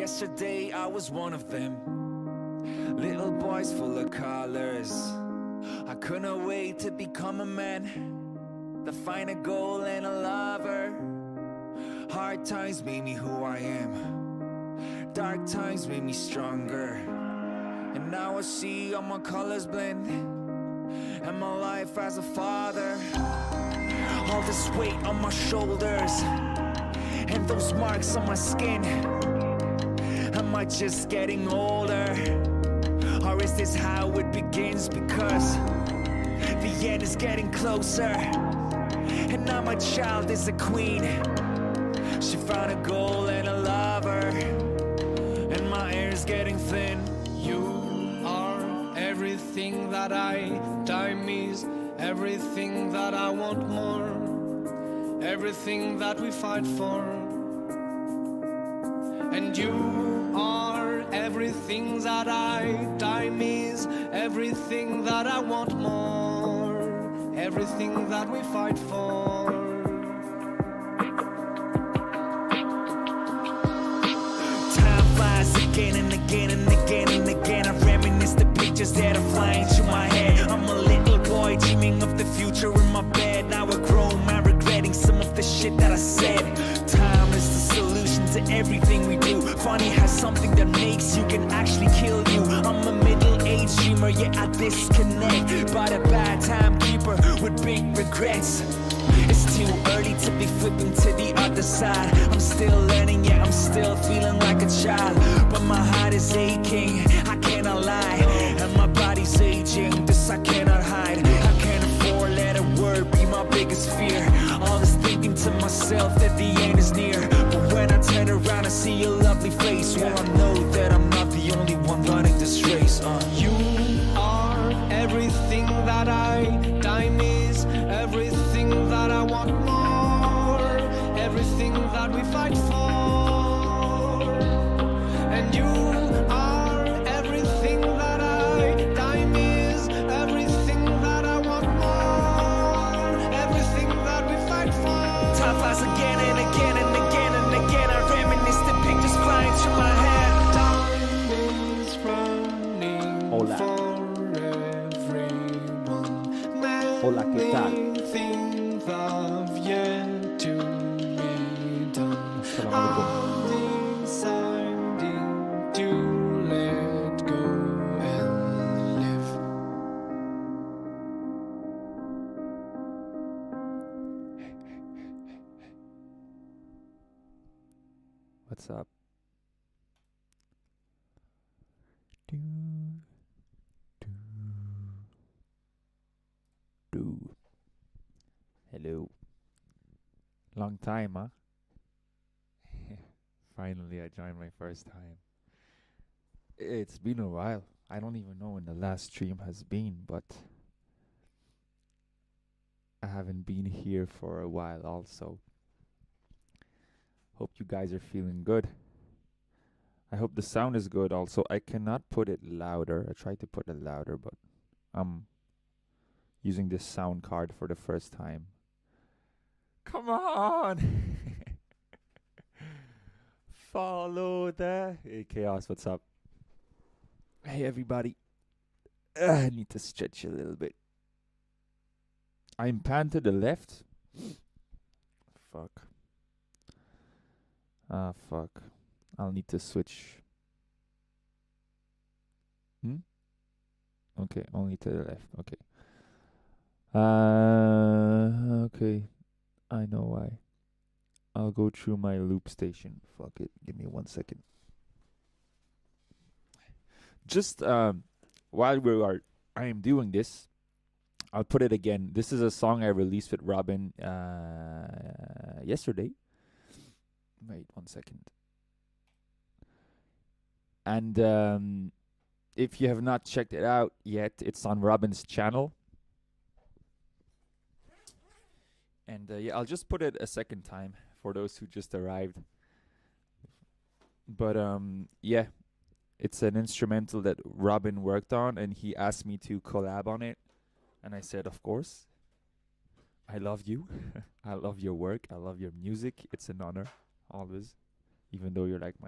Yesterday I was one of them. Little boys full of colors. I couldn't wait to become a man, to find a goal and a lover. Hard times made me who I am. Dark times made me stronger. And now I see all my colors blend, and my life as a father. All this weight on my shoulders, and those marks on my skin. Am I just getting older? Or is this how it begins? Because the end is getting closer, and now my child is a queen. She found a goal and a lover, and my air's getting thin. You are everything that I miss, everything that I want more, everything that we fight for. And you are everything that I miss, everything that I want more, everything that we fight for. Time flies again and again and again and again. I reminisce the pictures that are flying through my head. I'm a little boy dreaming of the future in my bed. Now a grown man regretting some of the shit that I said. Time is the solution to everything we do. Funny how something that makes you can actually kill you. I'm a middle-aged dreamer, yeah, I disconnect, but a bad timekeeper with big regrets. It's too early to be flipping to the other side. I'm still learning, yeah, I'm still feeling like a child. But my heart is aching, I cannot lie. And my body's aging, this I cannot hide. I can't afford let a word be my biggest fear. Always thinking to myself that the end is near. But when I turn around I see your lovely face, well I know that I'm not the only one running this race. You are everything that I miss, everything that I want more, everything that we fight for. And you are everything that I miss, everything that I want more, everything that we fight for. Time flies again and again and again and again. I reminisce the pictures flying through my head. Time is running Hola. for everyone. Hola, ¿qué tal? Many things have yet to be done. Assalamu alaikum. I'm deciding to let go and live. What's up? Do, do, do. Hello. Long time, huh? Finally, I joined my first time. It's been a while. I don't even know when the last stream has been, but I haven't been here for a while also. Hope you guys are feeling good. I hope the sound is good also. I cannot put it louder. I tried to put it louder, but I'm using this sound card for the first time. Come on! Follow the... Hey, Chaos, what's up? Hey, everybody. I need to stretch a little bit. I'm pan to the left. Fuck. Ah, fuck. I'll need to switch. Okay, only to the left. Okay. Okay. I know why. I'll go through my loop station. Fuck it. Give me 1 second. Just while I am doing this, I'll put it again. This is a song I released with Robin yesterday. Wait 1 second. And if you have not checked it out yet, it's on Robin's channel. And yeah, I'll just put it a second time for those who just arrived. But yeah, it's an instrumental that Robin worked on, and he asked me to collab on it. And I said, of course. I love you. I love your work. I love your music. It's an honor, always. Even though you're like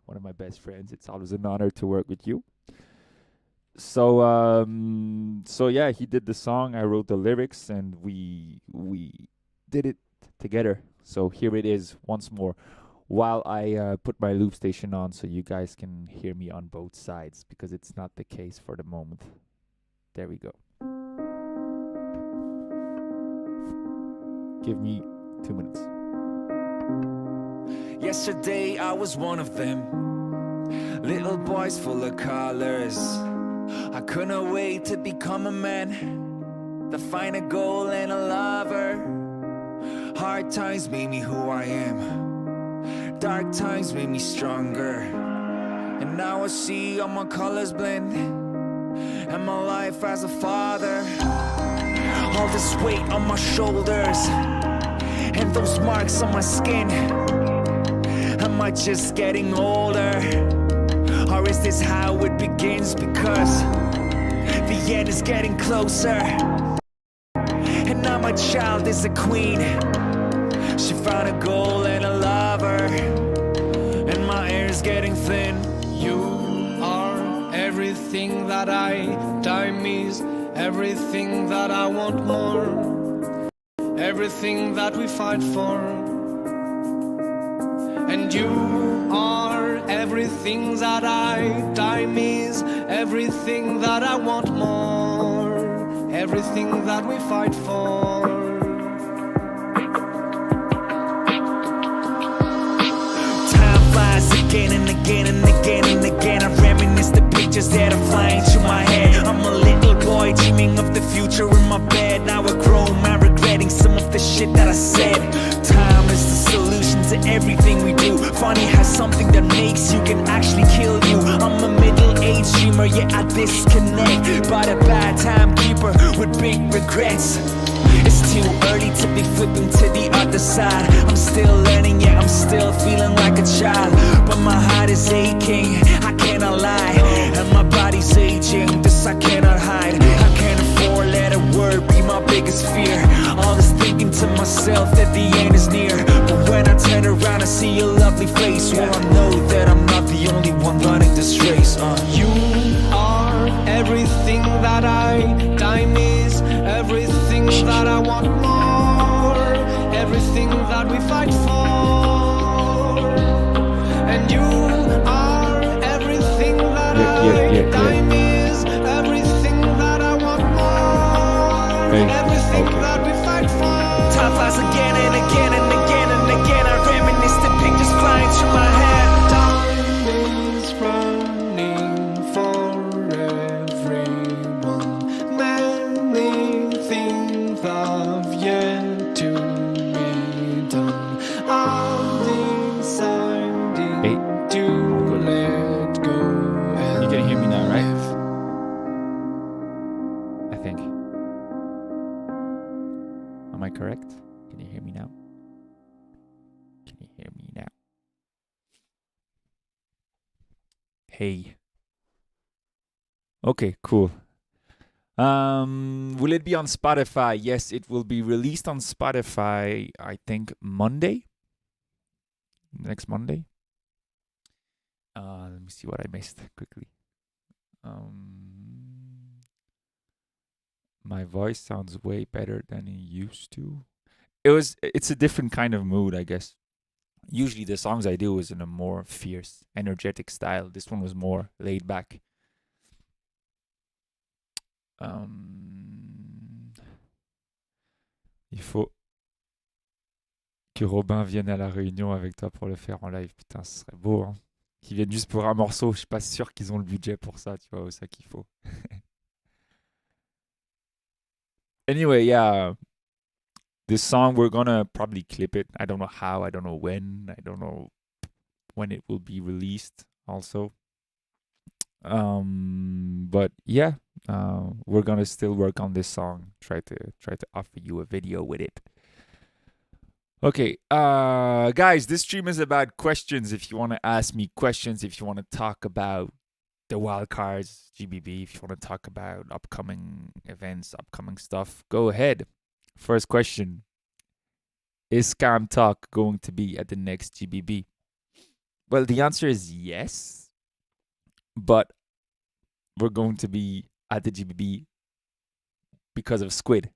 one of my best friends. It's always an honor to work with you. So yeah, he did the song. I wrote the lyrics, and we did it together. So here it is once more, while I put my loop station on, so you guys can hear me on both sides, because it's not the case for the moment. There we go. Give me 2 minutes. Yesterday I was one of them, little boys full of colors. I couldn't wait to become a man, to find a goal and a lover. Hard times made me who I am, dark times made me stronger. And now I see all my colors blend, and my life as a father. All this weight on my shoulders, and those marks on my skin. Am I just getting older, or is this how it begins? Because the end is getting closer, and now my child is a queen. She found a goal and a lover, and my air is getting thin. You are everything that time is, everything that I want more, everything that we fight for. And you are everything that time is, everything that I want more, everything that we fight for. Time flies again and again and again and again. I reminisce the pictures that are flying through my head. I'm a little boy dreaming of the future in my bed. Now a grown man regretting some of the shit that I said. Time is the solution to everything we do. Funny how something that makes you can actually kill you. I'm a middle-aged dreamer, yeah, I disconnect, but a bad timekeeper with big regrets. It's too early to be flipping to the other side. I'm still learning, yeah, I'm still feeling like a child, but my heart is aching, I cannot lie, and my body's aging, this I cannot hide. I can't afford let a word be my biggest fear. Always thinking to myself that the end is near, but when I turn around I see a lovely face, well I know that I'm not the only one running this race. You are everything that time is, everything that I want more, everything that we fight for. And you are everything that time is, everything that I want more, everything that we fight for. Time flies again and again and again and again. I reminisce the pictures flying through my head. Time is running for everyone. Many things have yet to be done. I'm deciding to let go. You can hear me now, right? I think. Am I correct? Can you hear me now? Can you hear me now? Hey. Okay, cool. Will it be on Spotify? Yes, it will be released on Spotify, I think Monday. Next Monday. Let me see what I missed quickly. My voice sounds way better than it used to. It's a different kind of mood, I guess. Usually the songs I do is in a more fierce, energetic style. This one was more laid back. Il faut que Robin vienne à la réunion avec toi pour le faire en live. Putain, ce serait beau, hein. Qu'ils viennent juste pour un morceau. Je suis pas sûr qu'ils ont le budget pour ça, tu vois, c'est ça qu'il faut. Anyway, yeah. This song, we're gonna probably clip it. I don't know how, I don't know when, I don't know when it will be released also. But yeah, we're gonna still work on this song. Try to offer you a video with it. Okay, guys, this stream is about questions. If you want to ask me questions, if you want to talk about the Wildcards, GBB, if you want to talk about upcoming events, upcoming stuff, go ahead. First question. Is Scam Talk going to be at the next GBB? Well, the answer is yes, but we're going to be at the GBB because of Squid.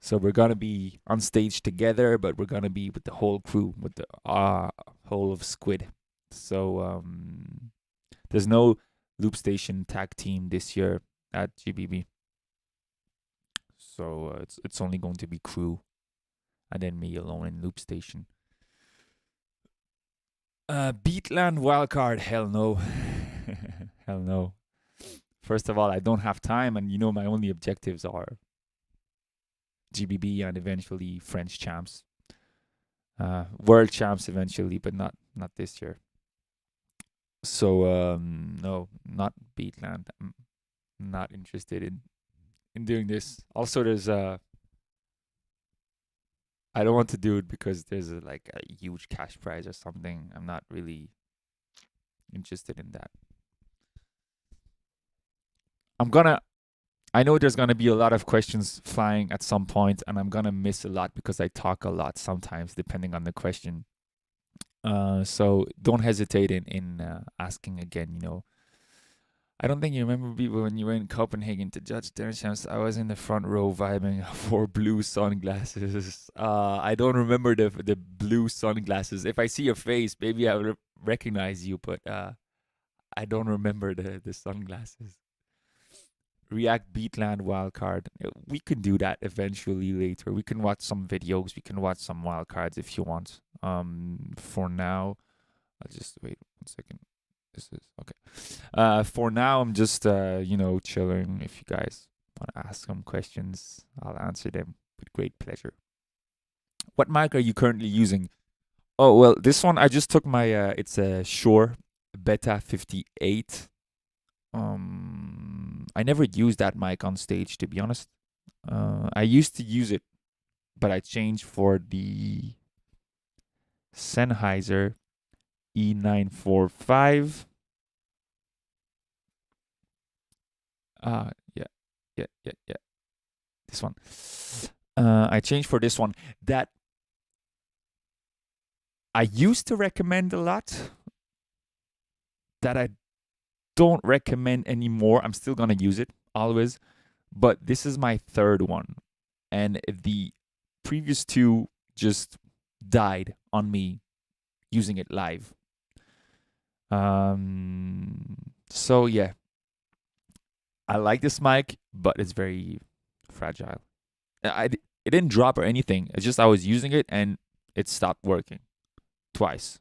So we're gonna be on stage together, but we're gonna be with the whole crew, with the whole of Squid. So there's no Loop Station tag team this year at GBB. So it's only going to be crew, and then me alone in Loop Station. Beatland Wildcard, hell no. Hell no. First of all, I don't have time, and my only objectives are GBB and eventually French champs. World champs eventually, but not this year. So no, not Beatland. I'm not interested in doing this. Also, there's I don't want to do it because there's like a huge cash prize or something. I'm not really interested in that. I know there's gonna be a lot of questions flying at some point, and I'm gonna miss a lot because I talk a lot sometimes, depending on the question. So don't hesitate in asking again. I don't think you remember people when you were in Copenhagen to judge dance champs. I was in the front row vibing for blue sunglasses. I don't remember the blue sunglasses. If I see your face, maybe I would recognize you, but I don't remember the sunglasses. React Beatland Wildcard. We can do that eventually later. We can watch some videos. We can watch some wildcards if you want. For now, I'll just wait 1 second. This is okay. For now, I'm just chilling. If you guys want to ask some questions, I'll answer them with great pleasure. What mic are you currently using? Oh well, this one I just took my. It's a Shure Beta 58. I never used that mic on stage, to be honest. I used to use it, but I changed for the Sennheiser E945. Yeah. This one. I changed for this one that I used to recommend a lot, that I don't recommend anymore. I'm still gonna use it always, but this is my third one, and the previous two just died on me using it live. So yeah, I like this mic, but it's very fragile. It didn't drop or anything. It's just I was using it and it stopped working twice.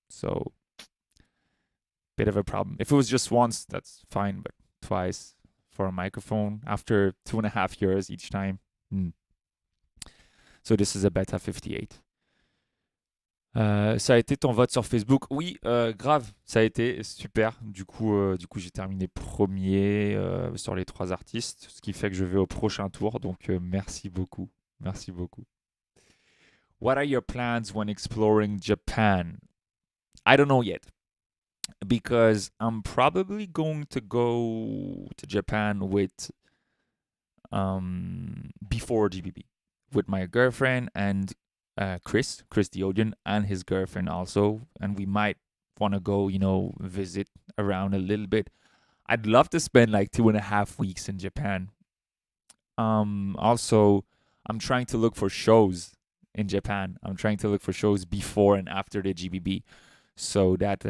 So bit of a problem. If it was just once, that's fine, but twice for a microphone after 2.5 years each time. So this is a Beta 58. Ça a été ton vote sur Facebook? Oui, grave, ça a été super. Du coup j'ai terminé premier sur les 3 artistes, ce qui fait que je vais au prochain tour. Donc merci beaucoup. What are your plans when exploring Japan? I don't know yet, because I'm probably going to go to Japan with before GBB with my girlfriend and Chris the Odian, and his girlfriend also, and we might want to go visit around a little bit. I'd love to spend like 2.5 weeks in Japan. Also, I'm trying to look for shows in Japan. I'm trying to look for shows before and after the GBB, so that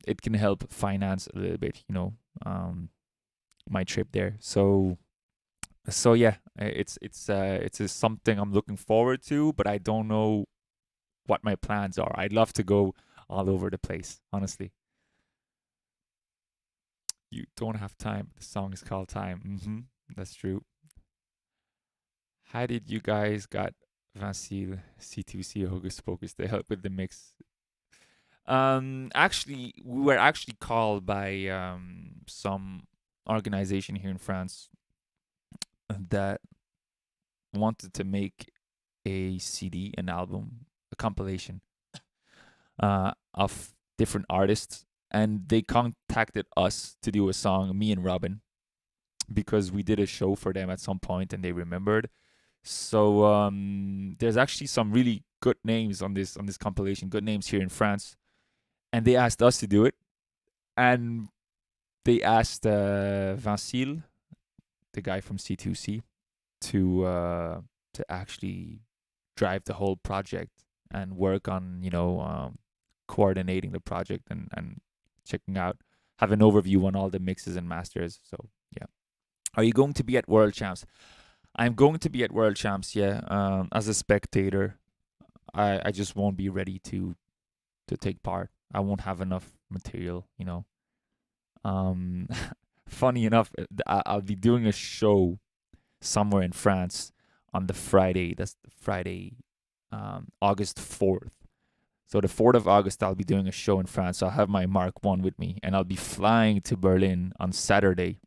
it can help finance a little bit, my trip there. So yeah, it's something I'm looking forward to, but I don't know what my plans are. I'd love to go all over the place, honestly. You don't have time. The song is called Time. That's true. How did you guys got Vincile, C2C, Hocus Pocus to help with the mix? Actually, we were actually called by some organization here in France that wanted to make a CD, an album, a compilation of different artists, and they contacted us to do a song, me and Robin, because we did a show for them at some point and they remembered. So there's actually some really good names on this compilation, good names here in France, And they asked us to do it. And they asked Vincile, the guy from C2C, to actually drive the whole project and work on, coordinating the project and checking out, have an overview on all the mixes and masters. So yeah. Are you going to be at World Champs? I'm going to be at World Champs, yeah. As a spectator, I just won't be ready to take part. I won't have enough material, Funny enough, I'll be doing a show somewhere in France on the Friday. That's the Friday, August 4th. So the 4th of August, I'll be doing a show in France. So I'll have my Mark 1 with me, and I'll be flying to Berlin on Saturday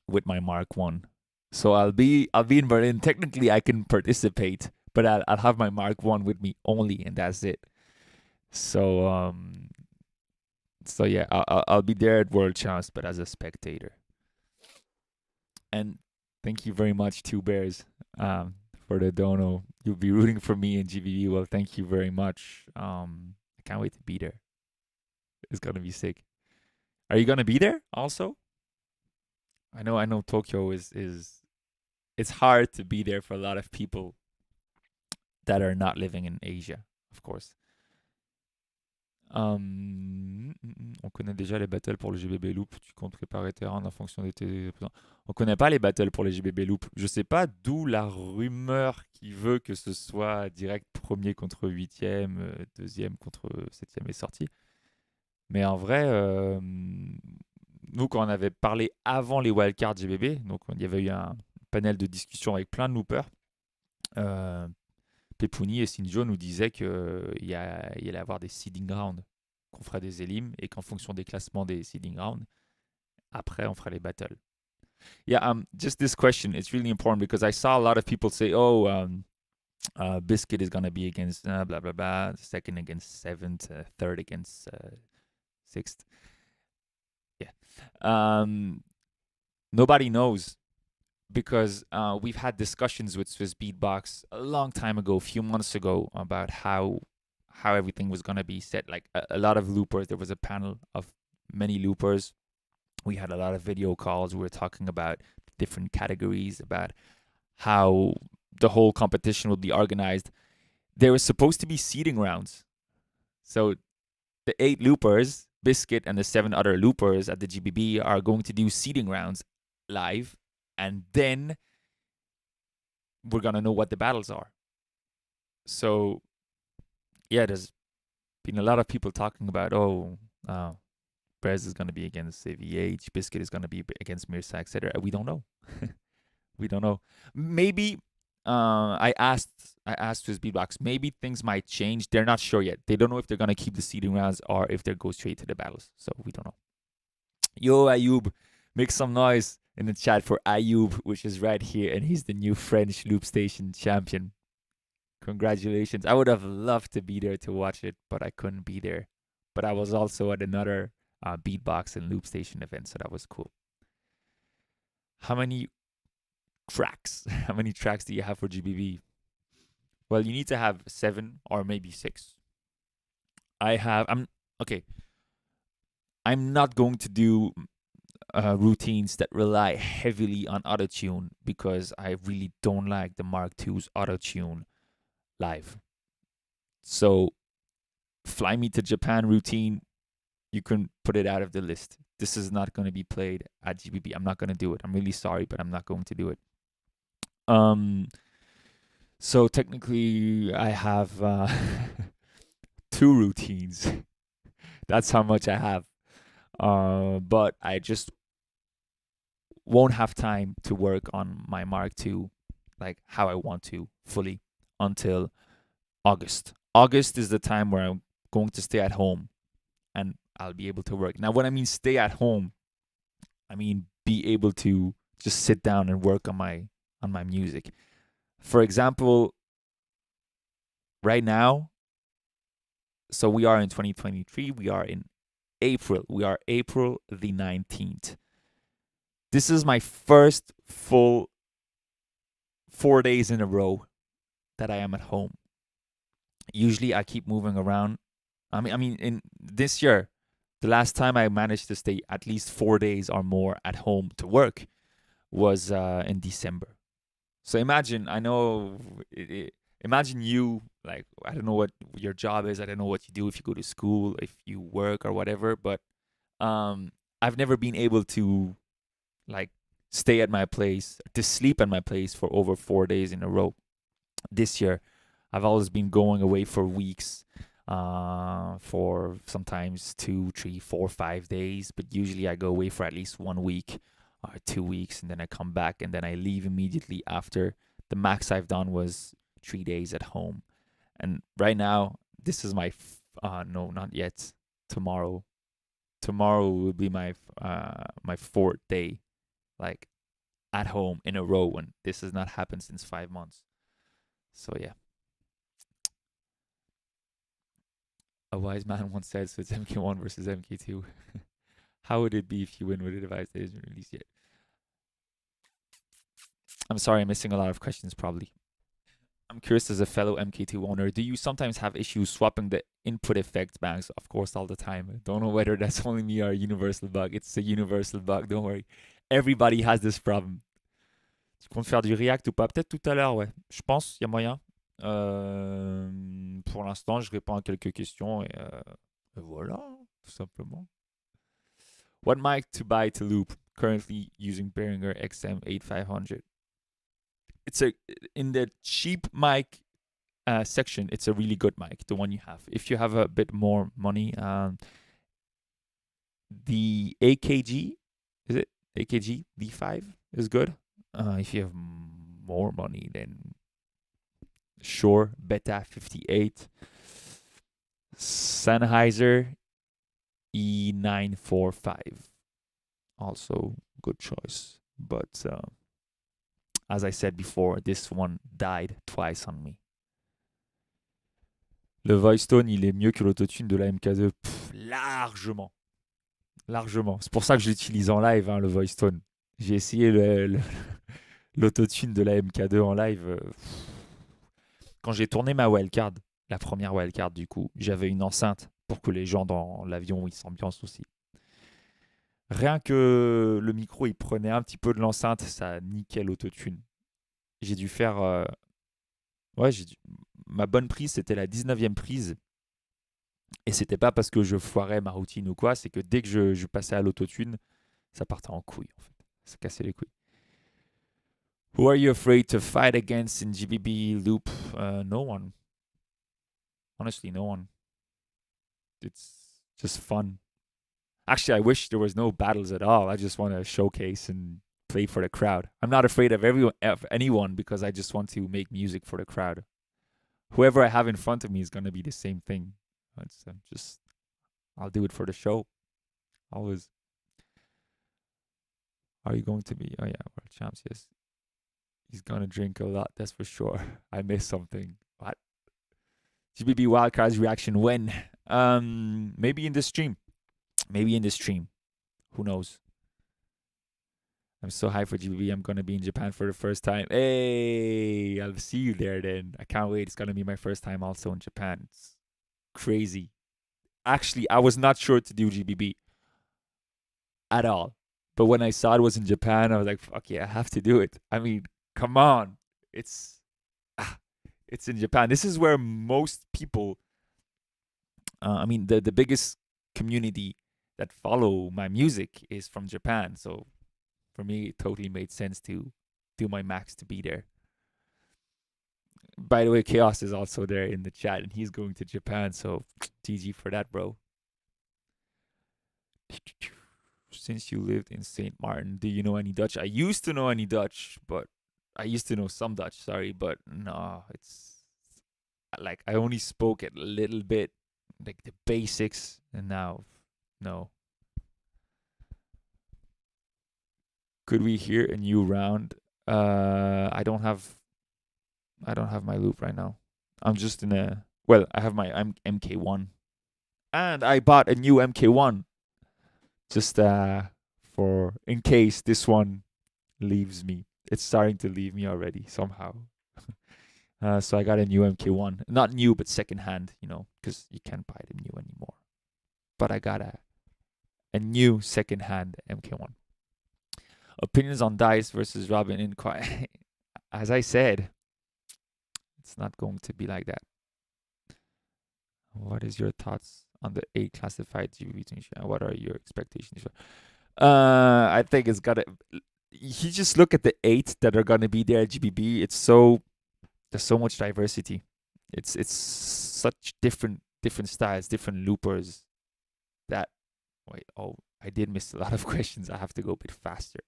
with my Mark 1. So I'll be in Berlin. Technically, I can participate, but I'll have my Mark 1 with me only, and that's it. So yeah, I'll be there at World Champs, but as a spectator. And thank you very much, Two Bears, for the dono. You'll be rooting for me in GBB. Well, thank you very much. I can't wait to be there. It's gonna be sick. Are you gonna be there also? I know Tokyo is it's hard to be there for a lot of people that are not living in Asia, of course. On connaît déjà les battles pour le GBB Loop. Tu comptes préparer tes rounds en fonction de tes... On connaît pas les battles pour les GBB Loop. Je sais pas d'où la rumeur qui veut que ce soit direct premier contre 8e, deuxième contre 7e est sortie. Mais en vrai, nous, quand on avait parlé avant les Wildcard GBB, donc il y avait eu un panel de discussion avec plein de loopers, Pepuni et Sinjo nous disaient qu'il y allait avoir des seeding rounds, qu'on ferait des élims et qu'en fonction des classements des seeding rounds, après on ferait les battles. Yeah, just this question, it's really important because I saw a lot of people say, Biscuit is going to be against blah, blah, blah, second against seventh, third against sixth. Yeah. Nobody knows. Because we've had discussions with Swiss Beatbox a long time ago, a few months ago, about how everything was going to be set. Like a lot of loopers, there was a panel of many loopers. We had a lot of video calls. We were talking about different categories, about how the whole competition would be organized. There was supposed to be seeding rounds. So the 8 loopers, Biscuit and the 7 other loopers at the GBB are going to do seeding rounds live. And then we're going to know what the battles are. So, yeah, there's been a lot of people talking about, Brez is going to be against VH, Biscuit is going to be against Mirsa, etc. We don't know. We don't know. Maybe I asked Swiss Beatbox, maybe things might change. They're not sure yet. They don't know if they're going to keep the seeding rounds or if they go straight to the battles. So we don't know. Yo, Ayub, make some noise in the chat for Ayub, which is right here, and he's the new French Loop Station champion. Congratulations. I would have loved to be there to watch it, but I couldn't be there. But I was also at another Beatbox and Loop Station event, so that was cool. How many tracks do you have for GBB? Well, you need to have 7 or maybe 6. I'm not going to do routines that rely heavily on autotune because I really don't like the Mark II's autotune live. So, Fly Me to Japan routine, you can put it out of the list. This is not going to be played at GBB. I'm not going to do it. I'm really sorry, but I'm not going to do it. So technically, I have 2 routines. That's how much I have. But I just won't have time to work on my Mark II like how I want to fully until August. August is the time where I'm going to stay at home and I'll be able to work. Now, when I mean stay at home, I mean be able to just sit down and work on my music. For example, right now, so we are in 2023, we are in April. We are April the 19th. This is my first full 4 days in a row that I am at home. Usually I keep moving around I mean, in this year, the last time I managed to stay at least 4 days or more at home to work was in December. So imagine, I know, imagine you, like, I don't know what your job is. I don't know what you do, if you go to school, if you work or whatever, but um, I've never been able to, like, stay at my place, to sleep at my place for over 4 days in a row. This year, I've always been going away for weeks, for sometimes 2, 3, 4, 5 days, but usually I go away for at least 1 week or 2 weeks, and then I come back and then I leave immediately after. The max I've done was 3 days at home, and right now this is my no, not yet. Tomorrow, tomorrow will be my fourth day, like, at home in a row, and this has not happened since 5 months. So yeah. A wise man once said, so it's MK1 versus MK2. How would it be if you win with a device that isn't released yet? I'm sorry, I'm missing a lot of questions probably. I'm curious, as a fellow MK2 owner, do you sometimes have issues swapping the input effects banks? Of course, all the time. Don't know whether that's only me or a universal bug. It's a universal bug, don't worry. Everybody has this problem. Tu comptes faire du React ou pas? Peut-être tout à l'heure, ouais. Je pense, il y a moyen. Pour l'instant, je réponds à quelques questions et voilà, tout simplement. What mic to buy to loop? Currently using Behringer XM8500. It's in the cheap mic section. It's a really good mic, the one you have. If you have a bit more money, the AKG, is it AKG V5 is good. If you have more money, then Shure Beta 58, Sennheiser E945, also good choice. But as I said before, this one died twice on me. Le voice tone, il est mieux que l'autotune de la MK2. Largement. Largement. C'est pour ça que je l'utilise en live, hein, le voice tone. J'ai essayé l'autotune de la MK2 en live. Quand j'ai tourné ma Wildcard, la première Wildcard du coup, j'avais une enceinte pour que les gens dans l'avion ils s'ambiancent aussi. Rien que le micro, il prenait un petit peu de l'enceinte, ça niquait l'autotune. J'ai dû faire... ouais, ma bonne prise, c'était la 19e prise. Et c'était pas parce que je foirais ma routine ou quoi, c'est que dès que je passais à l'autotune, ça partait en couille, en fait. Ça cassait les couilles. Who are you afraid to fight against in GBB loop? No one. Honestly, no one. It's just fun. Actually, I wish there was no battles at all. I just want to showcase and play for the crowd. I'm not afraid of anyone because I just want to make music for the crowd. Whoever I have in front of me is going to be the same thing. I'll do it for the show. Always. Are you going to be? Oh yeah, world champs, yes. He's going to drink a lot, that's for sure. I missed something. What? GBB Wildcard's reaction when? Maybe in the stream. Maybe in the stream. Who knows? I'm so hyped for GBB. I'm going to be in Japan for the first time. Hey, I'll see you there then. I can't wait. It's going to be my first time also in Japan. It's crazy. Actually, I was not sure to do GBB at all. But when I saw it was in Japan, I was like, fuck yeah, I have to do it. I mean, come on. It's in Japan. This is where most people, the biggest community that follow my music is from Japan. So for me, it totally made sense to do my max to be there. By the way, Chaos is also there in the chat, and he's going to Japan. So GG for that, bro. Since you lived in St. Martin, do you know any Dutch? I used to know any Dutch, but I used to know some Dutch, sorry, but no, it's like I only spoke it a little bit, like the basics, and now, no. Could we hear a new round? I don't have my loop right now. I'm just in I have my MK1, and I bought a new MK1. Just for in case this one leaves me. It's starting to leave me already somehow. So I got a new MK1. Not new, but secondhand, you know, because you can't buy them new anymore. But I got a new secondhand MK1. Opinions on Dice versus Robin in Quiet. As I said, it's not going to be like that. What is your thoughts on the 8 classified GBB? What are your expectations? I think it's gotta. You just look at the 8 that are gonna be there at GBB. There's so much diversity. It's such different styles, different loopers. That I did miss a lot of questions. I have to go a bit faster.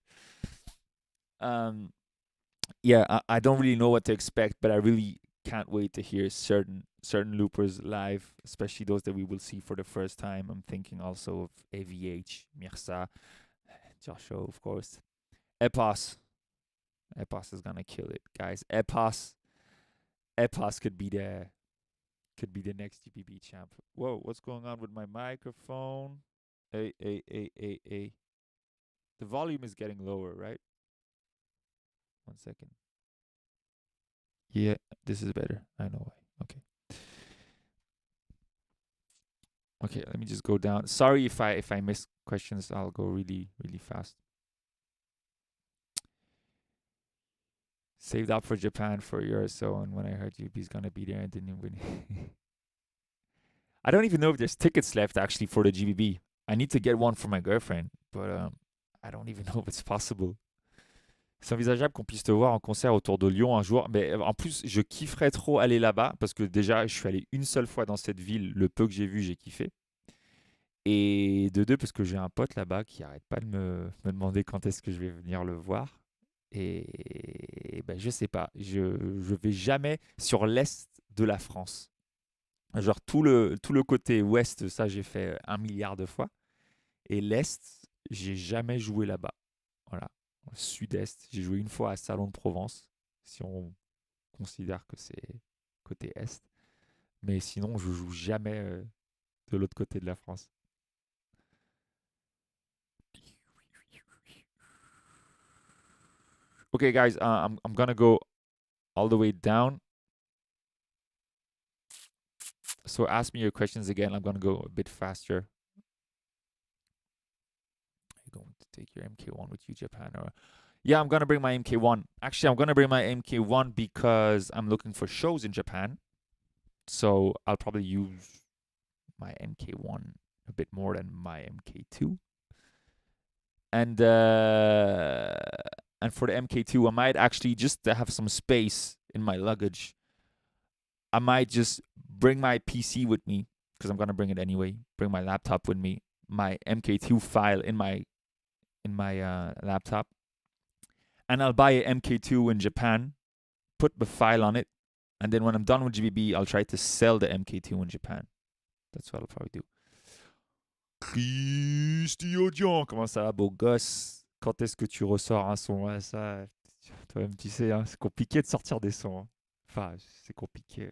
Yeah, I don't really know what to expect, but I really can't wait to hear certain loopers live, especially those that we will see for the first time. I'm thinking also of AVH, Mirza, Joshua, of course. Epos is gonna kill it, guys. Epos could be the next GPB champ. Whoa, what's going on with my microphone? The volume is getting lower, right? 1 second. Yeah, this is better. I know why. Okay. Okay, let me just go down. Sorry if I miss questions. I'll go really, really fast. Saved up for Japan for a year or so, and when I heard GB's gonna be there, I didn't win. I don't even know if there's tickets left actually for the GBB. I need to get one for my girlfriend, but I don't even know if it's possible. C'est envisageable qu'on puisse te voir en concert autour de Lyon un jour. Mais en plus, je kifferais trop aller là-bas parce que déjà, je suis allé une seule fois dans cette ville. Le peu que j'ai vu, j'ai kiffé. Et de deux, parce que j'ai un pote là-bas qui arrête pas de me demander quand est-ce que je vais venir le voir. Et ben, je sais pas. Je vais jamais sur l'est de la France. Genre tout le côté ouest, ça j'ai fait 1 milliard de fois. Et l'est, j'ai jamais joué là-bas. Voilà. Sud-est, j'ai joué une fois à Salon de Provence, si on considère que c'est côté est. Mais sinon, je joue jamais de l'autre côté de la France. Okay, guys, I'm gonna go all the way down. So ask me your questions again. I'm gonna go a bit faster. Are you going to take your MK1 with you, Japan? Or yeah, I'm gonna bring my MK1. Actually, I'm gonna bring my MK1 because I'm looking for shows in Japan. So I'll probably use my MK1 a bit more than my MK2. And for the MK2, I might actually, just to have some space in my luggage, I might just bring my PC with me, because I'm gonna bring it anyway. Bring my laptop with me, my MK2 file in my laptop, and I'll buy a MK2 in Japan, put the file on it, and then when I'm done with GBB, I'll try to sell the MK2 in Japan. That's what I'll probably do. Christian, comment ça va, beau gosse? Quand est-ce que tu ressors un son? Ouais, ça, toi-même, tu sais, hein, c'est compliqué de sortir des sons. Hein. Enfin, c'est compliqué.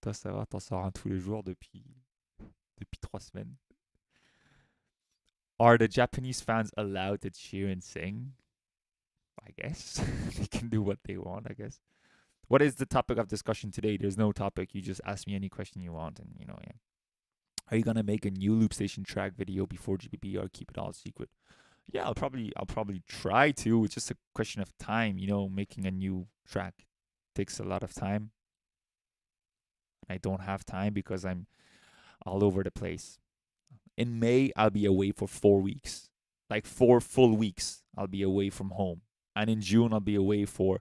Toi, ça va, t'en sors un tous les jours depuis 3 semaines. Are the Japanese fans allowed to cheer and sing? I guess. They can do what they want, I guess. What is the topic of discussion today? There's no topic. You just ask me any question you want, and yeah. Are you gonna make a new Loop Station track video before GBB or keep it all secret? Yeah, I'll probably try to. It's just a question of time, making a new track takes a lot of time. I don't have time because I'm all over the place. In May, I'll be away for 4 weeks. Like 4 full weeks, I'll be away from home. And in June, I'll be away for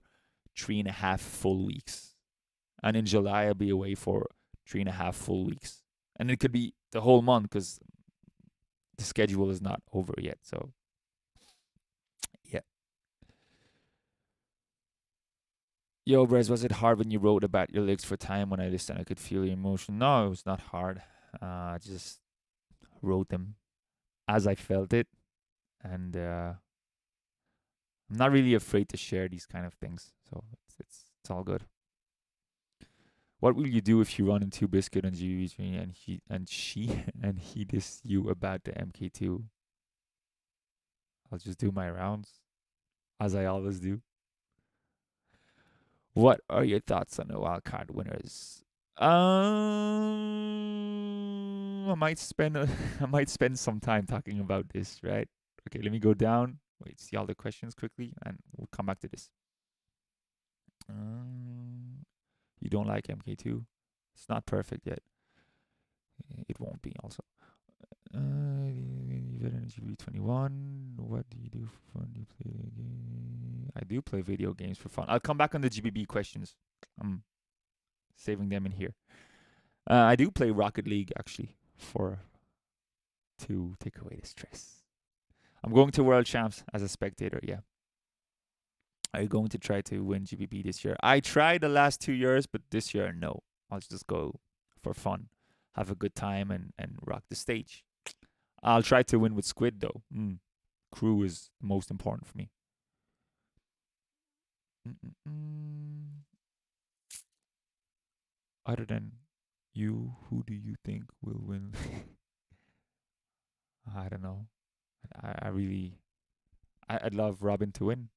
3.5 full weeks. And in July, I'll be away for 3.5 full weeks. And it could be the whole month because the schedule is not over yet. So, yeah. Yo, Brez, was it hard when you wrote about your lyrics for Time? When I listened, I could feel your emotion. No, it was not hard. I just wrote them as I felt it. And I'm not really afraid to share these kind of things. So it's all good. What will you do if you run into Biscuit and GBB and he diss you about the MK2? I'll just do my rounds, as I always do. What are your thoughts on the wildcard winners? I might spend I might spend some time talking about this, right? Okay, let me go down. Wait, see all the questions quickly, and we'll come back to this. You don't like MK2? It's not perfect yet. It won't be also. GB21. What do you do for fun? Do you play game? I do play video games for fun. I'll come back on the GBB questions. I'm saving them in here. I do play Rocket League actually to take away the stress. I'm going to World Champs as a spectator. Yeah. Are you going to try to win GBB this year? I tried the last 2 years, but this year no. I'll just go for fun, have a good time, and rock the stage. I'll try to win with Squid though. Crew is most important for me. Other than you, who do you think will win? I don't know. I'd love Robin to win.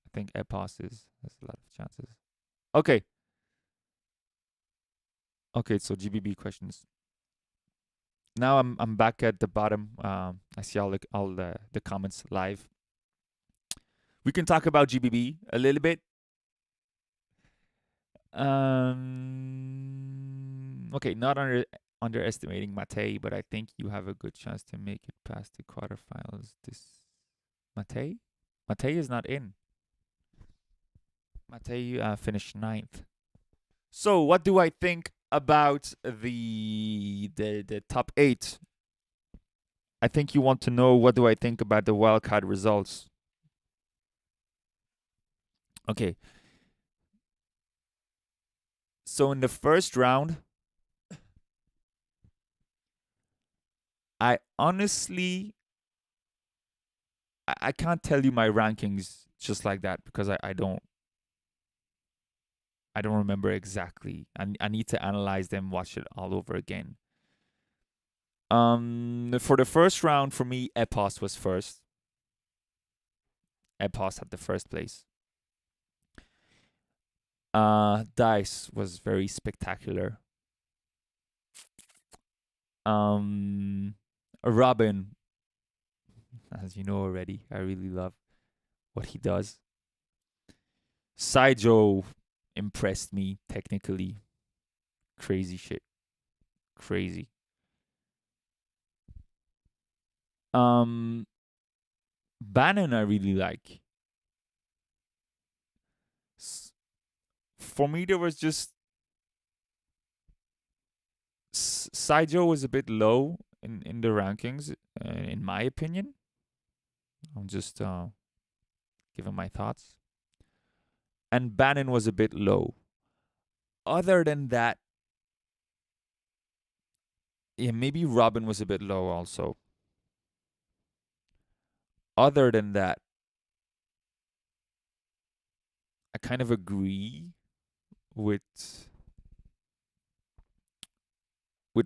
I think Epos has a lot of chances. Okay. Okay, so GBB questions. Now I'm back at the bottom. I see all the comments live. We can talk about GBB a little bit. Okay, not underestimating Matei, but I think you have a good chance to make it past the quarterfinals. This Matei is not in. Matei finished 9th. So what do I think about the top 8? I think you want to know what do I think about the wildcard results. Okay. So in the first round, I honestly I can't tell you my rankings just like that because I don't remember exactly. I need to analyze them, watch it all over again. For the first round, for me, Epos was first. Epos had the first place. Dice was very spectacular. Robin, as you know already, I really love what he does. Saijo impressed me technically. Crazy shit. Crazy. Bannon I really like. For me, there was just Saijo was a bit low in the rankings, in my opinion. I'm just giving my thoughts. And Bannon was a bit low. Other than that, yeah, maybe Robin was a bit low also. Other than that, I kind of agree with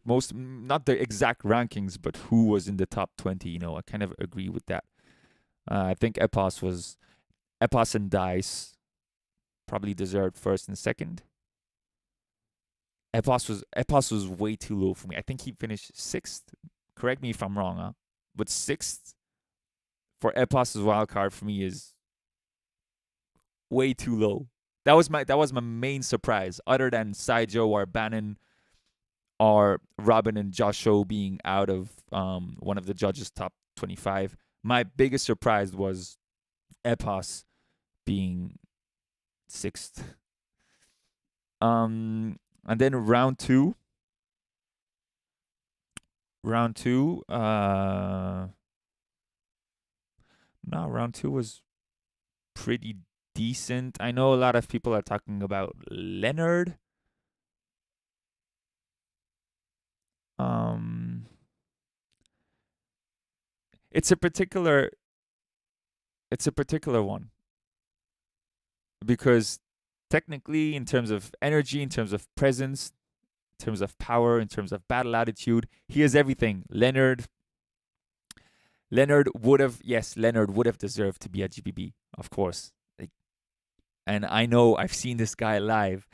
most, not the exact rankings, but who was in the top 20. You know, I kind of agree with that. I think Epos and Dice probably deserved first and second. Epos was way too low for me. I think he finished 6th. Correct me if I'm wrong, huh? But 6th for Epos's wildcard for me is way too low. That was my main surprise, other than Saijo or Bannon or Robin and Joshua being out of one of the judges' top 25. My biggest surprise was Epos being 6th. And then round two. Round two was pretty decent. I know a lot of people are talking about Leonard. It's a particular one because technically, in terms of energy, in terms of presence, in terms of power, in terms of battle attitude, he has everything. Leonard would have deserved to be at GBB, of course. Like, And I know I've seen this guy live,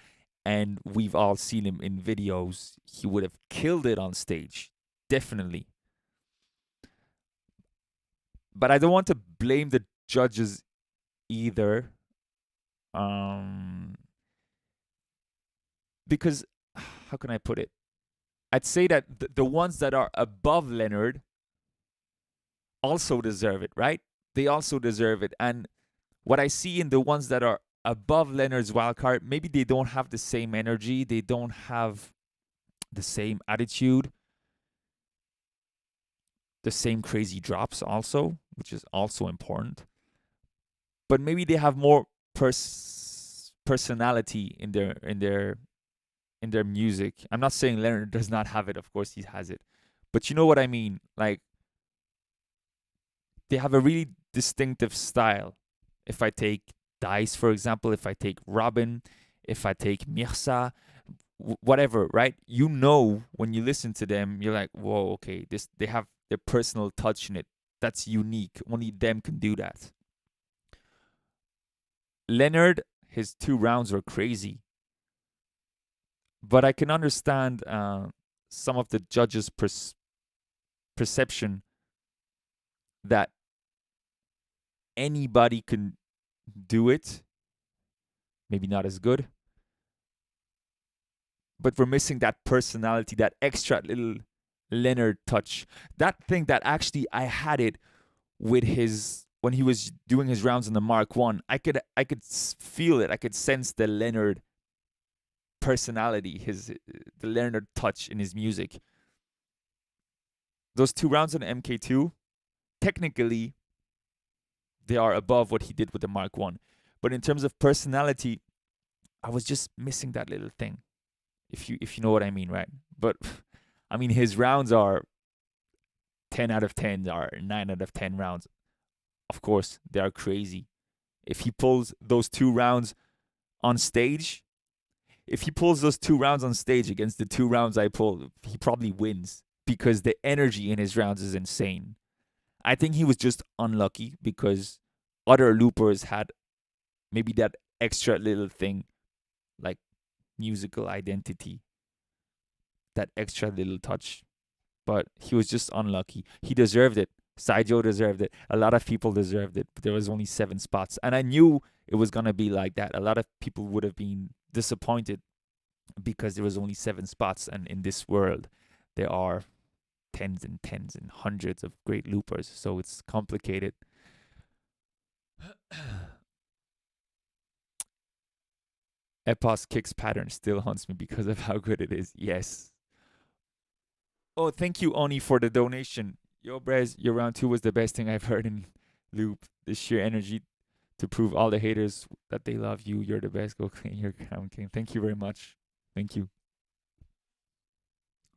and we've all seen him in videos. He would have killed it on stage, definitely. But I don't want to blame the judges either, because how can I put it? I'd say that the ones that are above Leonard also deserve it, right? They also deserve it. And what I see in the ones that are above Leonard's wildcard, maybe they don't have the same energy, they don't have the same attitude, the same crazy drops also, which is also important. But maybe they have more personality in their music. I'm not saying Leonard does not have it, of course he has it. But you know what I mean? Like, they have a really distinctive style. If I take Dice, for example, if I take Robin, if I take Mirza, whatever, right? You know, when you listen to them, you're like, whoa, okay, they have their personal touch in it. That's unique. Only them can do that. Leonard, his 2 rounds were crazy. But I can understand some of the judges' perception that anybody can do it. Maybe not as good. But we're missing that personality, that extra little Leonard touch. That thing that actually I had it with his, when he was doing his rounds in the Mark 1. I could feel it. I could sense the Leonard personality, the Leonard touch in his music. Those 2 rounds on MK2, technically, they are above what he did with the Mark 1. But in terms of personality, I was just missing that little thing. If you know what I mean, right? But I mean, his rounds are 10 out of 10, or 9 out of 10 rounds. Of course, they are crazy. If he pulls those 2 rounds on stage, against the 2 rounds I pulled, he probably wins, because the energy in his rounds is insane. I think he was just unlucky because other loopers had maybe that extra little thing, like musical identity, that extra little touch. But he was just unlucky. He deserved it. Saijo deserved it. A lot of people deserved it. But there was only 7 spots. And I knew it was going to be like that. A lot of people would have been disappointed because there was only 7 spots. And in this world, there are tens and hundreds of great loopers. So it's complicated. Epos kicks pattern still haunts me because of how good it is. Yes. Oh, thank you, Oni, for the donation. Yo, Brez, your round 2 was the best thing I've heard in loop. The sheer energy to prove all the haters that they love you. You're the best. Go clean your crown, king. Thank you very much. Thank you.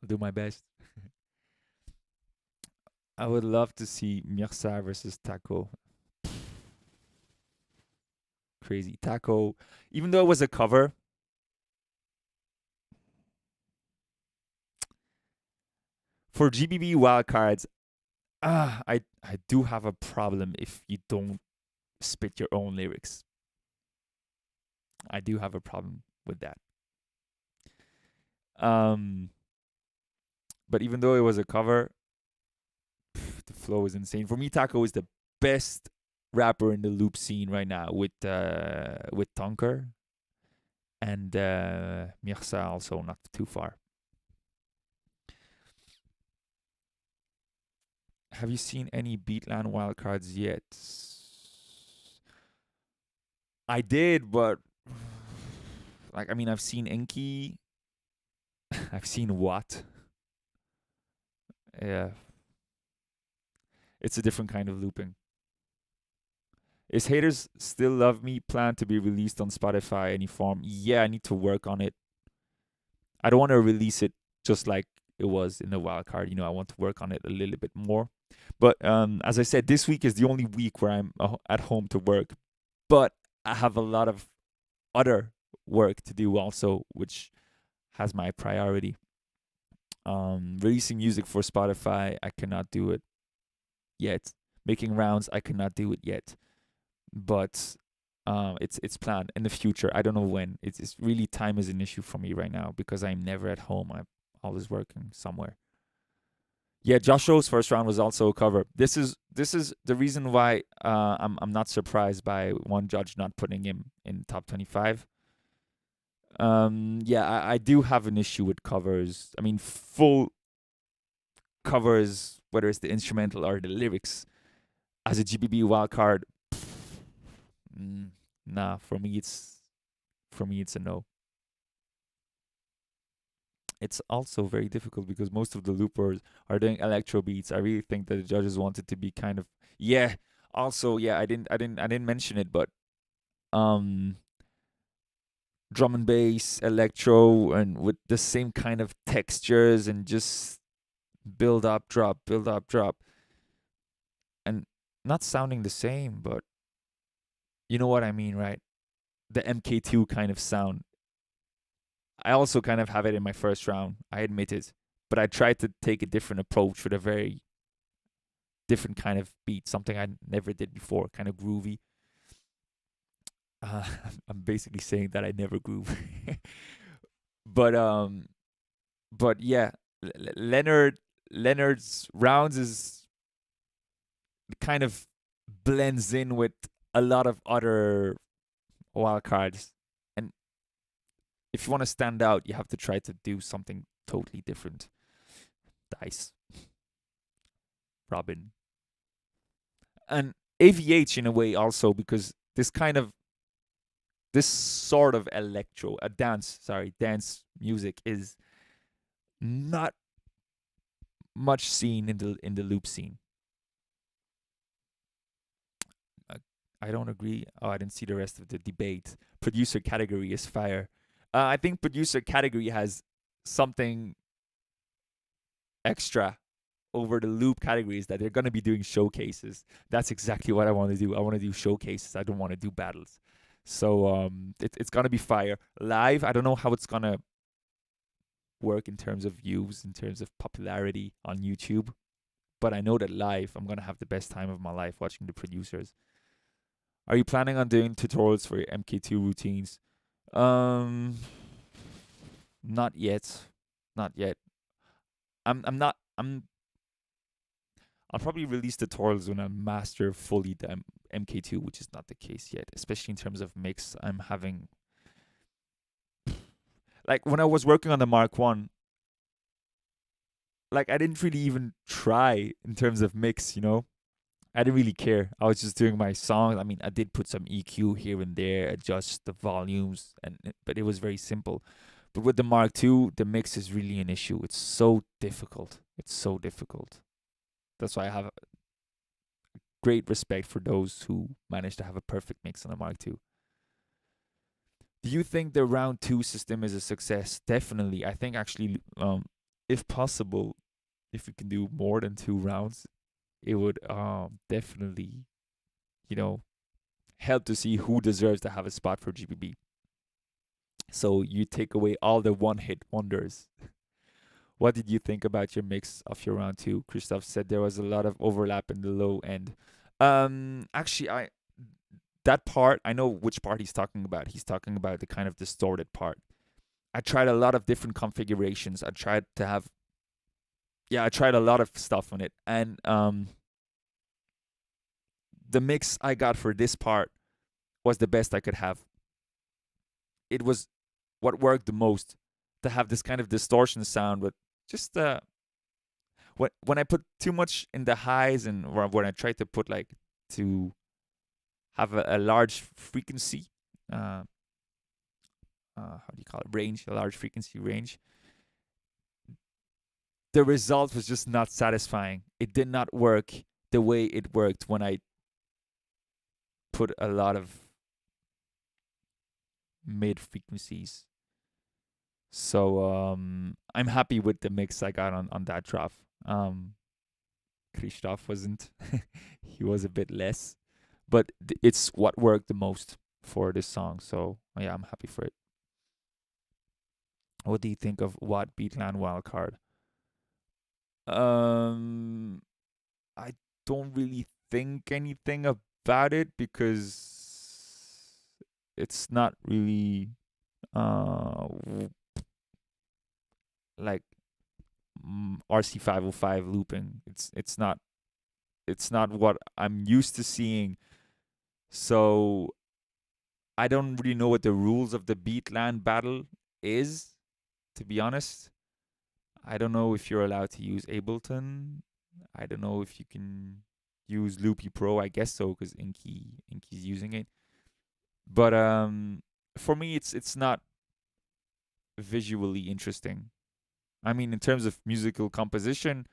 I'll do my best. I would love to see Mirza versus Taco. Crazy. Taco, even though it was a cover, for GBB wildcards, I do have a problem if you don't spit your own lyrics. I do have a problem with that. But even though it was a cover, the flow is insane. For me, Taco is the best rapper in the loop scene right now, with Tonker and Mirza also not too far. Have you seen any Beatland wildcards yet? I did, but like, I mean, I've seen Inky. I've seen Watt. Yeah. It's a different kind of looping. Is Haters Still Love Me planned to be released on Spotify any form? Yeah, I need to work on it. I don't want to release it just like it was in the wildcard. You know, I want to work on it a little bit more. But as I said, this week is the only week where I'm at home to work. But I have a lot of other work to do also, which has my priority. Releasing music for Spotify, I cannot do it yet. Making rounds, I cannot do it yet. But It's planned in the future. I don't know when. It's really time is an issue for me right now because I'm never at home. I'm always working somewhere. Yeah, Josh Rowe's first round was also a cover. This is the reason why I'm not surprised by one judge not putting him in top 25. Yeah, I do have an issue with covers. I mean, full covers, whether it's the instrumental or the lyrics, as a GBB wildcard. Nah, for me it's a no. It's also very difficult because most of the loopers are doing electro beats. I really think that the judges wanted to be kind of, yeah. Also, yeah, I didn't mention it, but um drum and bass, electro, and with the same kind of textures and just build up, drop, and not sounding the same, but you know what I mean, right? The MK2 kind of sound. I also kind of have it in my first round, I admit it, but I tried to take a different approach with a very different kind of beat, something I never did before, kind of groovy. Uh, I'm basically saying that I never groove, but yeah, Leonard's rounds is kind of blends in with a lot of other wild cards, and if you want to stand out, you have to try to do something totally different. Dice, Robin, and AVH in a way also because this sort of dance music is not much seen in the loop scene. I don't agree. Oh, I didn't see the rest of the debate. Producer category is fire. I think producer category has something extra over the loop categories that they're going to be doing showcases. That's exactly what I want to do. I want to do showcases. I don't want to do battles. So it's going to be fire. Live, I don't know how it's going to work in terms of views, in terms of popularity on YouTube. But I know that live, I'm going to have the best time of my life watching the producers. Are you planning on doing tutorials for your MK2 routines? Not yet. Not yet. I'm not. I'll probably release tutorials when I master fully the MK2, which is not the case yet. Especially in terms of mix, I'm having like when I was working on the Mark One. Like I didn't really even try in terms of mix, you know. I didn't really care. I was just doing my songs. I mean, I did put some EQ here and there, adjust the volumes, but it was very simple. But with the Mark II, the mix is really an issue. It's so difficult. It's so difficult. That's why I have great respect for those who manage to have a perfect mix on the Mark II. Do you think the round 2 system is a success? Definitely. I think actually, if possible, if we can do more than 2 rounds, it would definitely, help to see who deserves to have a spot for GBB. So you take away all the one-hit wonders. What did you think about your mix of your round 2? Christoph said there was a lot of overlap in the low end. Actually, that part, I know which part he's talking about. He's talking about the kind of distorted part. I tried a lot of different configurations. I tried a lot of stuff on it. And the mix I got for this part was the best I could have. It was what worked the most, to have this kind of distortion sound, but just when I put too much in the highs and when I try to put to have a large frequency, how do you call it, range, a large frequency range, the result was just not satisfying. It did not work the way it worked when I put a lot of mid frequencies. So I'm happy with the mix I got on that drop. Christoph wasn't. He was a bit less, but it's what worked the most for this song. So yeah, I'm happy for it. What do you think of what Beatland Wildcard? I don't really think anything about it because it's not really like RC505 looping. It's not what I'm used to seeing. So I don't really know what the rules of the Beatland battle is, to be honest. I don't know if you're allowed to use Ableton. I don't know if you can use Loopy Pro. I guess so, because Inky's using it. But for me, it's not visually interesting. I mean, in terms of musical composition,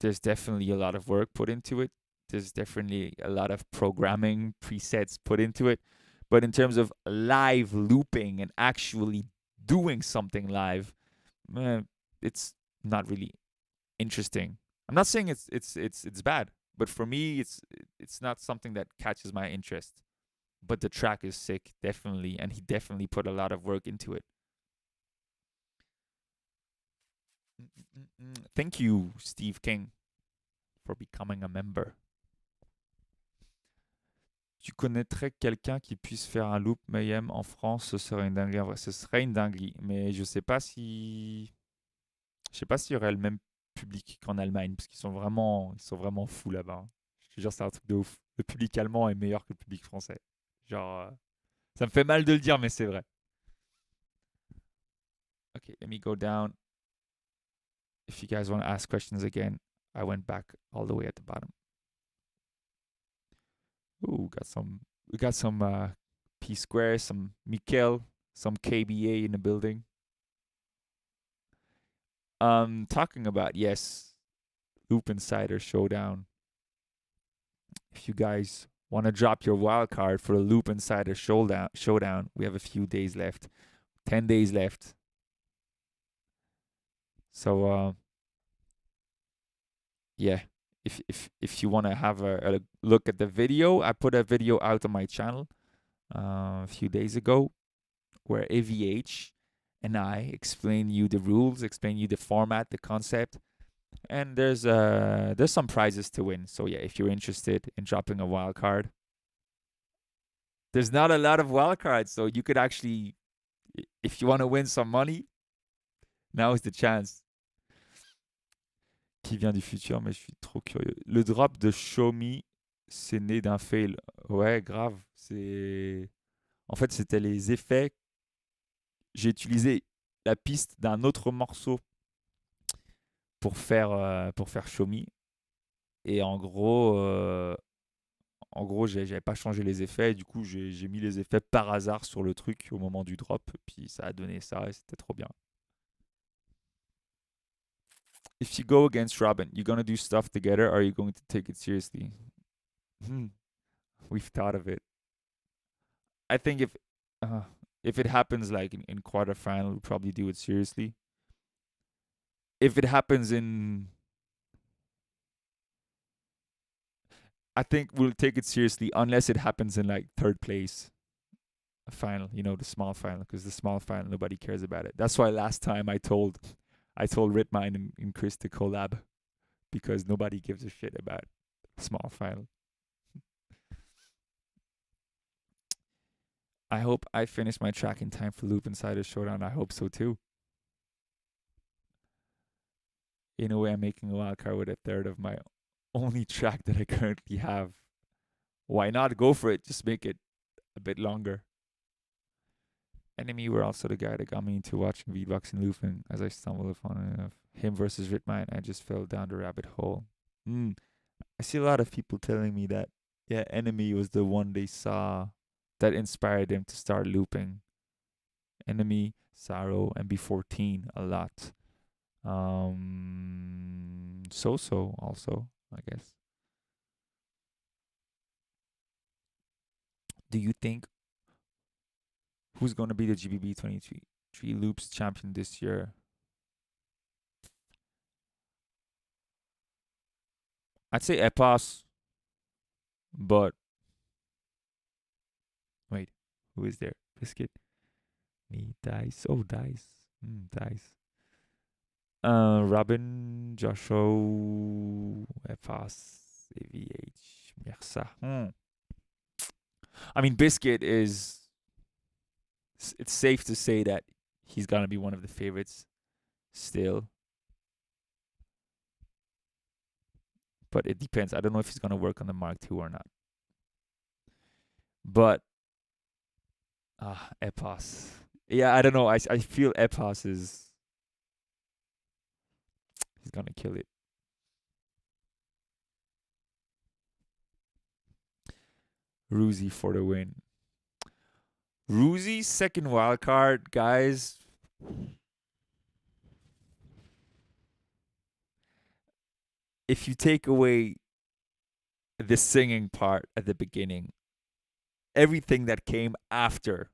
there's definitely a lot of work put into it. There's definitely a lot of programming presets put into it. But in terms of live looping and actually doing something live, it's not really interesting. I'm not saying it's bad, but for me, it's not something that catches my interest. But the track is sick, definitely, and he definitely put a lot of work into it. Thank you, Steve King, for becoming a member. Tu connaîtrais quelqu'un qui puisse faire un loop Mayhem en France? Ce serait une dinguerie. En vrai, ce serait une dinguerie, mais je sais pas si s'il y aurait le même public qu'en Allemagne, parce qu'ils sont vraiment fous là-bas. Je te jure, c'est un truc de ouf. Le public allemand est meilleur que le public français. Genre, ça me fait mal de le dire, mais c'est vrai. Okay, let me go down. If you guys want to ask questions again, I went back all the way at the bottom. Ooh, we got some P Square, some Mikkel, some KBA in the building. Talking about, yes, Loop Insider Showdown. If you guys want to drop your wild card for the Loop Insider Showdown, we have a few days left. 10 days left. So, yeah, if you want to have a look at the video, I put a video out on my channel a few days ago where AVH and I explain you the rules, explain you the format, the concept, and there's some prizes to win. So yeah, if you're interested in dropping a wild card, there's not a lot of wild cards, so you could actually, if you want to win some money, now is the chance. Qui vient du futur, mais je suis trop curieux. Le drop de Show Me, c'est né d'un fail. Ouais, grave. En fait, c'était les effets. J'ai utilisé la piste d'un autre morceau pour faire Show Me. Et en gros, j'avais pas changé les effets. Et du coup, j'ai mis les effets par hasard sur le truc au moment du drop. Puis ça a donné ça et c'était trop bien. If you go against Robin, you're going to do stuff together, or are you going to take it seriously? We've thought of it. I think if it happens like in quarterfinal, we'll probably do it seriously. If it happens I think we'll take it seriously unless it happens in like third place final, the small final, because the small final, nobody cares about it. That's why last time I told Ritmine and Chris to collab, because nobody gives a shit about small final. I hope I finish my track in time for Loop Insider Showdown. I hope so too. In a way, I'm making a wild card with a third of my only track that I currently have. Why not go for it? Just make it a bit longer. Enemy were also the guy that got me into watching beatbox and looping. As I stumbled upon him versus Ritmine, I just fell down the rabbit hole. I see a lot of people telling me that, yeah, Enemy was the one they saw that inspired them to start looping. Enemy, Saro, and B14 a lot. So also, I guess. Do you think who's going to be the GBB 23 Loops champion this year? I'd say Epas, but wait, who is there? Biscuit, me, Dice. Oh, Dice, Dice. Robin, Joshua, Epas, AVH, Mirsa. I mean, Biscuit is it's safe to say that he's gonna be one of the favorites still. But it depends. I don't know if he's gonna work on the Mark II or not. But Epos. Yeah, I don't know. I feel Epos is he's gonna kill it. Ruzi for the win. Ruzi's second wild card, guys. If you take away the singing part at the beginning, everything that came after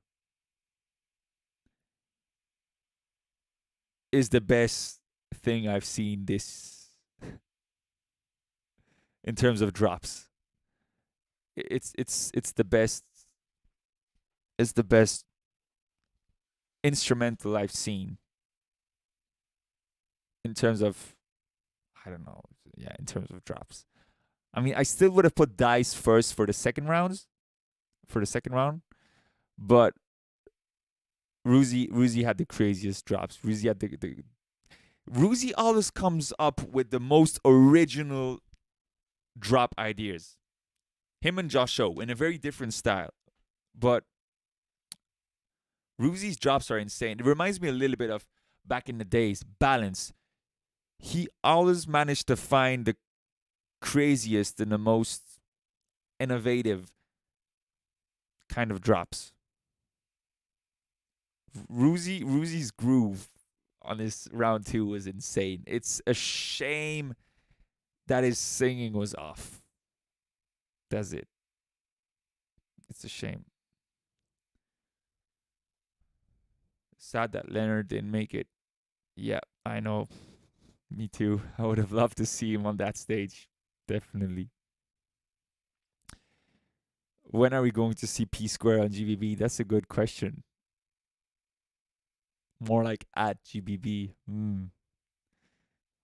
is the best thing I've seen this in terms of drops. It's the best. It's the best instrumental I've seen in terms of, I don't know, yeah, in terms of drops. I mean, I still would have put Dice first for the second round, but Ruzi had the craziest drops. Ruzi always comes up with the most original drop ideas. Him and Josh O in a very different style, but Ruzi's drops are insane. It reminds me a little bit of back in the days, Balance. He always managed to find the craziest and the most innovative kind of drops. Ruzi's groove on this round 2 was insane. It's a shame that his singing was off. That's it. It's a shame. Sad that Leonard didn't make it. Yeah, I know. Me too. I would have loved to see him on that stage. Definitely. When are we going to see P Square on GBB? That's a good question. More like at GBB.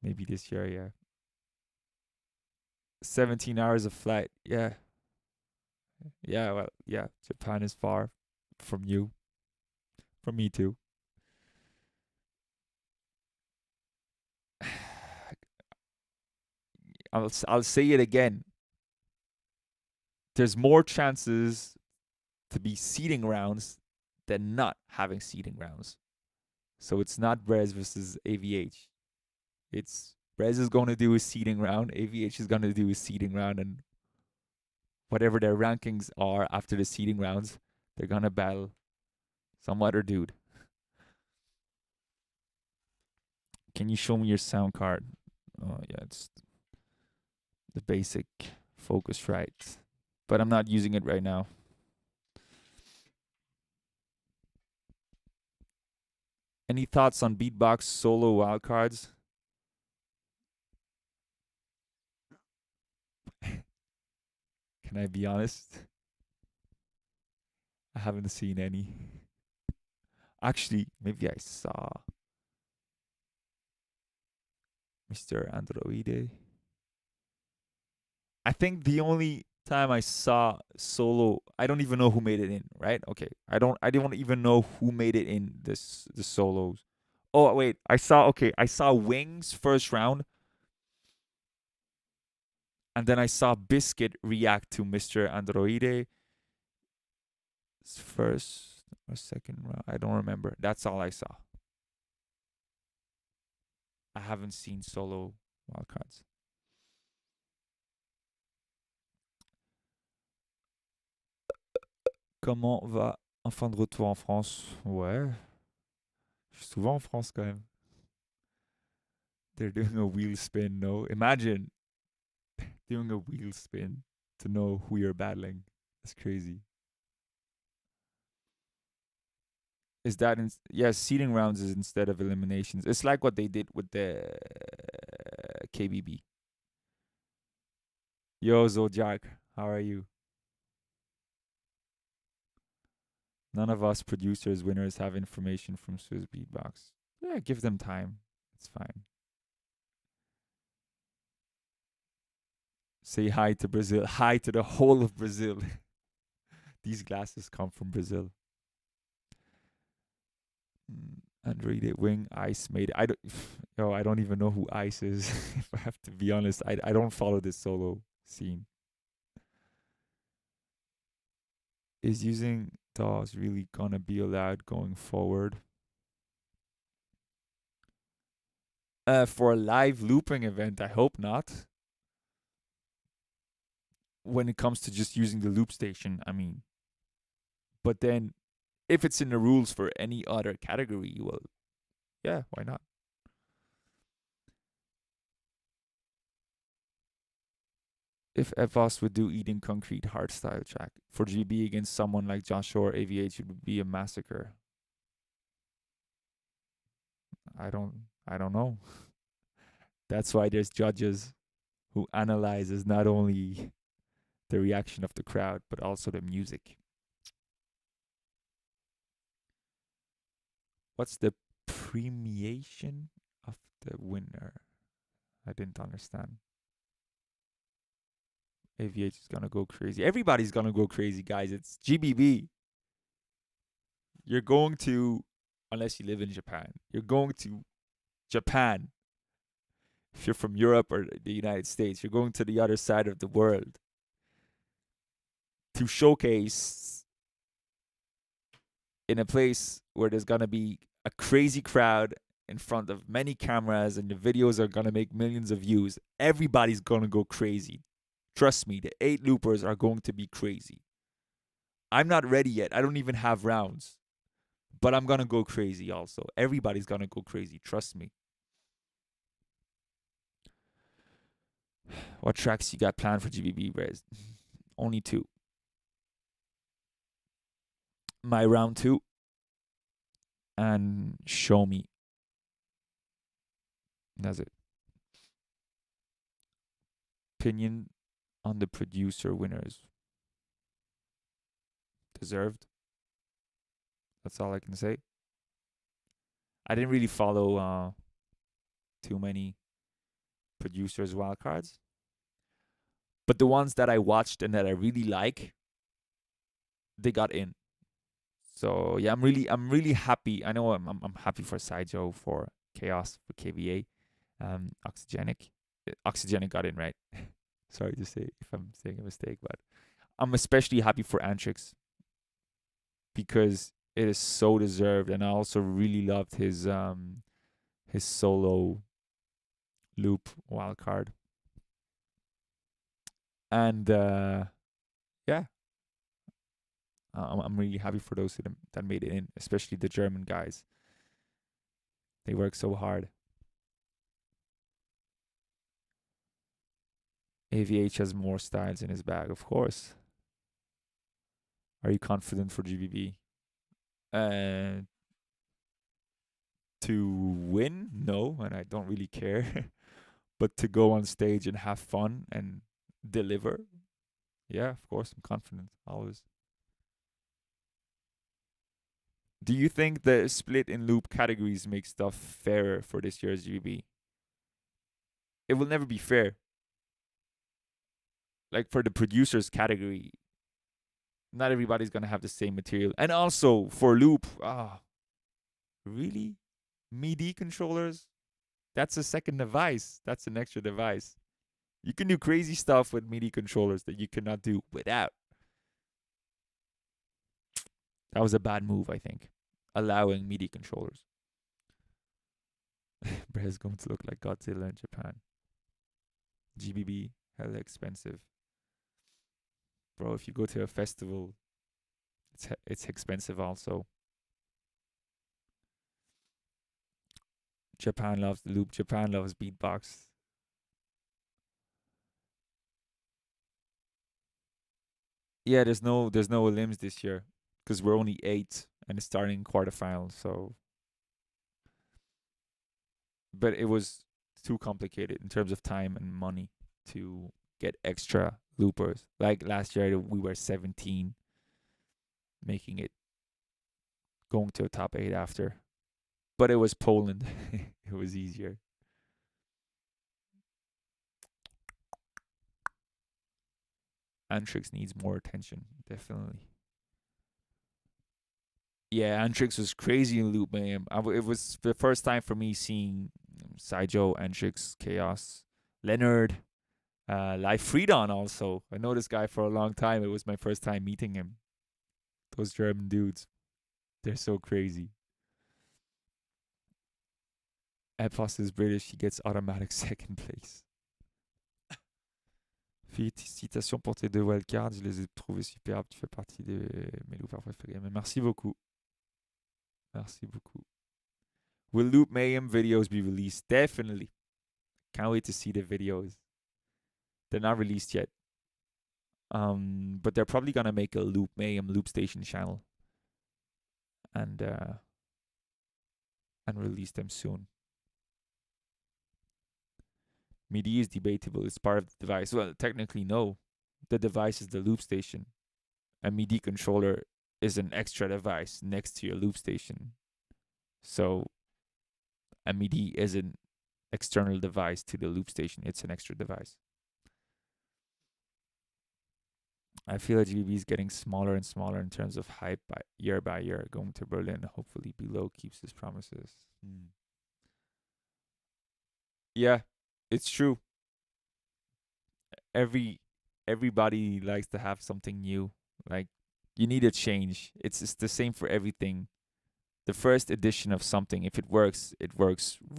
Maybe this year, yeah. 17 hours of flight. Yeah. Yeah, well, yeah. Japan is far from you. From me too. I'll say it again. There's more chances to be seeding rounds than not having seeding rounds. So it's not Brez versus AVH. It's Brez is going to do a seeding round. AVH is going to do a seeding round. And whatever their rankings are after the seeding rounds, they're going to battle some other dude. Can you show me your sound card? Oh, yeah, it's the basic Focusrite. But I'm not using it right now. Any thoughts on beatbox solo wildcards? Can I be honest? I haven't seen any. Actually, maybe I saw Mr. Androide. I think the only time I saw solo, I don't even know who made it in, right? Okay. I don't even know who made it in the solos. Oh, wait. I saw Wings first round. And then I saw Biscuit react to Mr. Androide first or second round. I don't remember. That's all I saw. I haven't seen solo wildcards. Comment va Enfant de retour en France? Ouais. Je suis souvent en France quand même. They're doing a wheel spin, no? Imagine doing a wheel spin to know who you're battling. That's crazy. Is that seeding rounds is instead of eliminations. It's like what they did with the KBB. Yo, Zodiac, how are you? None of us producers, winners have information from Swiss Beatbox. Yeah, give them time. It's fine. Say hi to Brazil. Hi to the whole of Brazil. These glasses come from Brazil. Android Wing, Ice made it. I don't, yo, I don't even know who Ice is. If I have to be honest, I don't follow this solo scene. Is using DAWs really gonna be allowed going forward? For a live looping event, I hope not. When it comes to just using the loop station, I mean. But then, if it's in the rules for any other category, well, yeah, why not? If FOS would do Eating Concrete hardstyle track for GB against someone like Joshua or AVH, it would be a massacre. I don't know. That's why there's judges who analyzes not only the reaction of the crowd but also the music. What's the premiation of the winner? I didn't understand. AVH is gonna go crazy. Everybody's gonna go crazy, guys. It's GBB. You're going to, unless you live in Japan, you're going to Japan. If you're from Europe or the United States, you're going to the other side of the world to showcase in a place where there's gonna be a crazy crowd in front of many cameras and the videos are gonna make millions of views. Everybody's gonna go crazy. Trust me, the 8 loopers are going to be crazy. I'm not ready yet. I don't even have rounds. But I'm gonna go crazy also. Everybody's gonna go crazy. Trust me. What tracks you got planned for GBB, Rez? Only 2. My round 2 and Show Me. That's it. Opinion on the producer winners. Deserved. That's all I can say. I didn't really follow too many producers' wildcards. But the ones that I watched and that I really like, they got in. So yeah, I'm really happy. I know I'm happy for Saijo, for Chaos, for KVA, Oxygenic. Oxygenic got in, right? Sorry to say if I'm saying a mistake, but I'm especially happy for Antrix because it is so deserved, and I also really loved his solo loop wildcard. And yeah, I'm really happy for those that made it in, especially the German guys. They work so hard. AVH has more styles in his bag, of course. Are you confident for GBB? To win? No, and I don't really care. But to go on stage and have fun and deliver, yeah, of course, I'm confident, always. Do you think the split in loop categories makes stuff fairer for this year's GB? It will never be fair. Like for the producers category, not everybody's gonna have the same material. And also for loop, really? MIDI controllers? That's a second device. That's an extra device. You can do crazy stuff with MIDI controllers that you cannot do without. That was a bad move, I think. Allowing MIDI controllers. Bro is going to look like Godzilla in Japan. GBB, hella expensive. Bro, if you go to a festival, it's expensive also. Japan loves the loop. Japan loves beatbox. Yeah, there's no limbs this year because we're only 8 and it's starting quarterfinals. So, but it was too complicated in terms of time and money to get extra loopers. Like last year, we were 17, making it going to a top 8 after. But it was Poland. It was easier. Antrix needs more attention, definitely. Yeah, Antrix was crazy in Loop Mayhem. It was the first time for me seeing Saijo, Antrix, Chaos, Leonard, Live Freedon also. I know this guy for a long time. It was my first time meeting him. Those German dudes. They're so crazy. Epos is British. He gets automatic second place. Félicitations pour tes 2 wildcards. Je les ai trouvés superbes. Tu fais partie de mes loopers préférés. Mais merci beaucoup. Merci beaucoup. Will Loop Mayhem videos be released? Definitely. Can't wait to see the videos. They're not released yet. But they're probably gonna make a Loop Mayhem Loop Station channel. And release them soon. MIDI is debatable. It's part of the device. Well, technically, no. The device is the loop station. A MIDI controller is an extra device next to your loop station. So, a MIDI is an external device to the loop station. It's an extra device. I feel like GBB is getting smaller and smaller in terms of hype by year. Going to Berlin, hopefully Below keeps his promises. Yeah, it's true. Everybody likes to have something new. Like, you need a change. It's the same for everything. The first edition of something, if it works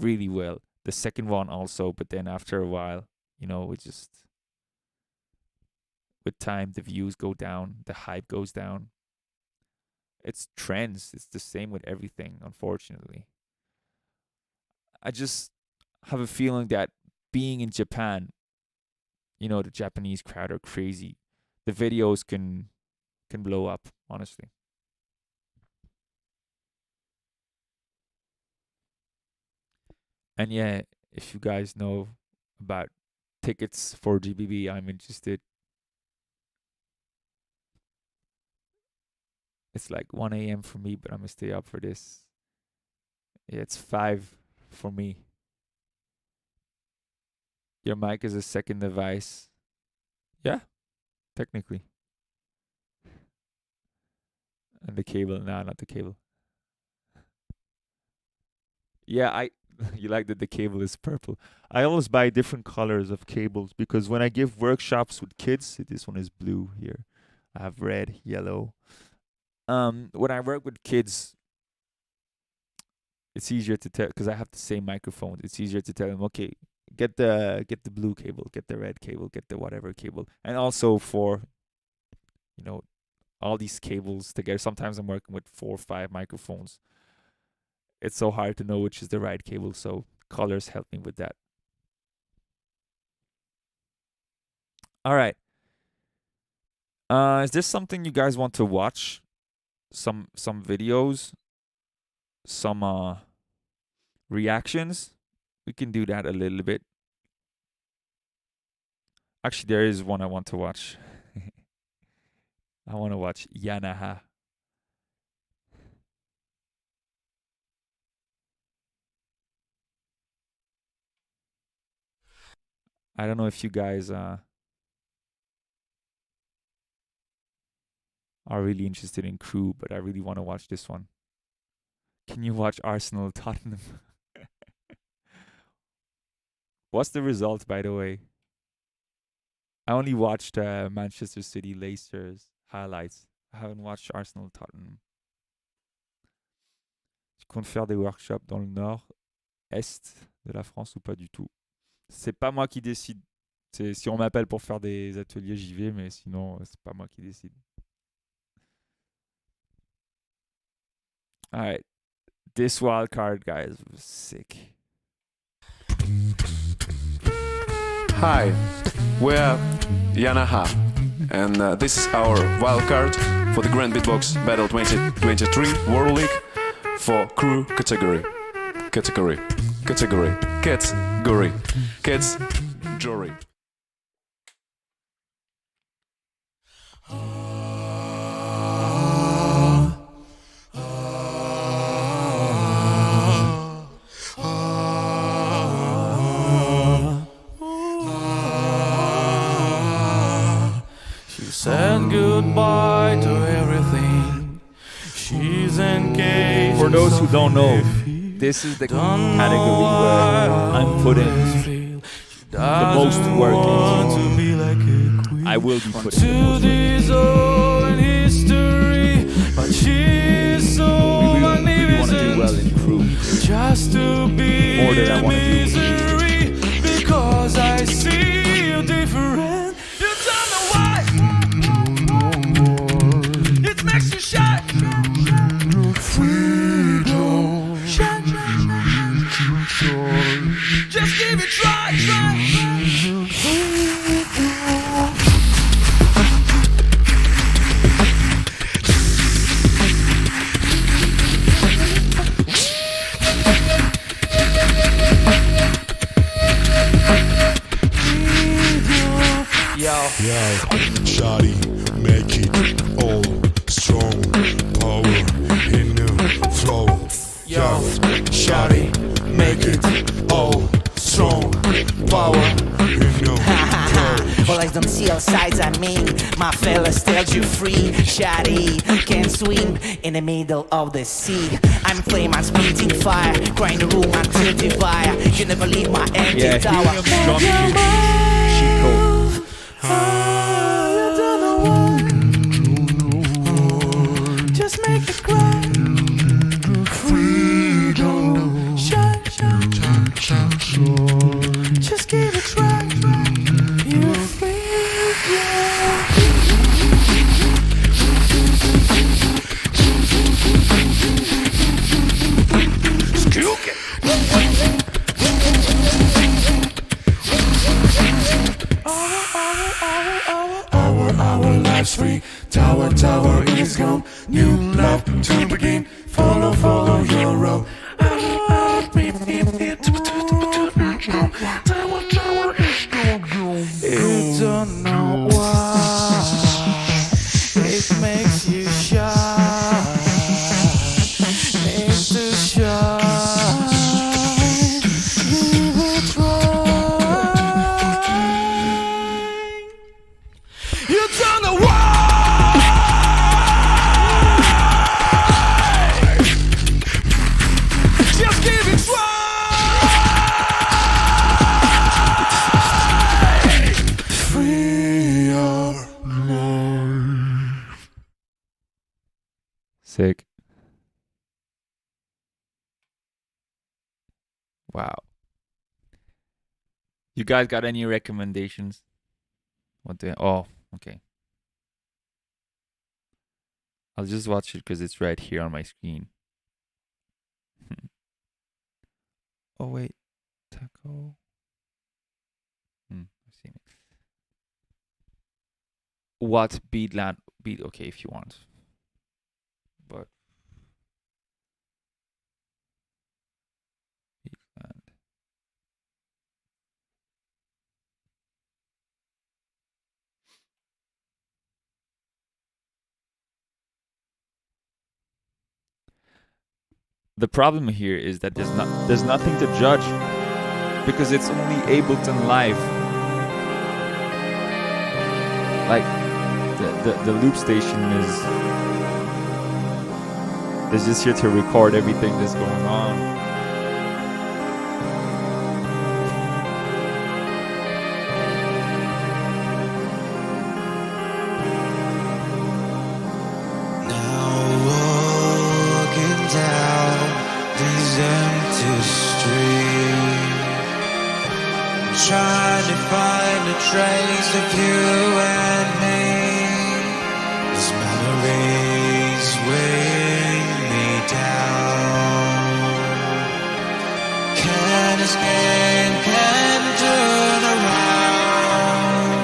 really well. The second one also, but then after a while, it just, with time, the views go down, the hype goes down. It's trends. It's the same with everything, unfortunately. I just have a feeling that being in Japan, the Japanese crowd are crazy. The videos can blow up, honestly. And yeah, if you guys know about tickets for GBB, I'm interested. It's like 1 a.m. for me, but I'm gonna stay up for this. Yeah, it's 5 for me. Your mic is a second device. Yeah, technically. And the cable, not the cable. Yeah, you like that the cable is purple. I always buy different colors of cables because when I give workshops with kids, this one is blue here. I have red, yellow. When I work with kids, it's easier to tell because I have the same microphone. It's easier to tell them, okay, get the blue cable, get the red cable, get the whatever cable, and also for all these cables together. Sometimes I'm working with 4 or 5 microphones. It's so hard to know which is the right cable, so colors help me with that. All right. Is this something you guys want to watch? Some videos, some reactions. We can do that a little bit. Actually, there is one I want to watch. I want to watch Yanaha. I don't know if you guys are really interested in crew, but I really want to watch this one. Can you watch Arsenal Tottenham? What's the result, by the way? I only watched Manchester City Leicester's highlights. I haven't watched Arsenal Tottenham. Tu comptes faire des workshops dans le nord, est de la France ou pas du tout? C'est pas moi qui décide. Si on m'appelle pour faire des ateliers, j'y vais, mais sinon, c'est pas moi qui décide. All right. This wildcard, guys, was sick. Hi, we're Yanaha, and this is our wildcard for the Grand Beatbox Battle 2023 World League for crew category. Kids, jury. Said goodbye to everything. She's in For those who don't know, this is the category where I'm putting the most work into. I will be putting the most work into. But she's so We want to do well in crew. just to be More than I want to do with misery, because I see you different. You don't know why. It makes you shine. Freedom. Shine, shine, shine. Just give it try, Shawty, make it all strong. Power in the flow. Yo, shawty, make it all strong. Power in the flow. Well, I don't see all sides, I mean, my fellas tells you free. Shawty can swim in the middle of the sea. I'm flame, I'm spitting fire, crying the room, I'm 35. You never leave my empty Yeah, tower. helium drum cheat code. Just make it cry. Freedom. Shine, shine, shine, shine, shine. Just give it a try. You Our life's free. Tower is gone. New love to begin. Follow your road. You don't know why it makes you shine. Makes you shine. Give it a try. You don't know why. Just give it try. Free your life. Sick. Wow. You guys got any recommendations? What the? Oh, okay. I'll just watch it because it's right here on my screen. Oh wait, taco. I've seen it. What Beatland? Beat? Okay, if you want. But Beatland. The problem here is that there's nothing to judge because it's only Ableton Live. Like the loop station is just here to record everything that's going on. Trying to find a trace of you and me. These memories weighing me down. Can't escape, can't turn around.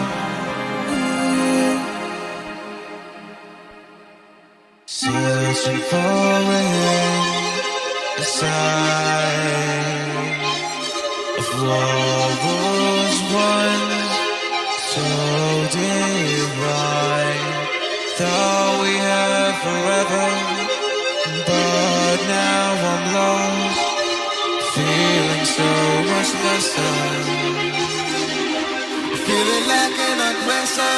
Searching for a sign of what was once so divine. Thought we had forever, but now I'm lost, feeling so much lesser, feeling like an aggressor.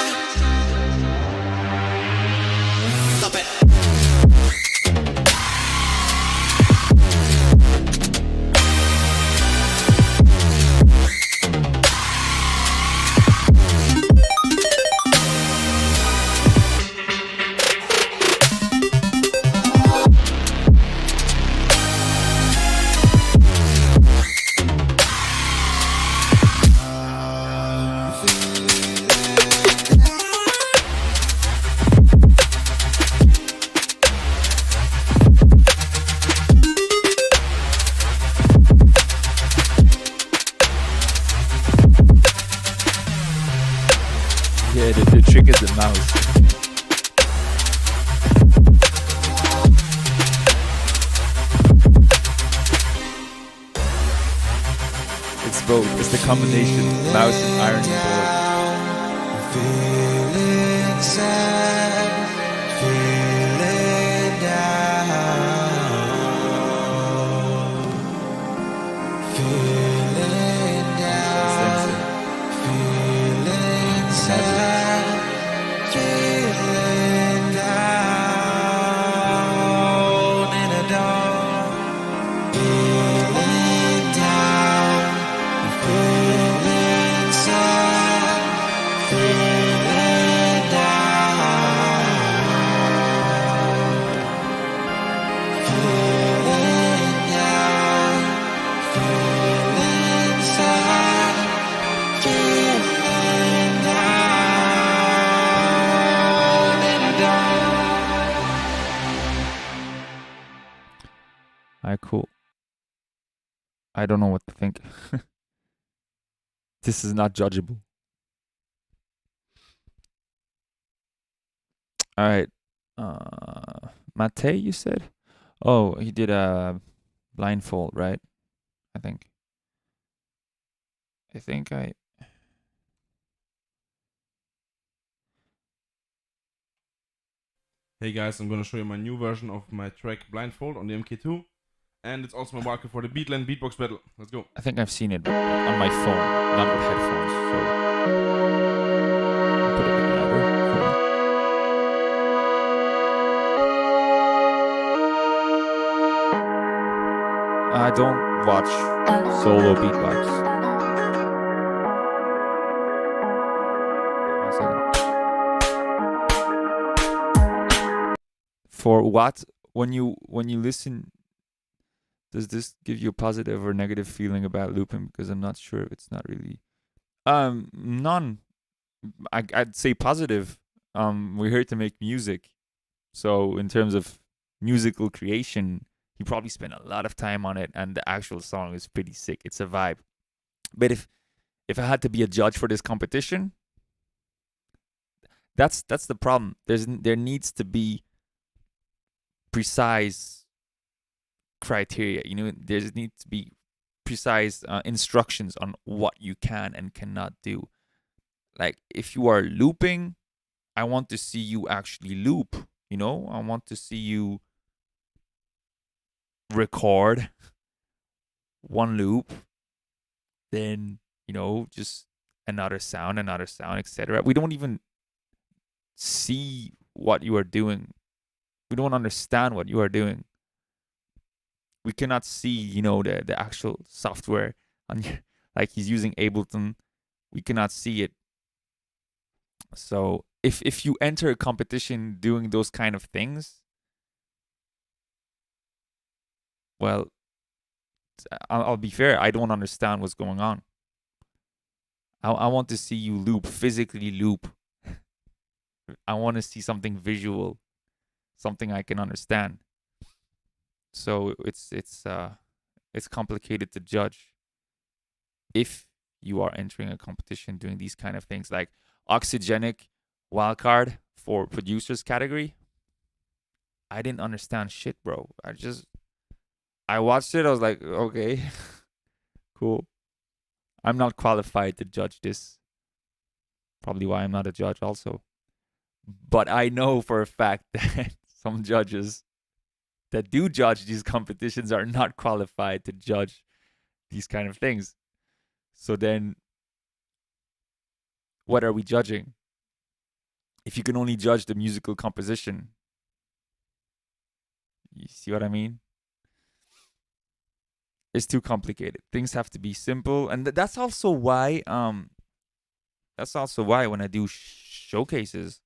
Stop it. Look at the mouse. It's both. It's the combination mouse and ironing board. Feeling sad, feeling down, feeling down, feeling sad, feeling down in the dark, feeling down, feeling sad, feeling down, feeling down, feeling sad, feeling down in the dark. Alright, cool. I don't know what to think. This is not judgeable. Alright. Mate, you said? Oh, he did a blindfold, right? I think I... Hey guys, I'm gonna show you my new version of my track Blindfold on the MK2. And it's also my marker for the Beatland Beatbox Battle. Let's go. I think I've seen it, but on my phone, not with headphones. So I'll put it a bit louder. I don't watch solo beatbox. One second. For what? When you listen, does this give you a positive or negative feeling about looping? Because I'm not sure. It's not really. None. I'd say positive. We're here to make music, so in terms of musical creation, he probably spent a lot of time on it, and the actual song is pretty sick. It's a vibe. But if I had to be a judge for this competition, that's the problem. There needs to be precise criteria. There needs to be precise instructions on what you can and cannot do. Like, if you are looping, I want to see you actually loop. I want to see you record one loop, then just another sound, etc. We don't even see what you are doing. We don't understand what you are doing. We cannot see the actual software on like he's using Ableton. We cannot see it. So if you enter a competition doing those kind of things, well, I'll be fair, I don't understand what's going on. I want to see you loop, physically loop. I want to see something visual, something I can understand. So it's complicated to judge if you are entering a competition doing these kind of things. Like Oxygenic Wildcard for producers category, I didn't understand shit, bro. I watched it, I was like, okay, cool. I'm not qualified to judge this. Probably why I'm not a judge also. But I know for a fact that some judges that do judge these competitions are not qualified to judge these kind of things. So then, what are we judging? If you can only judge the musical composition, you see what I mean? It's too complicated. Things have to be simple, and that's also why when I do showcases,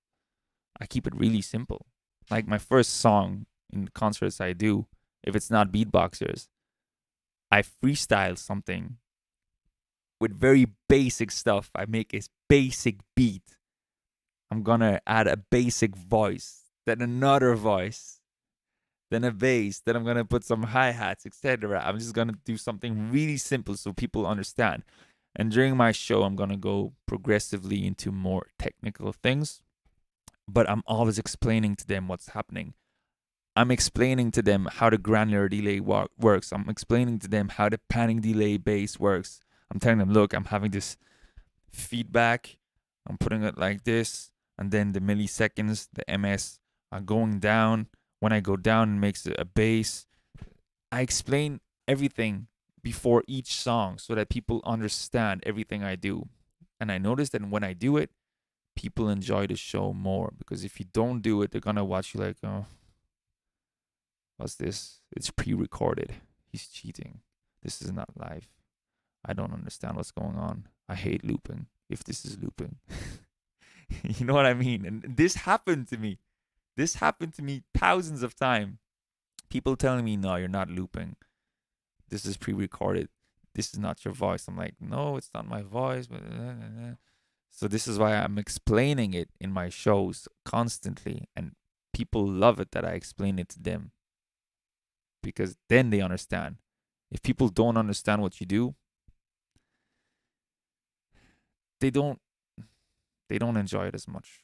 I keep it really simple. Like my first song in the concerts I do, if it's not beatboxers, I freestyle something with very basic stuff. I make a basic beat. I'm gonna add a basic voice, then another voice, then a bass, then I'm gonna put some hi-hats, etc. I'm just gonna do something really simple so people understand. And during my show, I'm gonna go progressively into more technical things. but I'm always explaining to them what's happening. I'm explaining to them how the granular delay works. I'm explaining to them how the panning delay bass works. I'm telling them, look, I'm having this feedback. I'm putting it like this, and then the milliseconds, the ms, are going down. When I go down, it makes a bass. I explain everything before each song so that people understand everything I do. And I notice that when I do it, people enjoy the show more, because if you don't do it, they're gonna watch you like, oh, what's this? It's pre-recorded. He's cheating. This is not live. I don't understand what's going on. I hate looping. If this is looping. You know what I mean? And this happened to me. This happened to me thousands of times. People telling me, no, you're not looping. This is pre-recorded. This is not your voice. I'm like, no, it's not my voice. So this is why I'm explaining it in my shows constantly. And people love it that I explain it to them, because then they understand. If people don't understand what you do, they don't enjoy it as much.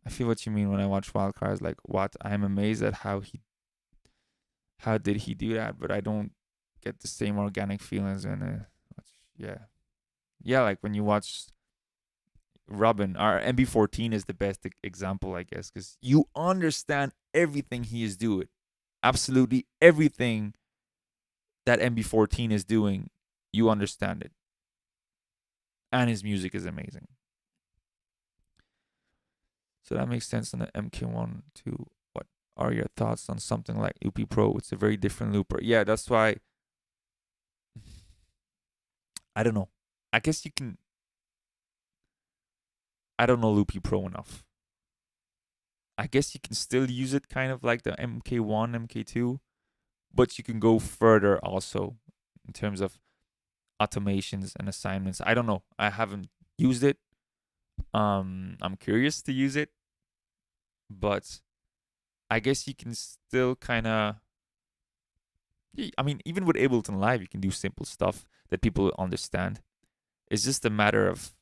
I feel what you mean when I watch Wildcard. Like, what? I'm amazed at how did he do that, but I don't get the same organic feelings when yeah, like when you watch Robin, our MB14 is the best example, I guess, because you understand everything he is doing. Absolutely everything that MB14 is doing, you understand it. And his music is amazing. So that makes sense on the MK1 too. What are your thoughts on something like Loopy Pro? It's a very different looper. Yeah, that's why. I don't know. I guess you can. I don't know Loopy Pro enough. I guess you can still use it kind of like the MK1, MK2, but you can go further also in terms of automations and assignments. I don't know. I haven't used it. I'm curious to use it, but I guess you can still kind of. I mean, even with Ableton Live, you can do simple stuff that people understand. It's just a matter of,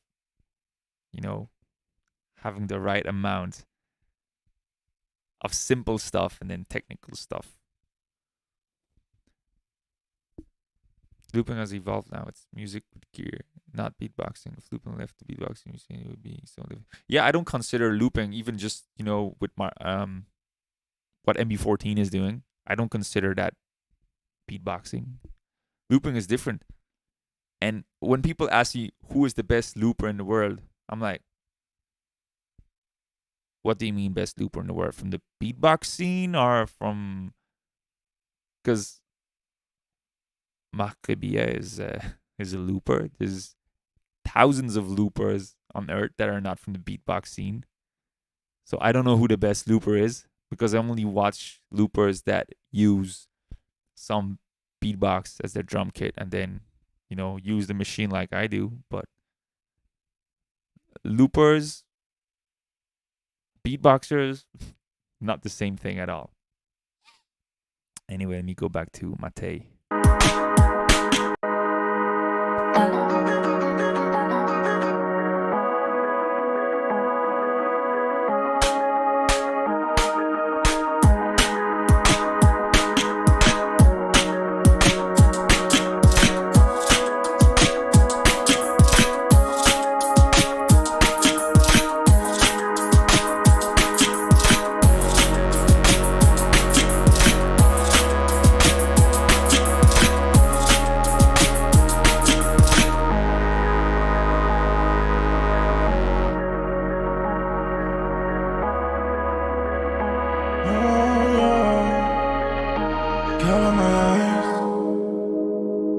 having the right amount of simple stuff and then technical stuff. Looping has evolved now. It's music with gear, not beatboxing. If looping left to beatboxing, it would be so. Yeah, I don't consider looping even just with my what MB14 is doing. I don't consider that beatboxing. Looping is different. And when people ask me who is the best looper in the world, I'm like, what do you mean best looper in the world? From the beatbox scene or from? Because Macrobia is a looper. There's thousands of loopers on Earth that are not from the beatbox scene. So I don't know who the best looper is, because I only watch loopers that use some beatbox as their drum kit and then, use the machine like I do. But loopers, beatboxers, not the same thing at all. Anyway, let me go back to Matej. Cover my eyes,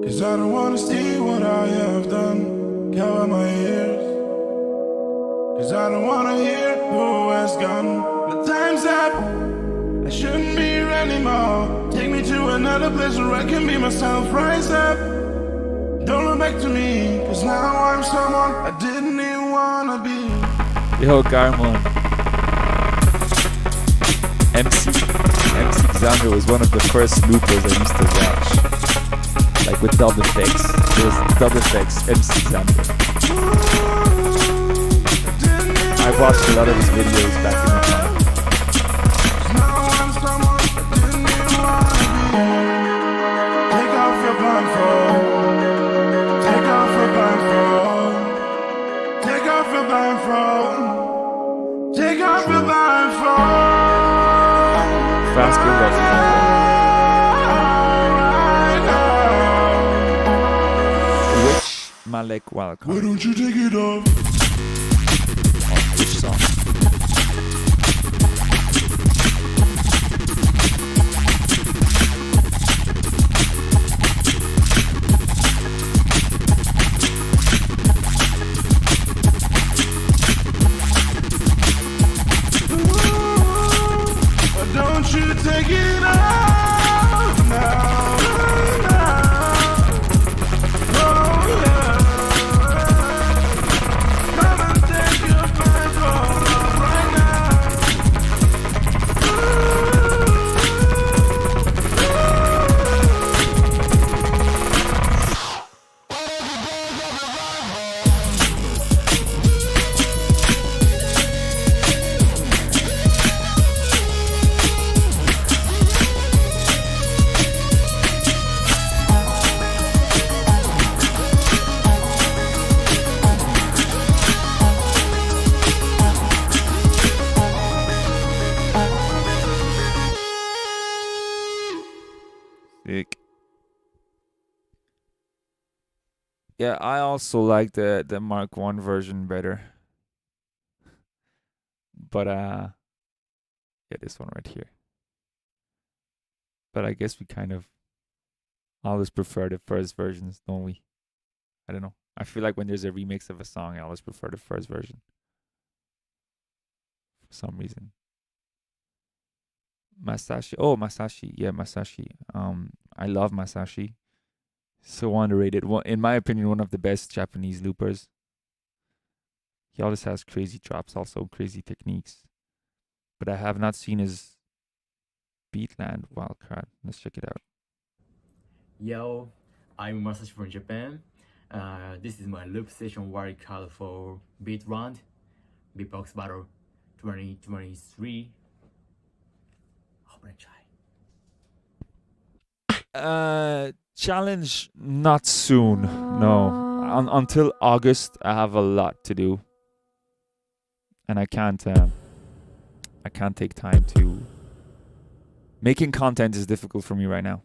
'cause I don't wanna see what I have done. Cover my ears, 'cause I don't wanna hear who has gone. The time's up, I shouldn't be here anymore. Take me to another place where I can be myself. Rise up, don't look back to me, 'cause now I'm someone I didn't even wanna be. Yo, Garmon. MC Xander was one of the first loopers I used to watch. Like with dub effects. There was dub effects, MC Xander. I I watched a lot of his videos back in the time. Now I'm someone I didn't even wanna be. Take off your blindfold. Take off your blindfold. Take off your blindfold. Take off your blindfold. Fast build up. Right now. Which Malek Why Wildcard? don't you take it off? Which song? Why don't you take it off now? Oh yeah. Come and take your blindfold off right now. Sick. Yeah, I also like the Mark 1 version better. But yeah, this one right here. But I guess we kind of always prefer the first versions, don't we? I don't know. I feel like when there's a remix of a song, I always prefer the first version. For some reason. Masashi. Oh, Masashi. Yeah, Masashi. I love Masashi. So underrated. In my opinion, one of the best Japanese loopers. He always has crazy drops, also crazy techniques. But I have not seen his Beatland Wildcard. Let's check it out. Yo, I'm Masashi from Japan. This is my loop session wildcard for Beat Round Beatbox Battle 2023. Hope I try. Challenge not soon. No. Until August, I have a lot to do. And I can't take time to... Making content is difficult for me right now.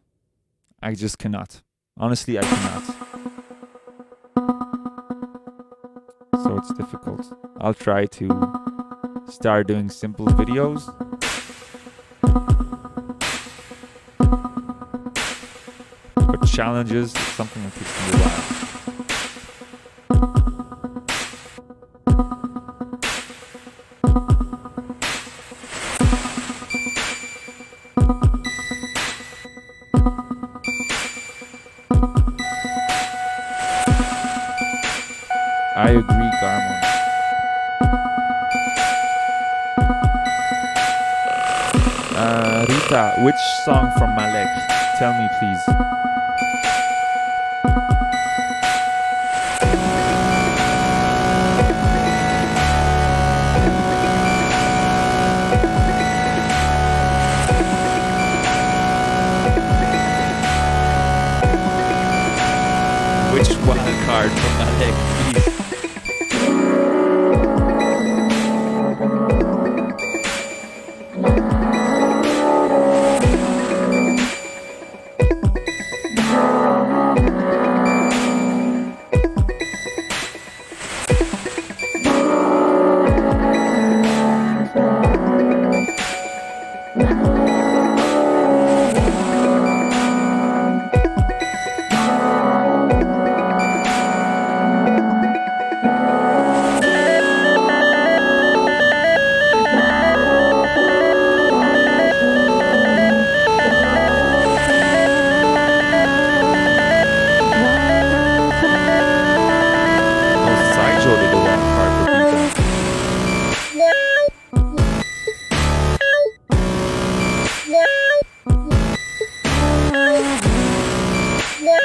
I just cannot. Honestly, I cannot. So it's difficult. I'll try to start doing simple videos. But challenges is something that takes me a while. I agree, Garmon. Rita, which song from Malek? Tell me, please. Which wildcard from Malek, please?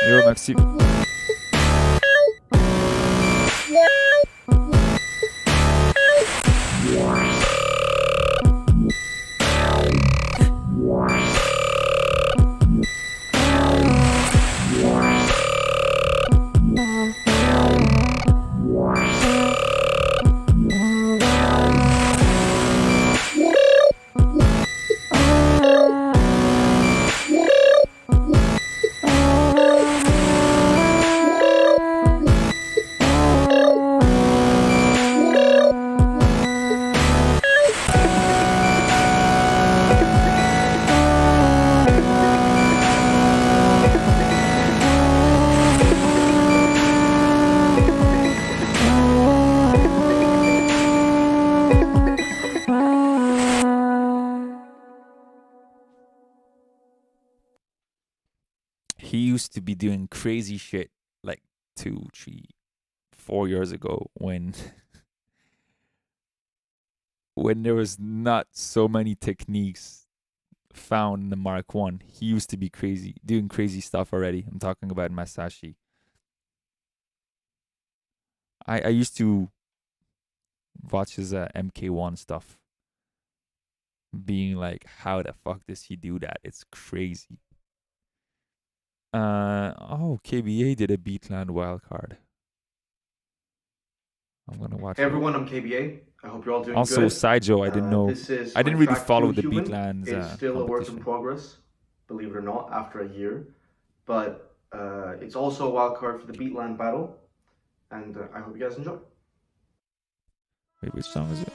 Yo, merci. he used to be doing crazy shit like 2, 3, 4 years ago when when there was not so many techniques found in the Mark 1. He used to be crazy, doing crazy stuff already. I'm talking about Masashi. I used to watch his MK1 stuff, being like, how the fuck does he do that? It's crazy. KBA did a Beatland Wildcard. I'm gonna watch. Hey everyone, I'm KBA. I hope you're all doing also, good. Saijo, I didn't know. This is I didn't my really track follow Too the Human. Beatlands It's still a work in competition. progress, believe it or not, after a year. But it's also a wild card for the Beatland battle, and I hope you guys enjoy. Wait, which song is it?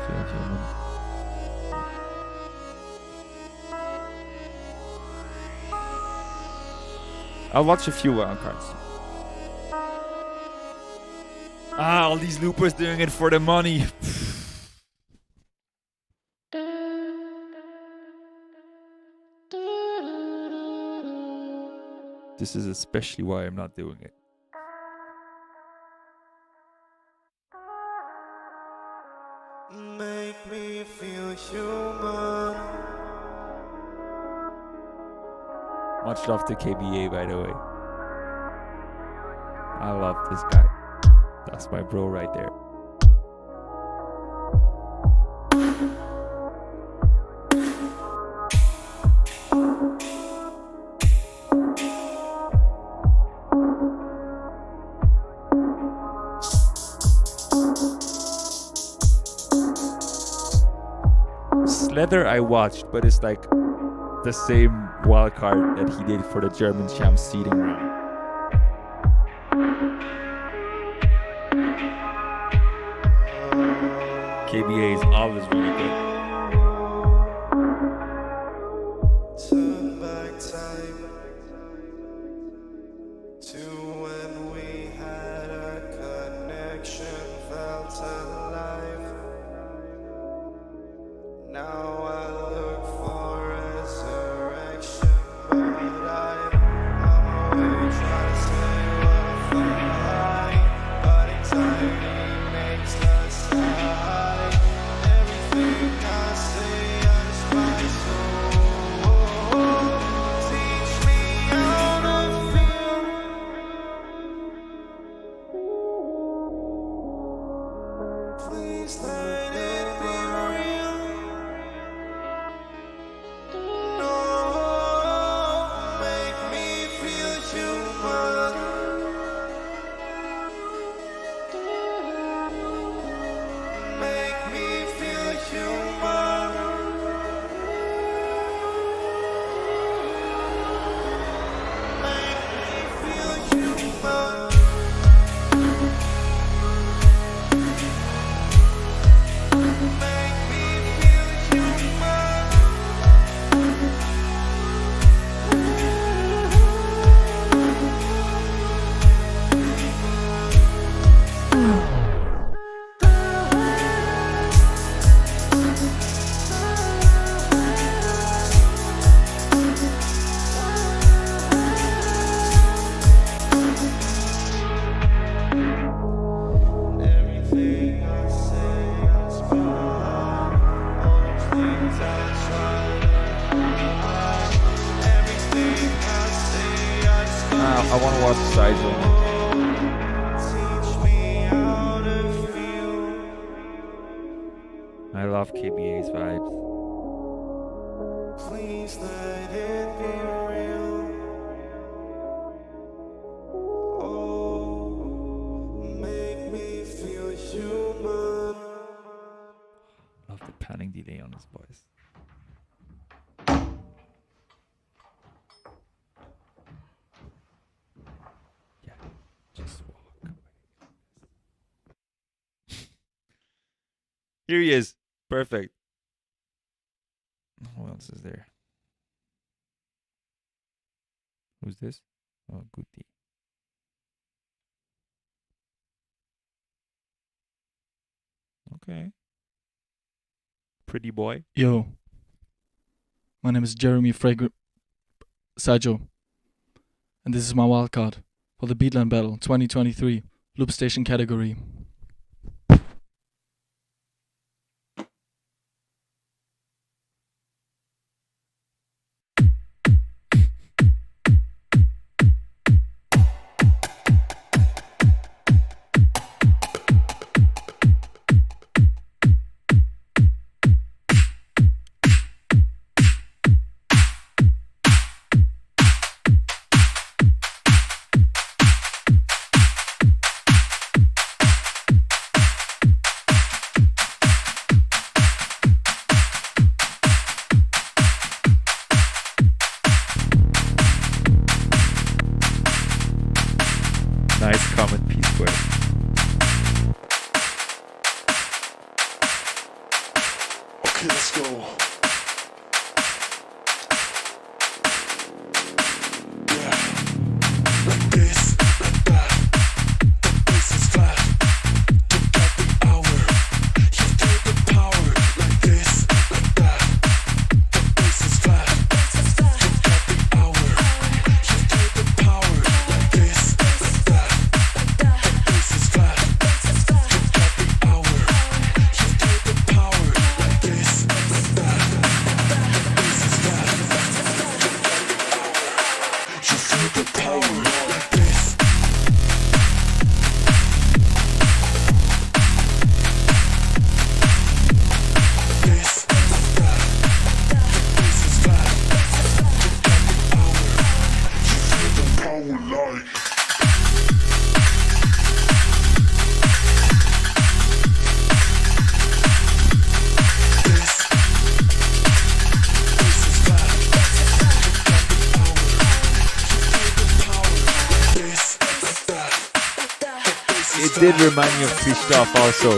Feel Human. I'll watch a few wildcards. All these loopers doing it for the money. This is especially why I'm not doing it. Make me feel human. Much love to KBA, by the way. I love this guy. That's my bro right there. Slether I watched, but it's like the same wildcard that he did for the German champ seeding round. KBA is always really good. Turn back time to when we had a connection, felt alive. Now I look for resurrection, but I'm away trying to stay alive. But anxiety makes us high. Everything I say, I despise. So teach me how to feel. Please let it be real. No, make me feel human. Make me feel human. Make me feel human. Make me feel human. Everything I say, I spy. All those things I try to hide. Everything I say, I spy. I want to watch Saijo. Teach me how to feel. I love KBA's vibes. Please let it be real. Oh, make me feel human. Love the panning delay on his voice. Yeah, just walk away. Here he is. Perfect. Who else is there? Who's this? Oh, Guti. Okay. Pretty boy. Yo, my name is Jeremy Fragrant. Sajo, and this is my wildcard for the Beatland Battle 2023 Loop Station category. Nice comment, P-Square. Okay, let's go. Yeah, like this, like that. The bass is flat. Look at the hour. You feel the power. Like this, like that. The bass is flat. Look at the hour. You feel the power. Like this, like that. The bass is flat. Look at the hour. You feel the power. Like this, like that. The bass is flat. You feel the power. Like this. This, like that. The bass is flat. Look at the hour. You feel the power like. This, bass is flat. Look at the hour. You feel the power. Like this, like that. The bass is It did remind me of Christoph also.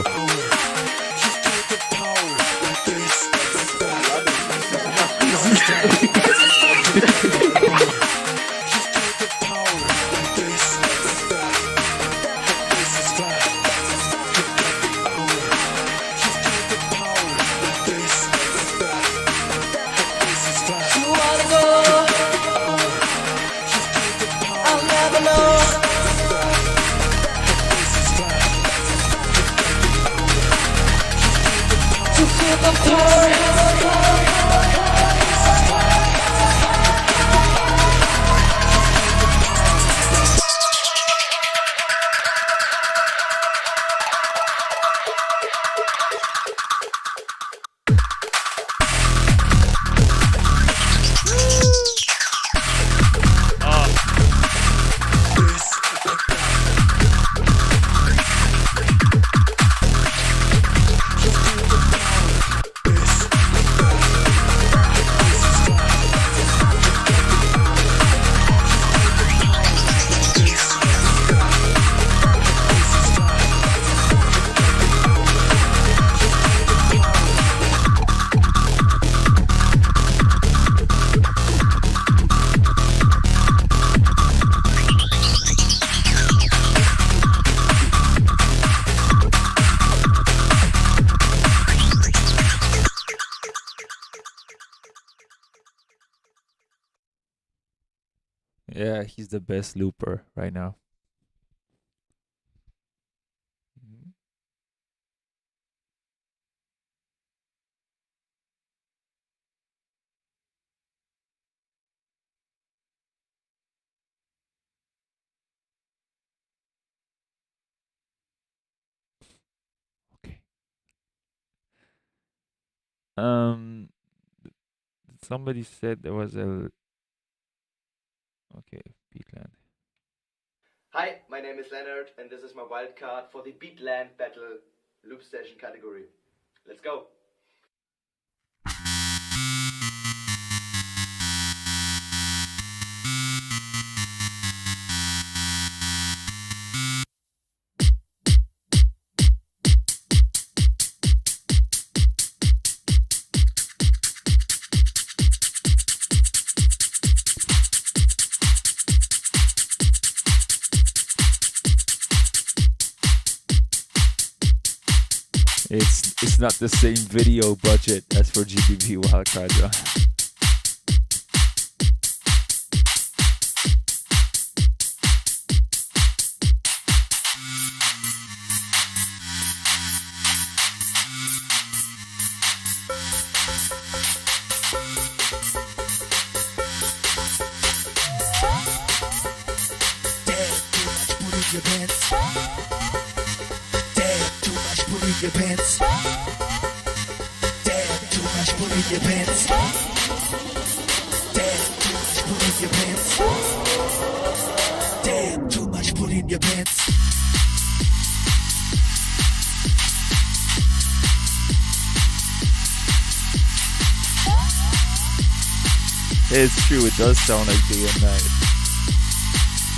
You wanna go? I'll never know. To feel the power. Yeah, he's the best looper right now. Okay. Somebody said there was a. Okay, Beatland. Hi, my name is Leonard and this is my wildcard for the Beatland Battle Loop Station category. Let's go! It's not the same video budget as for GBB Wildcard. in your pants. Damn, too much put in your pants. Damn, too much put in your pants. Damn, too much put in your pants. It's true, it does sound like day and night.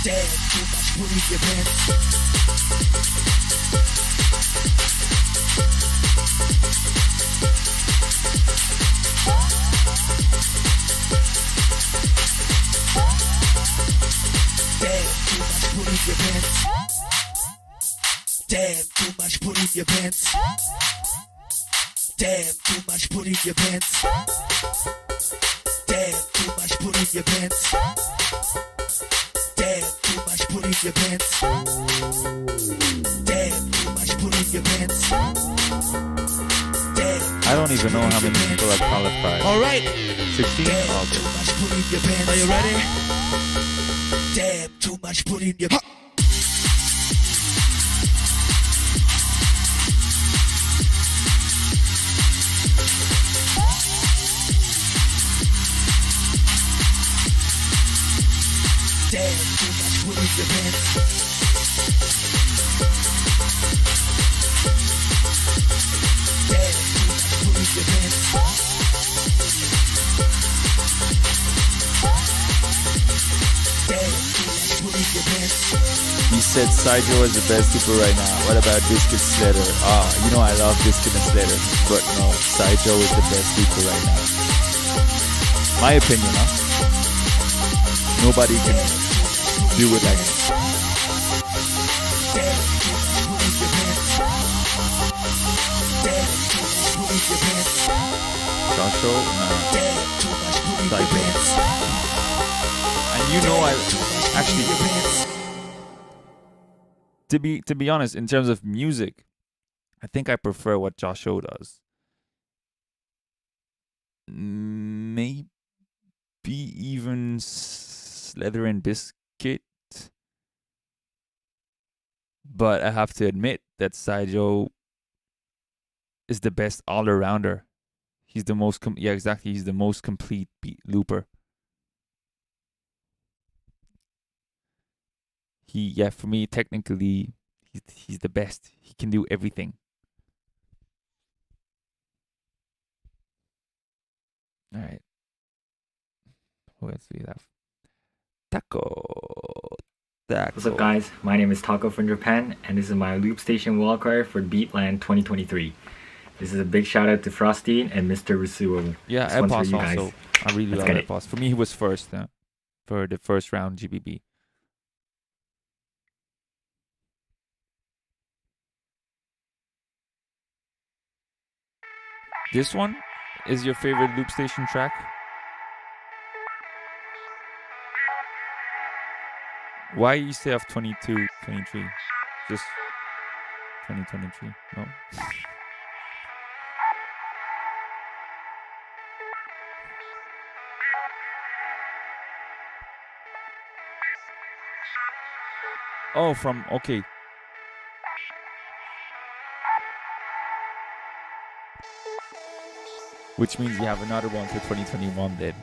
Damn, too much put in your pants. Damn, too much put in your pants. Damn, too much put in your pants. Damn, too much put in your pants. Damn, too much put in your pants. Damn, too much put in your pants. Damn. I don't even know how many people are qualified. Alright. 16? Damn, Oh, too okay. much put in your pants. Are you ready? Damn, too much put in your pants. Damn, too much put in your pants. Damn, too much put in your pants. Damn, too much put in your pants. You said Sidro is the best people right now. What about Biscuit Slater? You know I love Biscuit and Slater, but no, Sidro is the best people right now. My opinion, huh? Nobody can do it like him. Joshua, Sidro. And you know I actually, to be honest, in terms of music, I think I prefer what Joshua does. Maybe even Leather and Biscuit, but I have to admit that Sidro is the best all-arounder. He's the most he's the most complete beat looper. For me, technically, he's the best. He can do everything. All right. Who else do we have? Taco. What's up, guys? My name is Taco from Japan, and this is my loop station wildcard for Beatland 2023. This is a big shout out to Frosty and Mr. Rusuo. Yeah, This one's for Epos you guys. also. I really Let's love get it. Epos. For me, he was first for the first round GBB. This one is your favorite loop station track? Why you say of 22, 23? Just 2023? No? Oh, okay. Which means you have another one for 2021 then.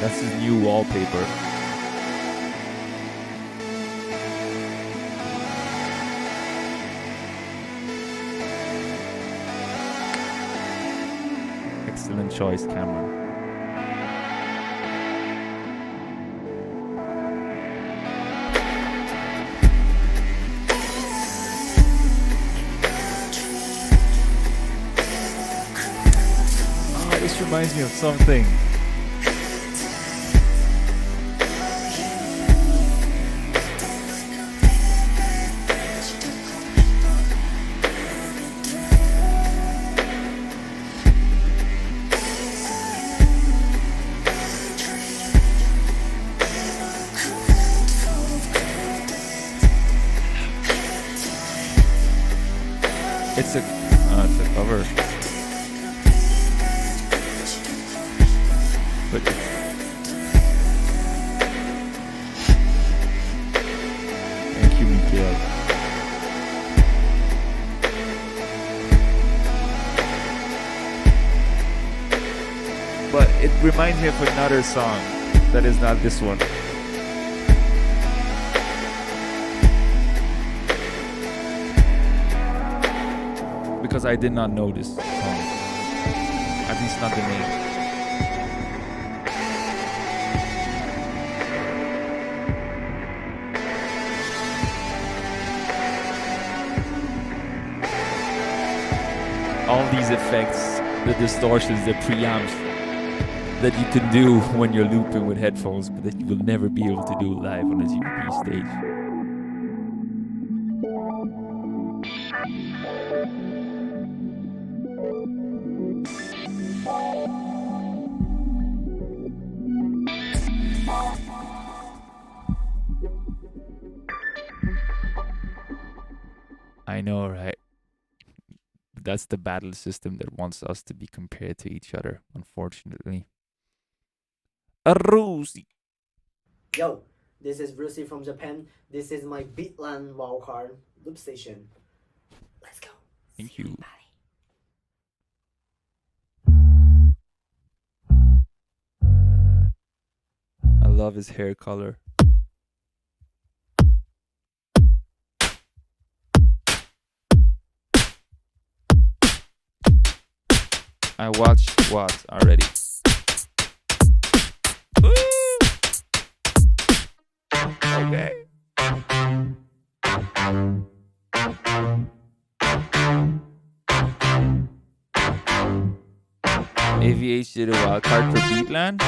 That's his new wallpaper. Excellent choice, Cameron. reminds me of something. It's a cover. But thank you, Mikael. But it reminds me of another song that is not this one. Because I did not know this song. At least not the name. All these effects, the distortions, the preamps that you can do when you're looping with headphones, but that you will never be able to do live on a GP stage. I know, right? That's the battle system that wants us to be compared to each other, unfortunately. Arusi. Yo, this is Rusi from Japan. This is my Beatland Wildcard loop station. Let's go. Thank you. I love his hair color. I watched what already? Woo! Okay. AVH did a wildcard for Beatland.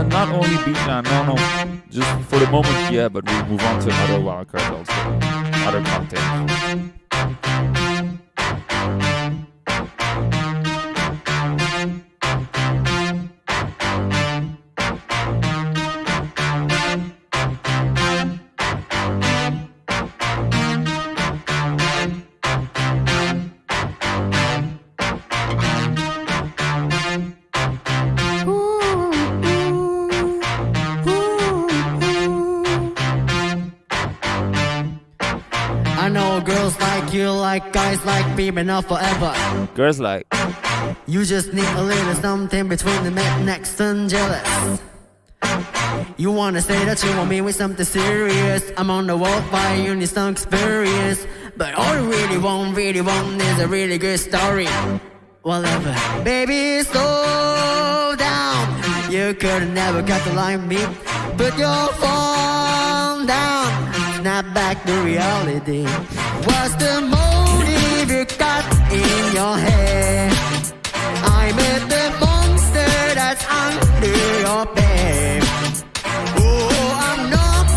Not only Beatland, no. Just for the moment, yeah, but we'll move on to another wildcard also. Other content. You like guys like me, but not forever. Girls like. You just need a little something between the next and jealous. You wanna say that you want me with something serious. I'm on the walk by, you need some experience. But all you really want is a really good story. Whatever, baby, slow down. You could never cut the line me. Put your phone down. Snap back to reality. What's the motive you got in your head? I'm the monster that's under your bed. Oh, I'm not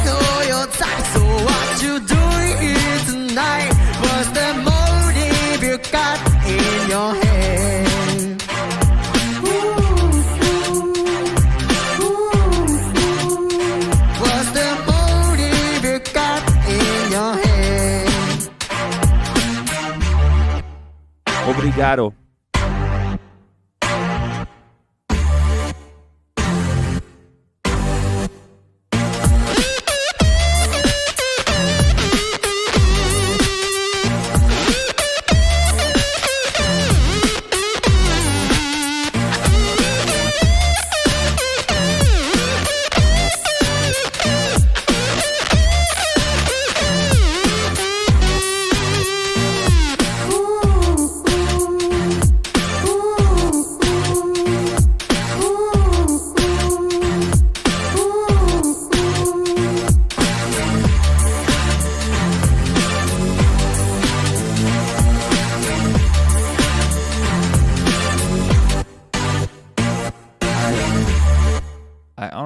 your type, so what you doing here tonight? What's the motive you got in your head? What's the motive you got in your head? Obrigado.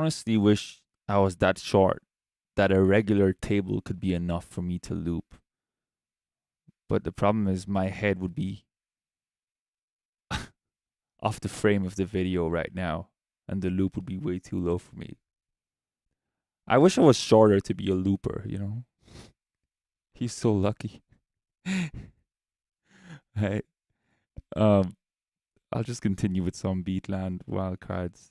honestly wish I was that short that a regular table could be enough for me to loop. But the problem is my head would be off the frame of the video right now, and the loop would be way too low for me. I wish I was shorter to be a looper, you know? He's so lucky. Right. I'll just continue with some Beatland wildcards.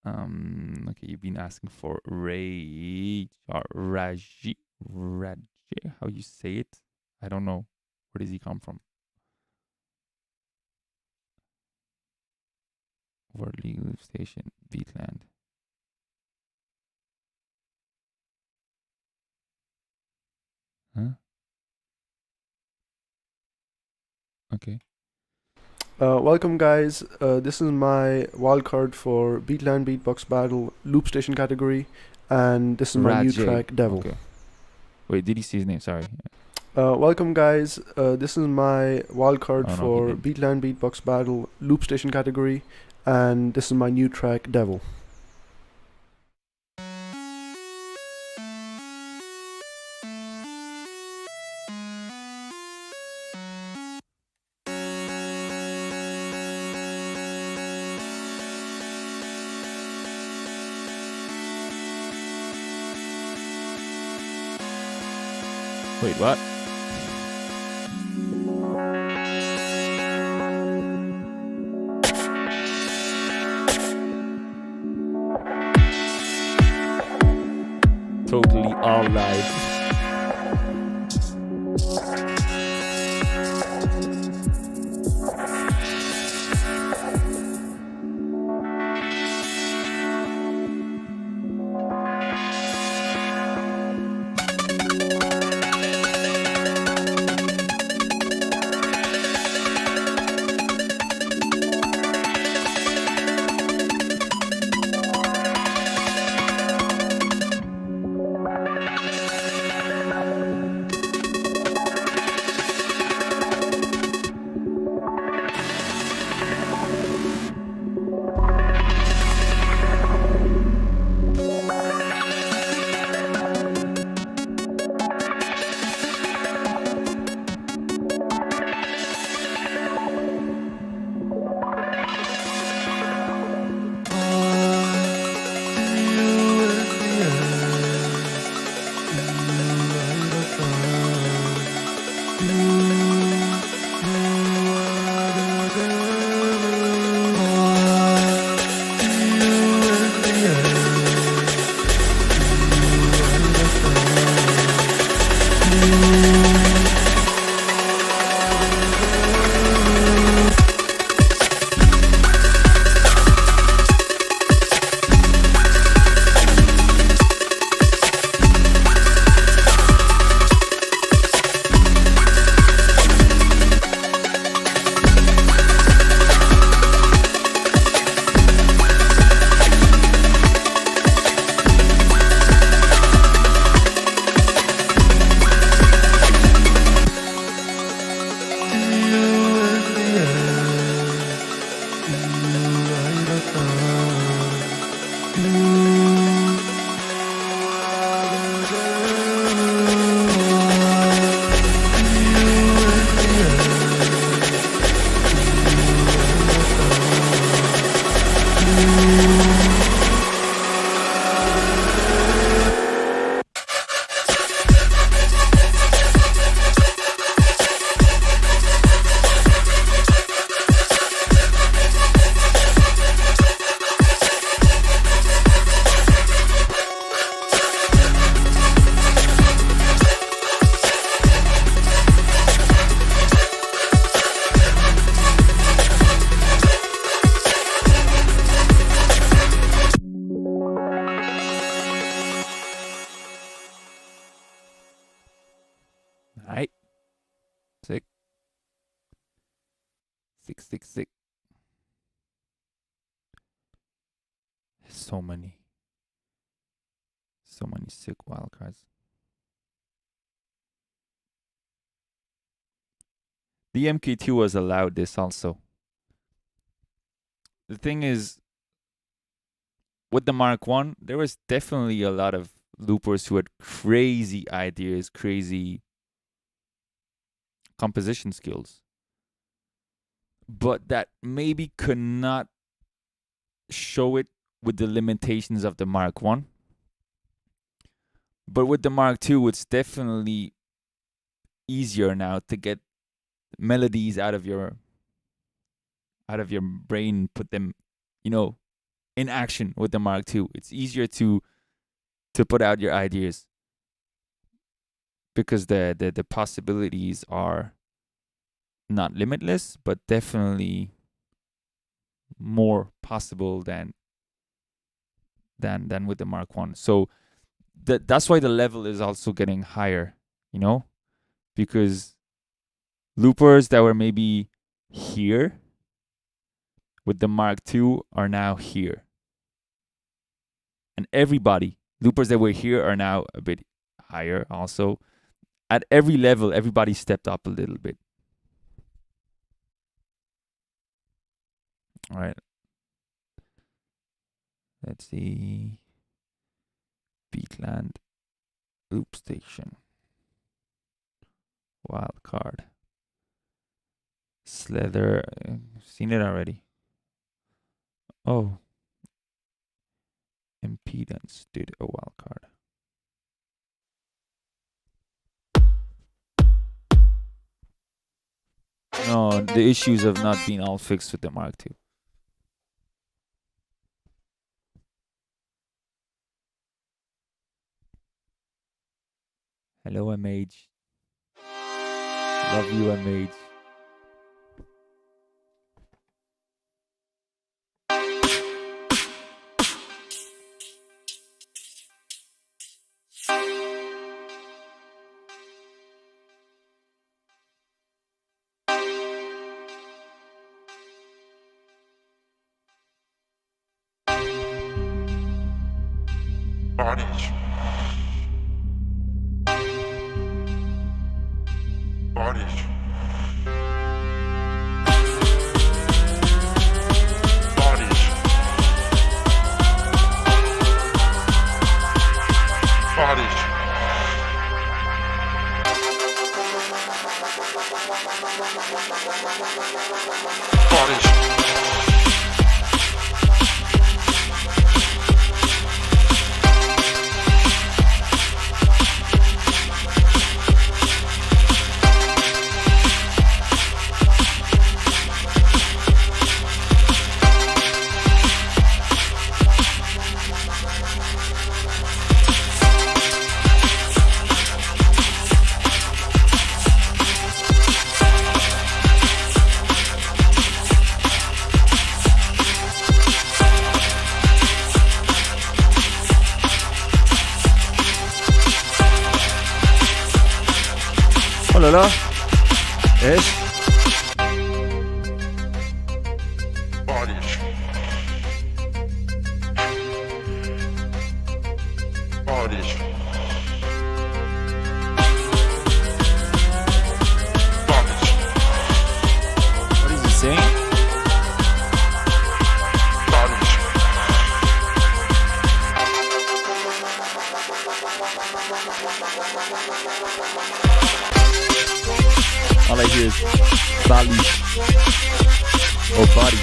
Okay, you've been asking for Rage or Raji, how you say it? I don't know. Where does he come from? World League Station, Beatland. Huh? Okay. Welcome guys, this is my wildcard for Beatland Beatbox Battle Loop Station category, and this is my new track, Devil. Okay. Wait, did he see his name? Sorry. Welcome guys, this is my wildcard Oh, no, for he Beatland Beatbox Battle Loop Station category, and this is my new track, Devil. Wait, what? Totally all live. Right. Sick. 666. So many sick wildcards. The MK2 was allowed this also. The thing is, with the Mark 1, there was definitely a lot of loopers who had crazy ideas, crazy composition skills, but that maybe could not show it with the limitations of the Mark 1. But with the Mark 2, it's definitely easier now to get melodies out of your brain, put them, in action with the Mark 2. It's easier to put out your ideas because the possibilities are not limitless, but definitely more possible than with the Mark 1. So that's why the level is also getting higher, because loopers that were maybe here with the Mark II are now here. And loopers that were here are now a bit higher also. At every level, everybody stepped up a little bit. All right. Let's see. Beatland Loop Station. Wildcard. Slither. Seen it already. Oh. Impedance did a wildcard. No, the issues have not been all fixed with the Mark II. Hello, MH. Love you, MH. Bodies. Bodies. Bodies. Bodies. Bodies. Oh là là. ايش؟ Bodies. Bodies. Bodies. What is he saying? Bodies. All I hear is Bali. Oh, body.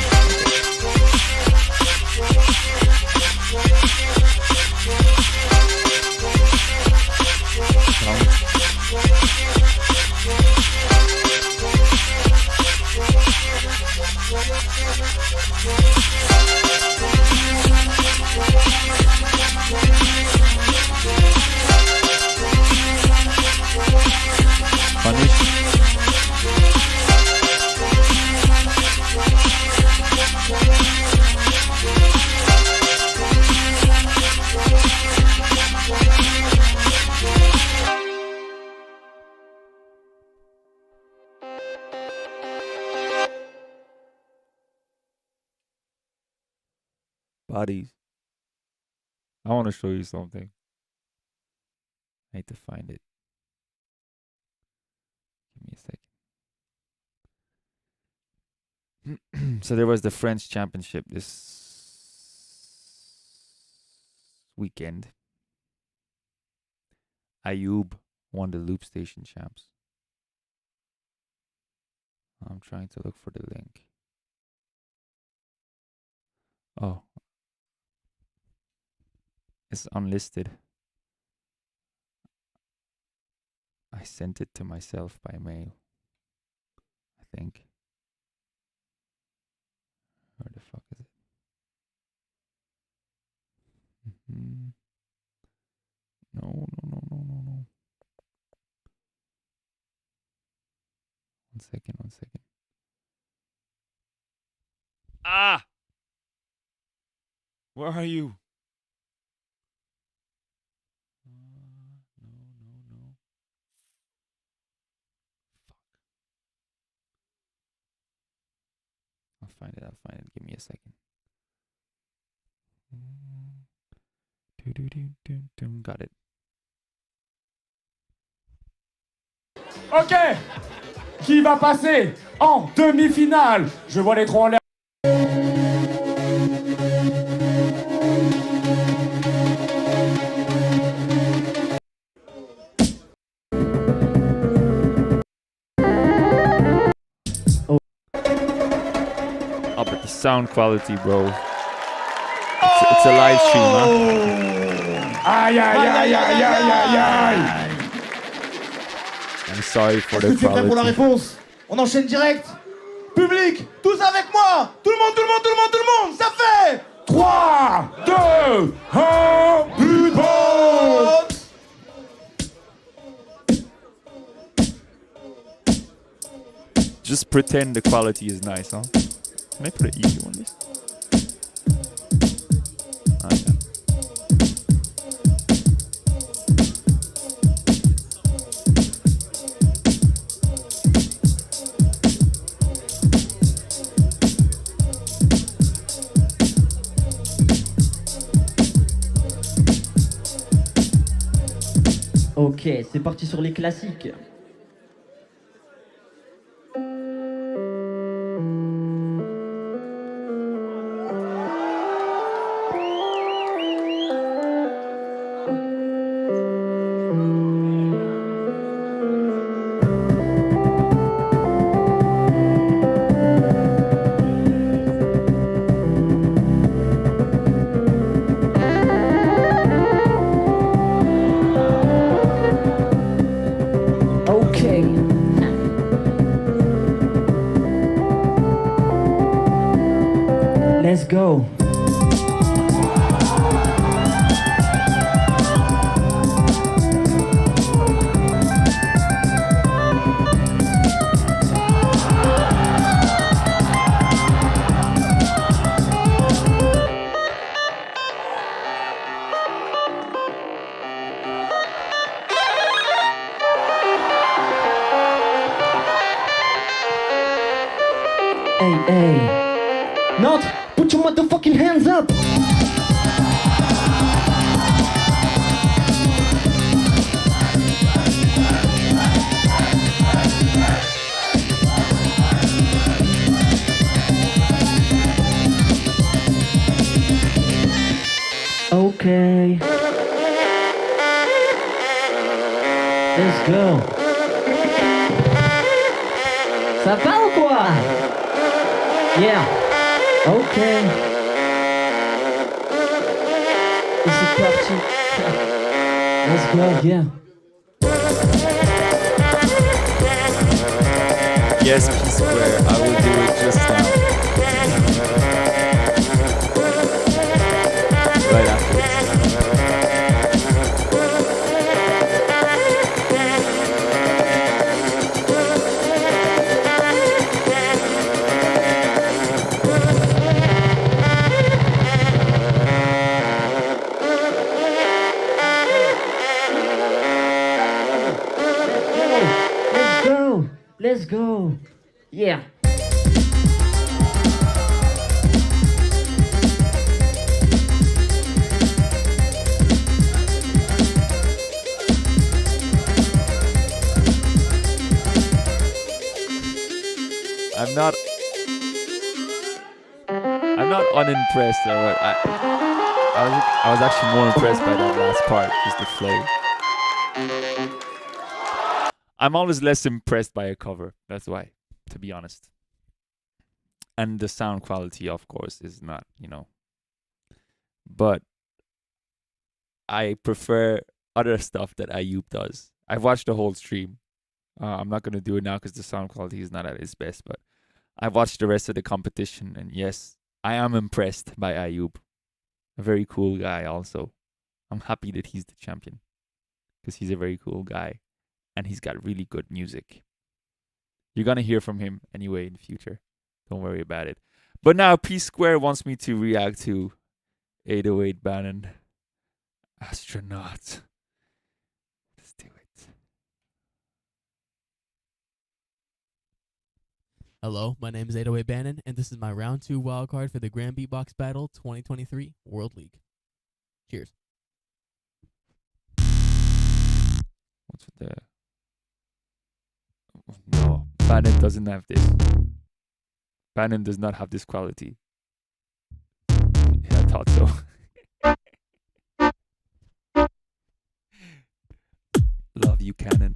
Punish. Bodies. I want to show you something. I need to find it. Give me a second. So there was the French championship this weekend, Ayub won the Loop Station Champs. I'm trying to look for the link. Oh. It's unlisted. I sent it to myself by mail, I think. Where the fuck is it? No. One second. Ah! Where are you? No. Fuck. I'll find it. Give me a second. Got it. Ok. Qui va passer en demi-finale? Je vois les trois en l'air. Oh, but the sound quality, bro. It's a live stream, huh? Aïe. I'm sorry for the Est-ce que tu es prêt pour la quality. réponse? On enchaîne direct. Public, tous avec moi. Tout le monde. Ça fait 3, 2, 1, beatbox. Just pretend the quality is nice, huh? Can I put an EQ on this? Okay. Ok, c'est parti sur les classiques. Let's go. Hey. Not put your motherfucking hands up. Okay. Let's go. Ça va ou quoi? Yeah. Okay. C'est parti. Let's go, yeah. Yes, P-Square, I will do it just now. Right after this. Let's go. Yeah. I'm not unimpressed or what. I was actually more impressed by that last part, just the flow. I'm always less impressed by a cover. That's why, to be honest. And the sound quality, of course, is not, But I prefer other stuff that Ayub does. I've watched the whole stream. I'm not going to do it now because the sound quality is not at its best. But I've watched the rest of the competition. And yes, I am impressed by Ayub. A very cool guy also. I'm happy that he's the champion. Because he's a very cool guy. And he's got really good music. You're going to hear from him anyway in the future. Don't worry about it. But now P Square wants me to react to 808 Bannon. Astronaut. Let's do it. Hello, my name is 808 Bannon, and this is my round 2 wildcard for the Grand Beatbox Battle 2023 World League. Cheers. What's with the... No, Bannon doesn't have this. Bannon does not have this quality. Yeah, I thought so. Love you, Cannon.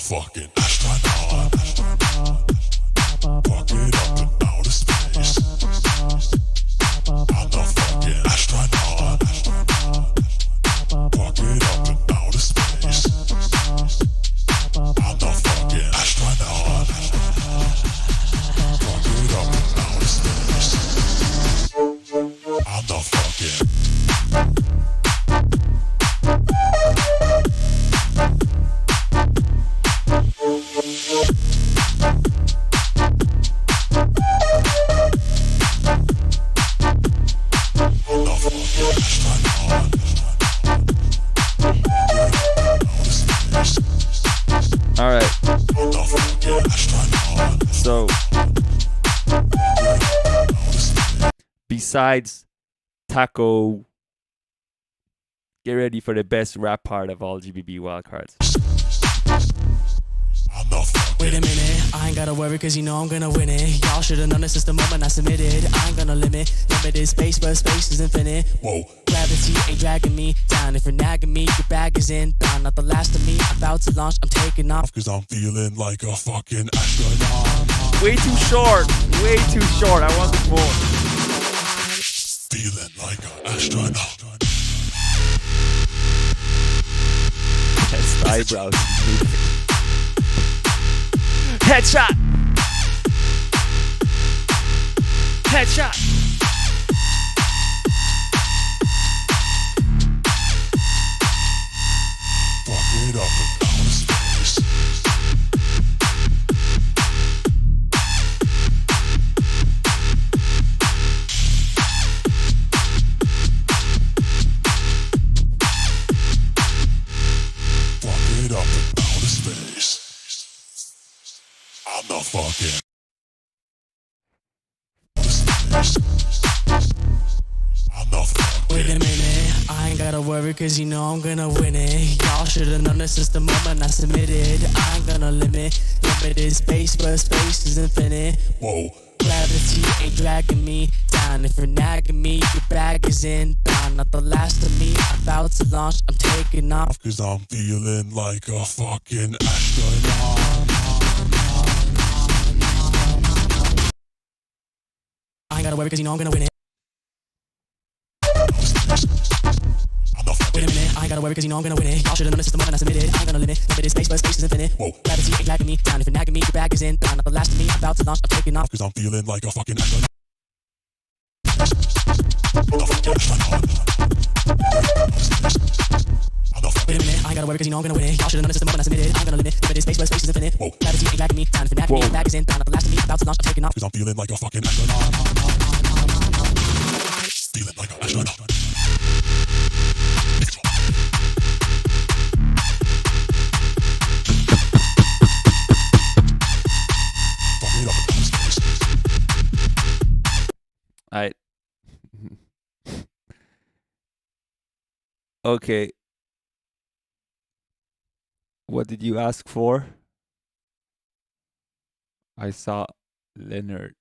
Fucking astronaut. Fuck it up in outer space. I'm the fucking astronaut. Fuck it up in outer space. I'm the fucking astronaut. Fuck it up in outer space. I'm the fucking. Besides Taco, get ready for the best rap part of all GBB wildcards. Wait a minute, I ain't gotta worry cause you know I'm gonna win it. Y'all should've known this since the moment I submitted. I ain't gonna limited space, but space is infinite. Whoa. Gravity ain't dragging me down. If you're nagging me, your bag is inbound. Not the last of me, I'm about to launch, I'm taking off. Cause I'm feeling like a fucking astronaut. Way too short, way too short, I want more. Feeling like an astronaut. That's the eyebrows. Headshot! Headshot! Fuck it up in outer space. Fuck it up in outer space. I'm the fucking. I'm the fucking. Wait a minute, I ain't gotta worry cause you know I'm gonna win it. Y'all should've known this since the moment I submitted. I ain't gonna limited space, but space is infinite. Whoa. Gravity ain't dragging me down. If you're nagging me, your bag is inbound. Not the last of me, I'm about to launch, I'm taking off. Cause I'm feeling like a fucking astronaut. I ain't gotta worry cause you know I'm gonna win it. Wait a minute, I ain't gotta worry cause you know I'm gonna win it. Y'all should've known this since the moment I submitted. I ain't gonna limited space, but space is infinite. Whoa. Gravity ain't dragging me down. If you're nagging me, your bag is inbound. Not the last of me, I'm about to launch, I'm taking off. Cause I'm feeling like a fucking astronaut. Wait a minute, I ain't gotta worry cause you know I'm gonna win it. Y'all should've known this since the moment I submitted. I ain't gonna limited space, but space is infinite. Whoa. Gravity ain't dragging me down. If you're nagging me, your bag is inbound. Not the last of me, I'm about to launch, I'm taking off. Cause I'm feeling like a fucking astronaut. I okay. What did you ask for? I saw Leonard.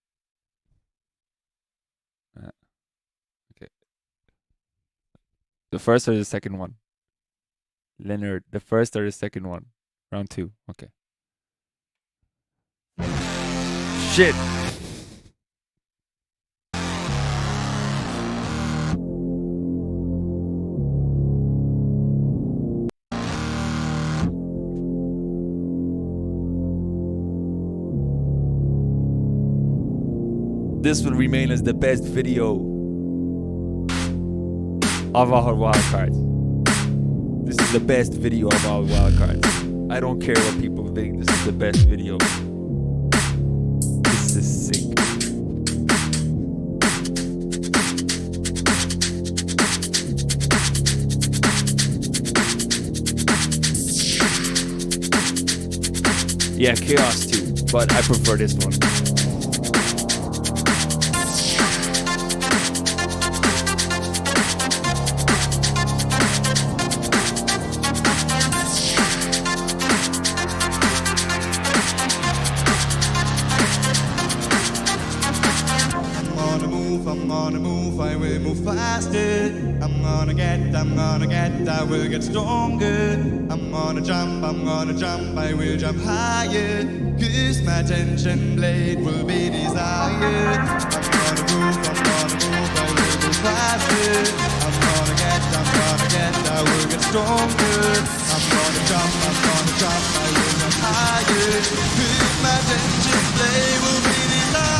Okay. The first or the second one? Leonard, the first or the second one? Round 2. Okay. Shit. This will remain as the best video of our wildcards. This is the best video of our wildcards. I don't care what people think. This is the best video. This is sick. Yeah, Chaos too, but I prefer this one. I'm gonna move, I will move faster. I'm gonna get, I will get stronger. I'm gonna jump, I will jump higher. Cause my tension blade will be desired. I'm gonna move, I will move faster. I'm gonna get, I will get stronger. I'm gonna jump, I will jump higher. Cause my tension blade will be desired.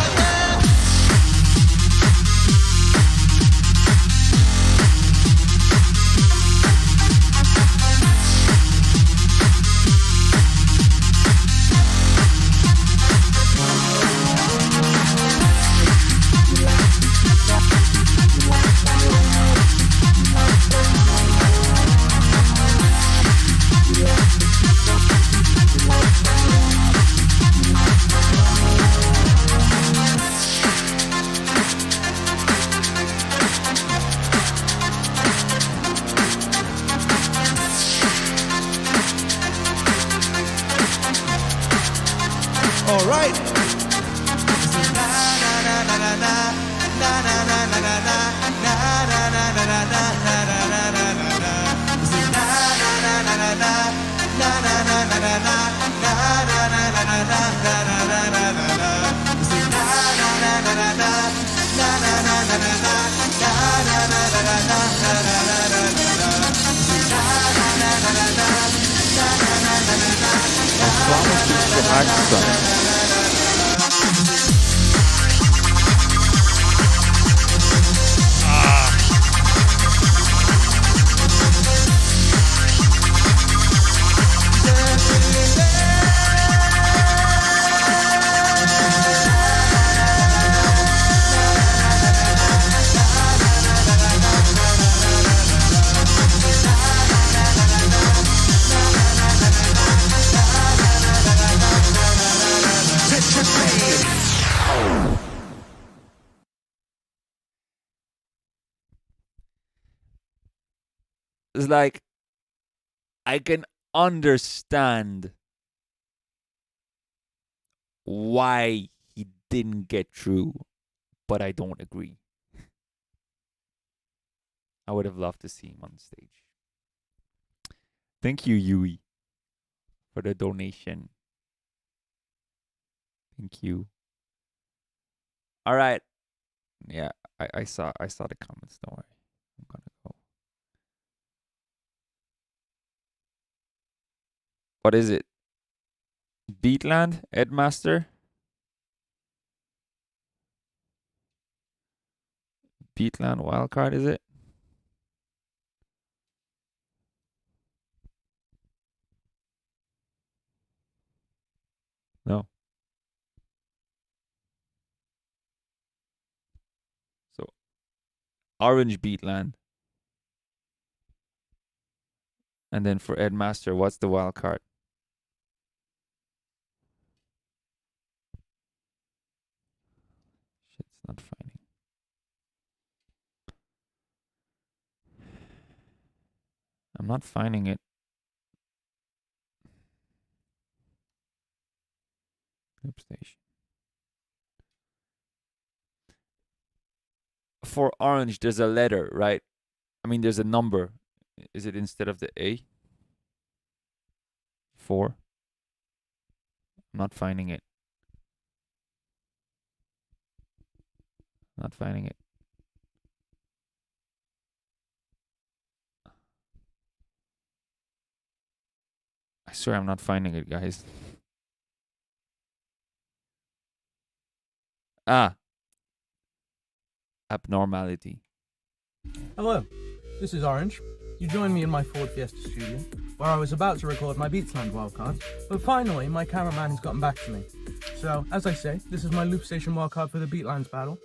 All right. It's like I can understand why he didn't get through, but I don't agree. I would have loved to see him on stage. Thank you, Yui, for the donation. Thank you. All right. Yeah, I saw the comments. Don't worry. I'm gonna go. What is it? Beatland, Edmaster? Beatland wildcard, is it? No. So Orange Beatland. And then for Ed Master, what's the wild card? Shit's not finding. I'm not finding it. Loop station. For orange, there's a letter, right? I mean, there's a number. Is it instead of the A? 4. I'm not finding it. Not finding it. I swear I'm not finding it, guys. Ah. Abnormality. Hello, this is Orange. You joined me in my Ford Fiesta studio, where I was about to record my Beatsland wildcard, but finally my cameraman has gotten back to me. So, as I say, this is my Loop Station wildcard for the Beatlands battle.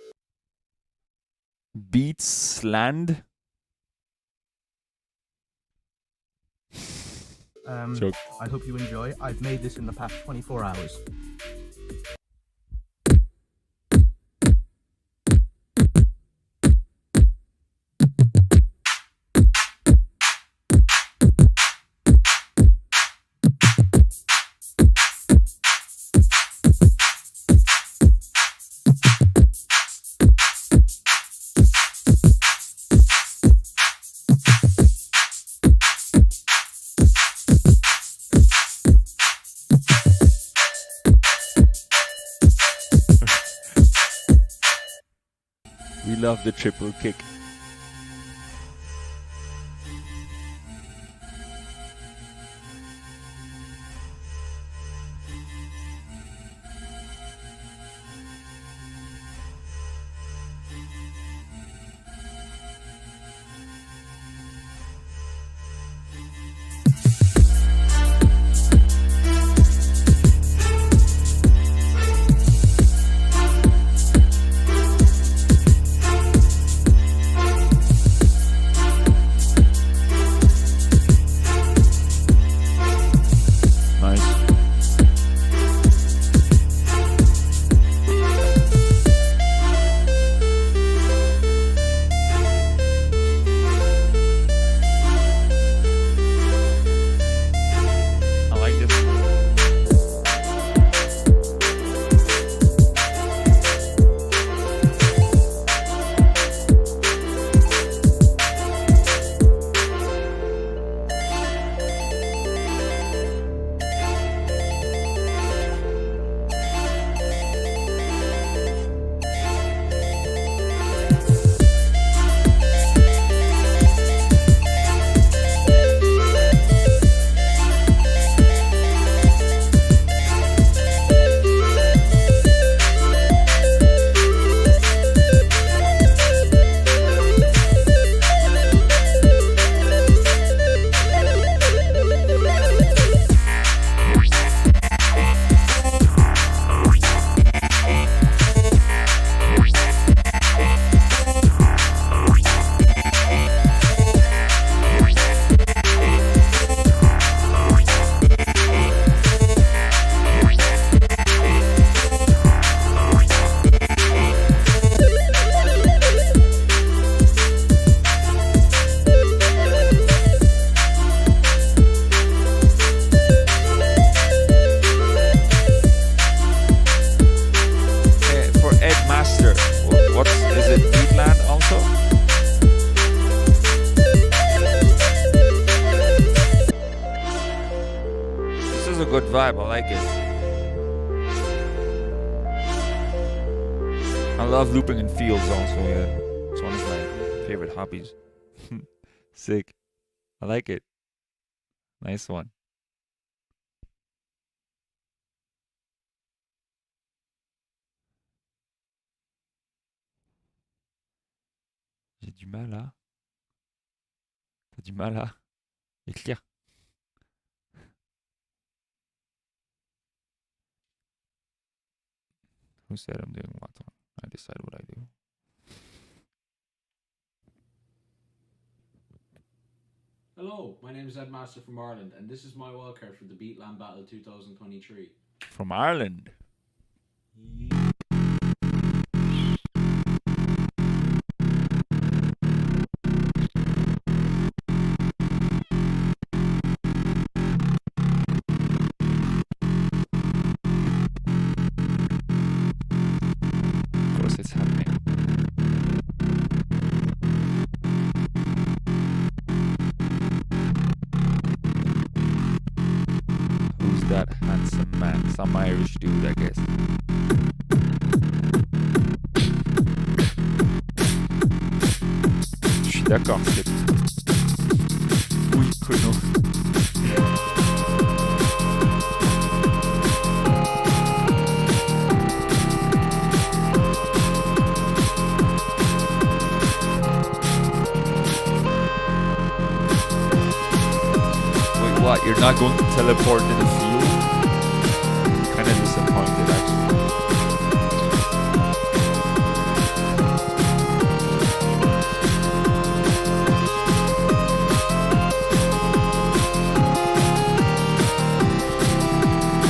Beatsland? Joke. I hope you enjoy. I've made this in the past 24 hours. We love the triple kick. good vibe. I like it. I love looping in fields also, yeah. It's one of my favorite hobbies. Sick. I like it. Nice one. J'ai du mal à... T'as du mal à écrire. Who said I'm doing what? I decide what I do. Hello, my name is Ed Master from Ireland, and this is my wildcard for the Beatland Battle 2023. From Ireland. Of course it's happening. Who's that handsome man? Some Irish dude, I guess. Je suis d'accord, c'est... Oui, chrono. Wait, what? You're not going to teleport in the field? Kind of disappointed, actually.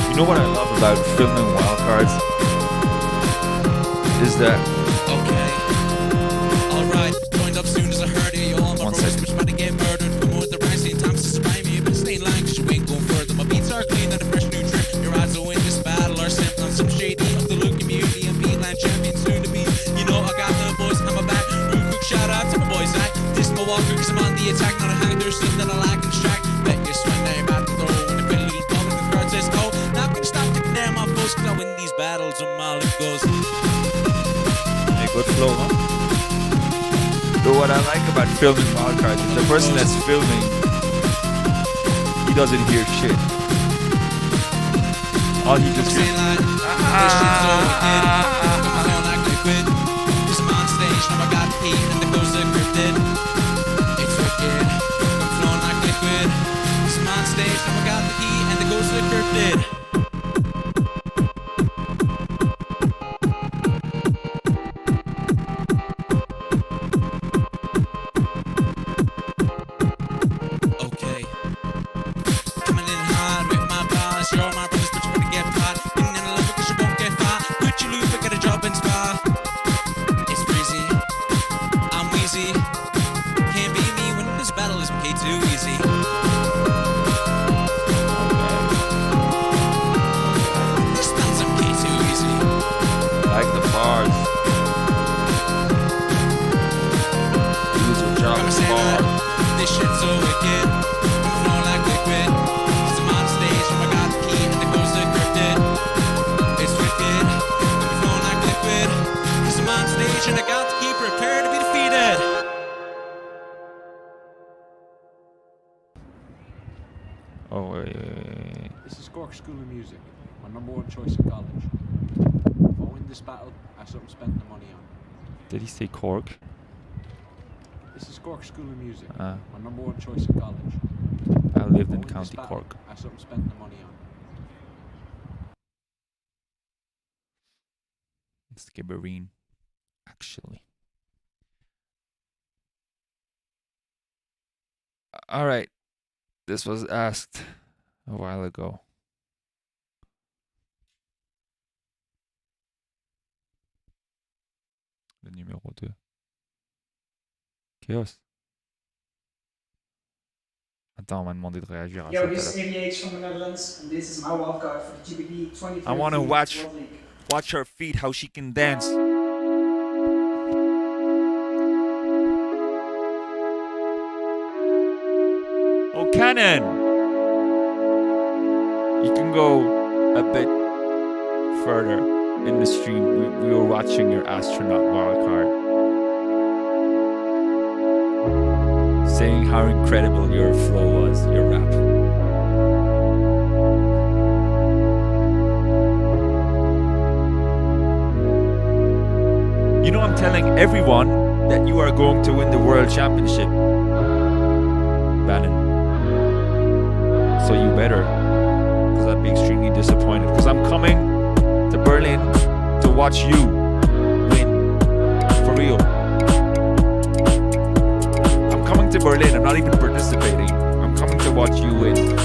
You know what I love about filming wildcards? Is that... Okay. Alright, joined up soon as I heard it. Yo, all my bros which about to get murdered. Come with the rising times to spy me. But stay in line cause you ain't going further. My beats are clean and a fresh new trip. Your odds to win this battle are set on some shady of the look community and Beatland champion soon to be. You know I got the boys on my back. Real quick shout out to my boys. This my walker cause I'm on the attack. Not a hack, there's things that I lack and distract. Bet you sweat now you're about to throw. When the penalty public the crowd says go. Not gonna stop taking down my foes cause I win these battles on my it goes. Hey, good flow, huh? So what I like about filming wildcards is the person that's filming, he doesn't hear shit. All he just hears... This I'm on stage, now I got the heat and the ghost encrypted. It's wicked, I'm flowing like liquid. This I'm on stage, now I got the heat and the ghost encrypted. This is Cork School of Music, my number one choice in college. If I win this battle, I have something to spend the money on. Did he say Cork? This is Cork School of Music, Ah. my number one choice in college. I lived in If I win County this battle, Cork. I have something to spend the money on. Skibbereen, actually. All right. This was asked a while ago. Le numéro 2. Chaos. Attends, on m'a demandé de réagir à ça. Yo, this is AVH from the Netherlands, and this is my wildcard for the GBD 2023 I want to watch World League. watch her feet, how she can dance. Oh, Cannon! You can go a bit further in the stream. We were watching your astronaut wildcard, saying how incredible your flow was, your rap. You know, I'm telling everyone that you are going to win the World Championship, Bannon. So you better, because I'd be extremely disappointed. Because I'm coming to Berlin to watch you win, for real. I'm coming to Berlin. I'm not even participating. I'm coming to watch you win.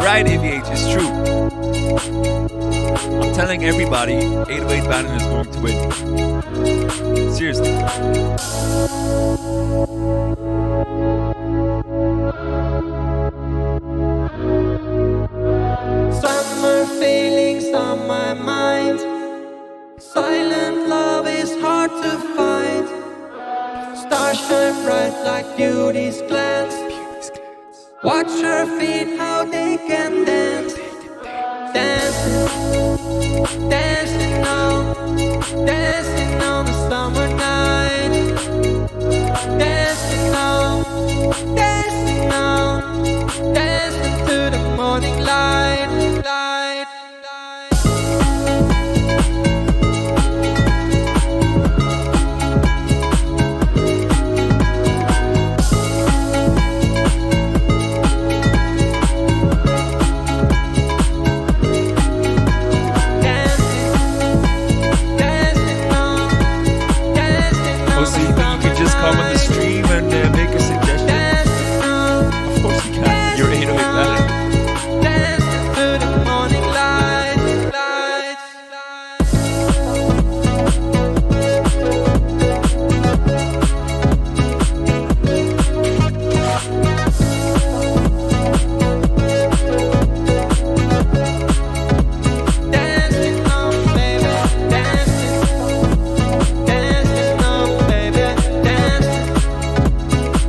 Right, AVH, it's true. I'm telling everybody 808 Bannon is going to win. Seriously. Summer feelings on my mind. Silent love is hard to find. Stars shine bright like beauty's glance. Watch her feet, how they can dance. Dancing, dancing on the summer night. Dancing dancing to the morning light. Come on the stream and make a suggestion. Of course you can. You're 808 Bannon. Dancing to the morning light. Dancing on, baby, dancing. Dancing on, baby, dancing.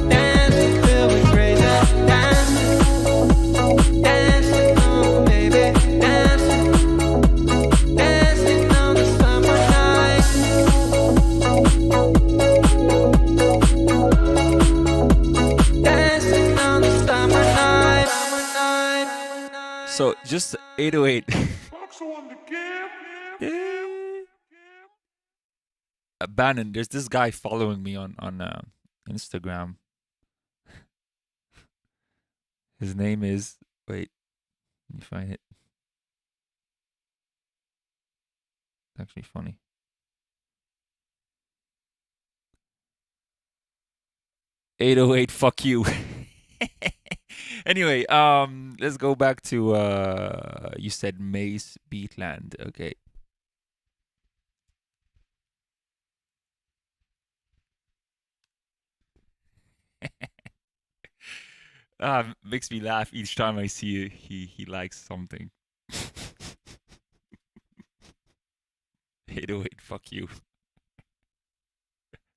Dancing till we're crazy. Dancing. Dancing on, baby, dancing. Dancing on the summer night. Dancing on the summer night. So just 808. Bannon, there's this guy following me on Instagram. His name is, wait, let me find it. It's actually funny. "808 fuck you." Anyway, let's go back to you said Mace Beatland. Okay. Makes me laugh each time I see he likes something. 808 fuck you.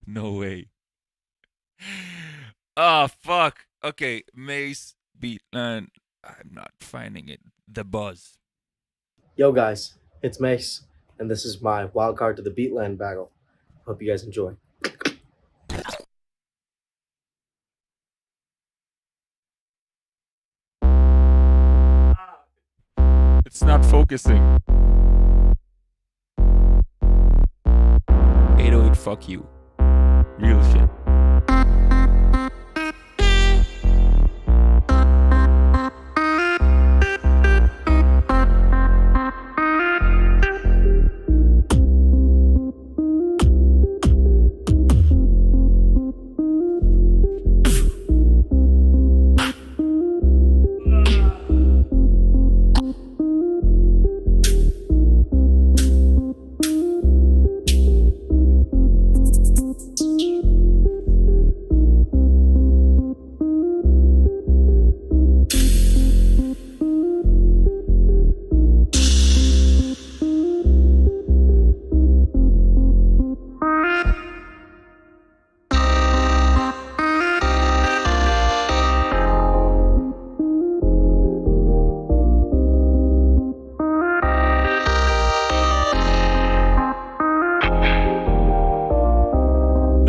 No way. Ah, fuck. Okay, Mace Beatland. I'm not finding it. The Buzz. Yo guys, it's Mace, and this is my wildcard to the Beatland battle. Hope you guys enjoy. It's not focusing. 808 fuck you. Real shit.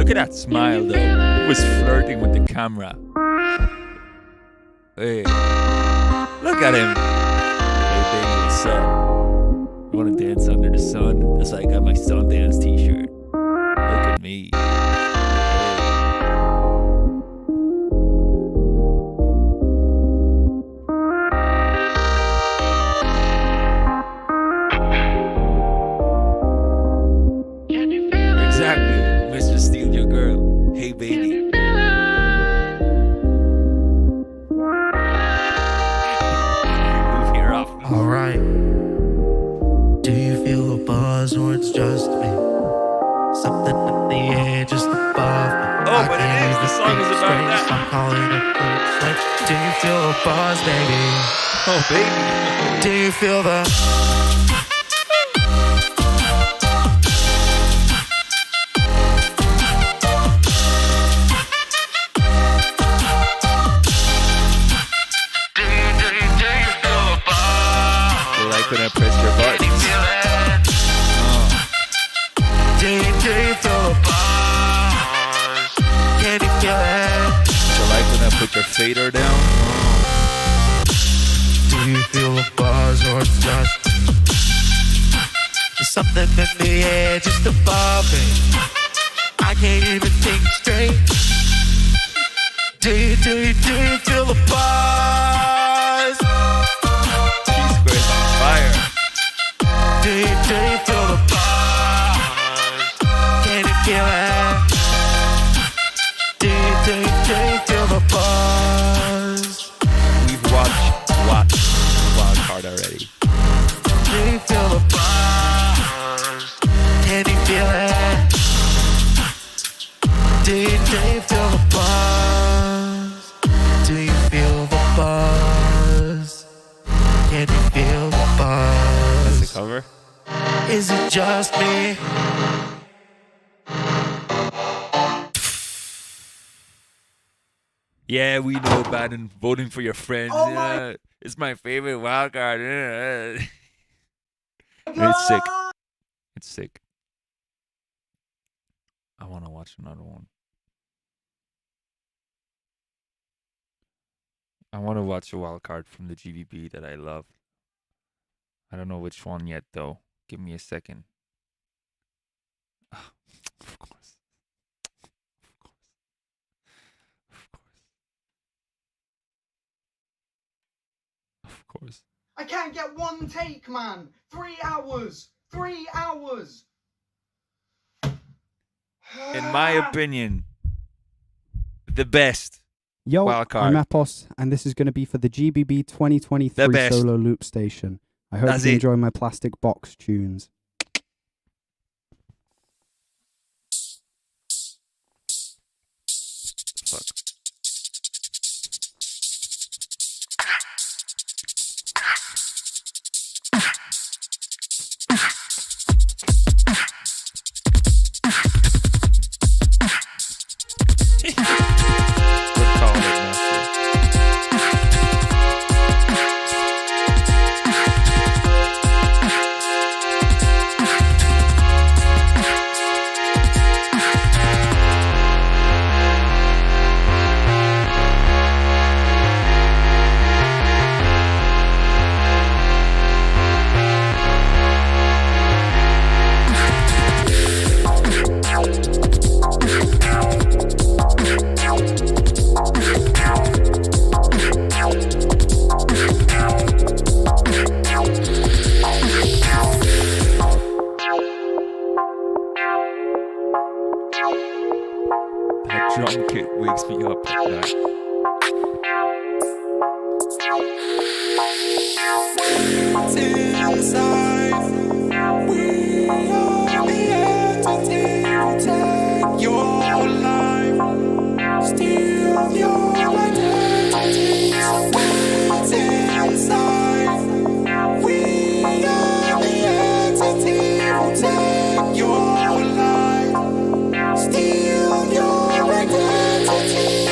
Look at that smile, though. He was flirting with the camera. Hey, look at him. Hey, baby, what's up? You want to dance under the sun? That's why I got my Sundance t-shirt. Look at me. Exactly, Mr. Steal Your Girl. Hey, baby. Move here off. Alright. Do you feel a buzz or it's just me? Something in the air just above me. Oh, but it is. The song is about that. I'm calling it quick. Do you feel a buzz, baby? Oh, baby. Do you feel the... When I press your buttons. Do you feel the buzz? Can you feel it? So like when I put your fader down? Do you feel the buzz or it's just there's something in the air just above me? I can't even think straight. Do you feel the buzz? Fire. Do you feel the buzz? Can you feel it? Do you feel the buzz? We've watched Wildcard already. Do you feel the buzz? Can you feel it? Do you feel the buzz? Do you feel the buzz? Can you feel the buzz? That's the cover. Is it just me? Yeah, we know about and voting for your friends. Yeah, it's my favorite Wildcard. Yeah. It's sick. It's sick. I want to watch another one. I want to watch a Wildcard from the GVB that I love. I don't know which one yet, though. Give me a second. Oh, of course. Of course. I can't get one take, man. 3 hours. 3 hours. In my opinion, the best. Yo, Wildcard. I'm Apos, and this is going to be for the GBB 2023 solo loop station. I hope you enjoy my plastic box tunes. Fuck. Drum kit wakes me up at night. Inside, we are the entity who take your life, steal your identity. What's inside? We are the entity who take your life, steal your identity.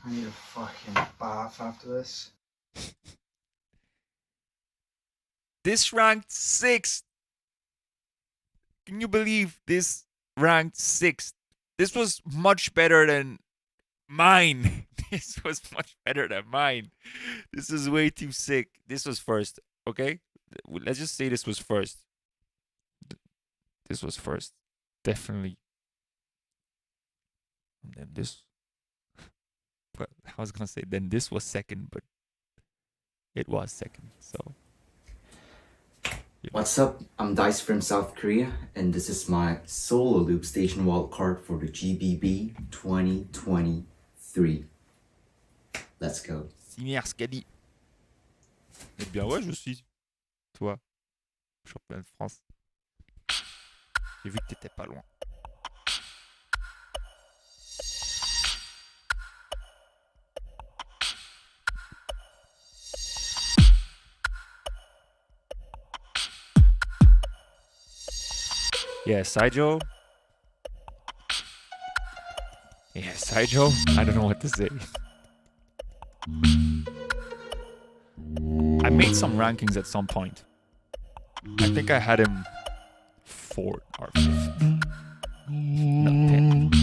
I need a fucking bath after this. This ranked 6th. Can you believe this ranked 6th? This was much better than mine. This was much better than mine. This is way too sick. This was first, okay? Let's just say this was first. This was first. Definitely. And then this. Well, I was gonna say then this was second, but it was second, so. What's up? I'm Dice from South Korea, and this is my solo loop station wildcard for the GBB 2023. Let's go. Simerskadi. Eh bien ouais, je suis. Toi, champion de France. J'ai vu que t'étais pas loin. Yeah, Saijo. Yeah, Saijo. I don't know what to say. I made some rankings at some point. I think I had him 4th or 5th. Not 10th.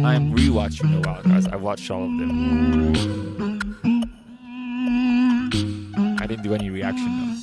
I'm rewatching the Wildcards. I watched all of them. I didn't do any reaction though.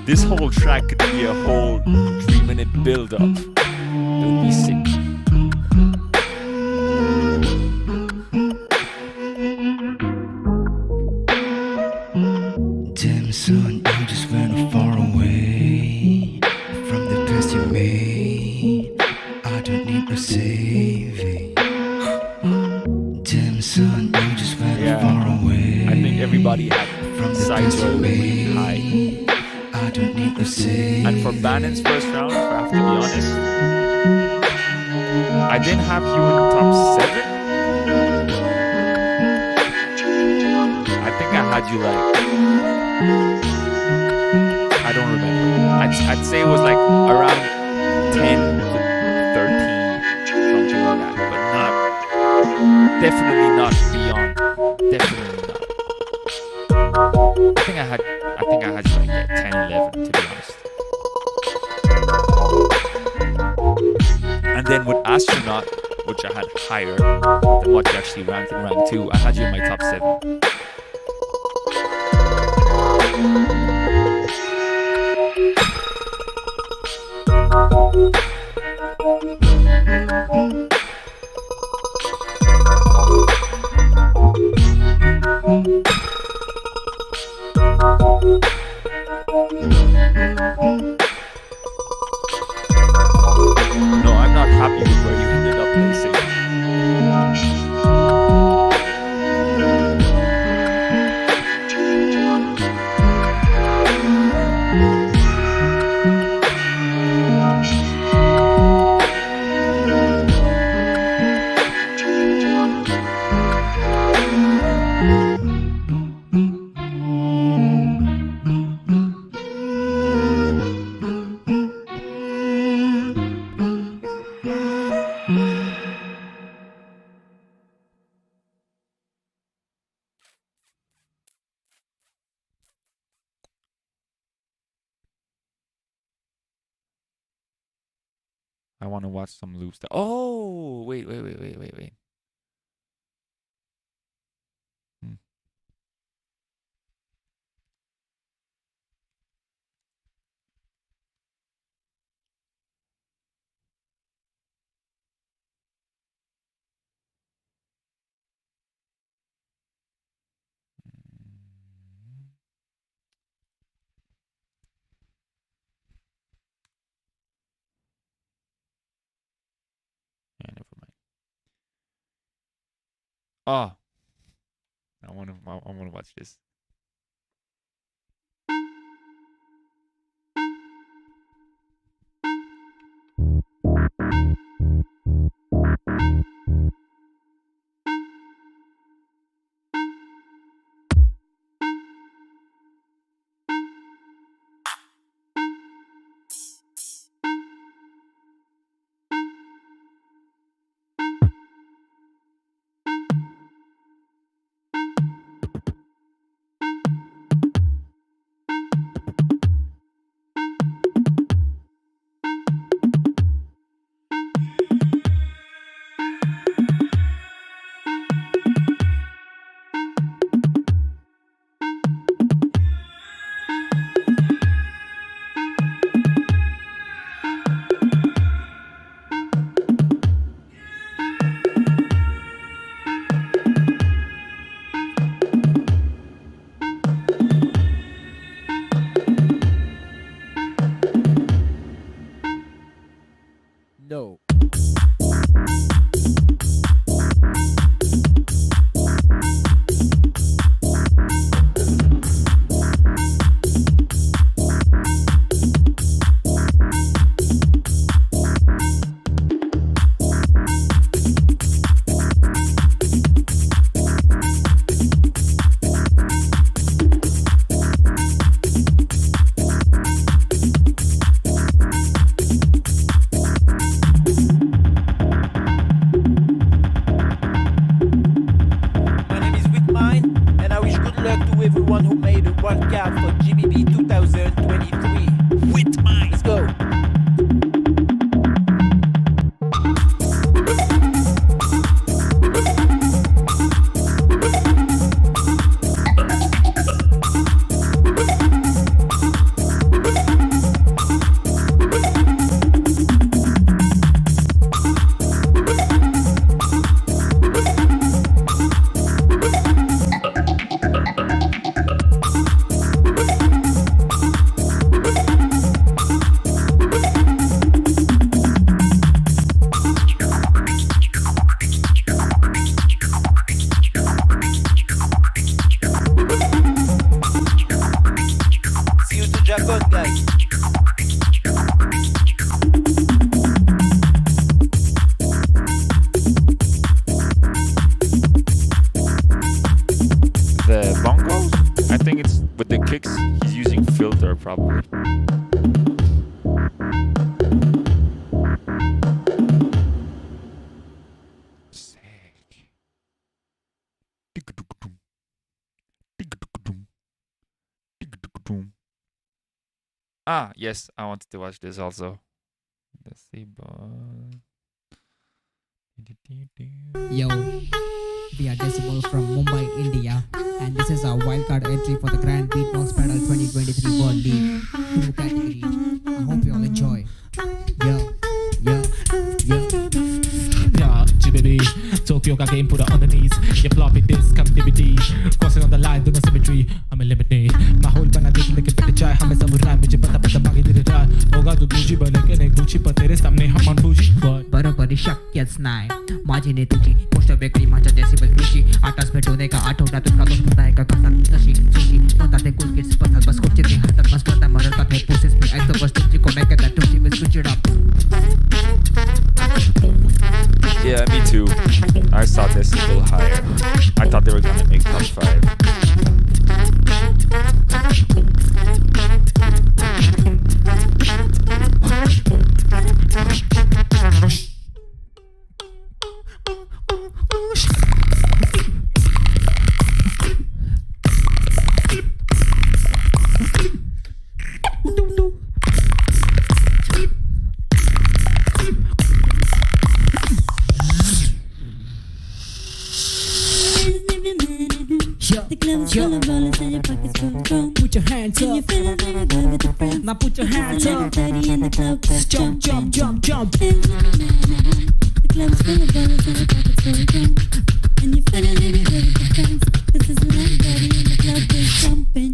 This whole track could be a whole 3-minute build-up. It would be sick. Damn son, you just went far away from the past you made. I don't need no saving. Damn son, you just went far away. I think everybody had from the past you made. High. I don't need no saving. And for Bannon's first round, if I have to be honest, I didn't have you in top 7. I think I had you like, I don't remember. I'd say it was like around 10 to 13, something like that. But not, definitely not beyond. Definitely not. I think I had you like at 10, 11 to be honest. And then with Astronaut, which I had higher than what you actually ranked in rank 2, I had you in my top 7. No, I'm not happy with where you ended up placing. I want to watch some loops. Oh, wait. Yeah, never mind. Oh, I want to watch this. No. Everyone who made a wildcard for GBB 2023. With mine. Let's go. The bongos? I think it's with the kicks, he's using filter probably. Ah, yes, I wanted to watch this also. Let's see, Yo, we are Decimal from Mumbai, India, and this is our wildcard entry for the Grand Beatbox Battle 2023 World League 2 category. I hope you all enjoy. Yo. GBB, Tokyo got game put on the knees. Your floppy disk, come DVD. Crossing on the line, doing symmetry. I'm eliminate. My whole bana देख लेके पीछे चाय हमें samurai मुझे पता बाकी तेरे राह होगा तो बूझी बने के नहीं गुच्छी पर तेरे सामने हम अनबूझी बरोबर शक्यच नाही माझी ने तुझी पोस्ट वेगळी माझ्या डेसिबल रुची आताच भेटून एका आठवड्यात तुझा दोष पुन्हा एका कसात तशी सुशी म्हणतात ते कुल किड्स पथात बस कोचित नाही हातात मस्त करता मरतात हे प्रोसेस मी ऐकतो बस तुमची कोण ऐकत तुमची बस switch it up. Yeah, me too. I saw this a little higher. I thought they were gonna make top 5. Put your hands up. Now put your hands up. Jump, jump, jump, jump. The club's full of bottles and the pockets full of drunk. And you feel a little bit of defense. This is when everybody in the club is jumping,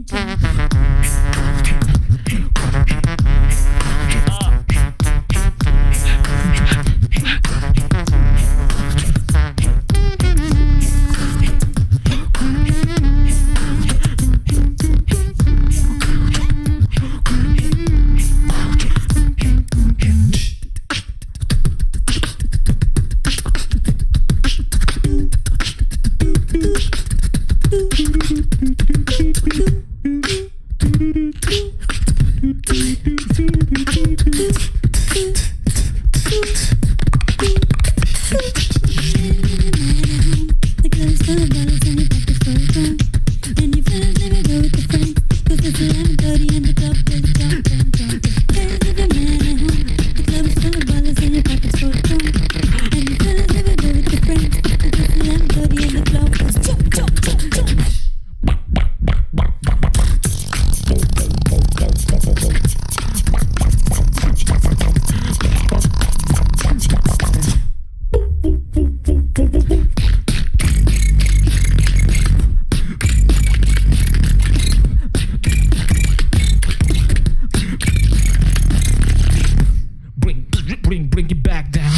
bring it back down.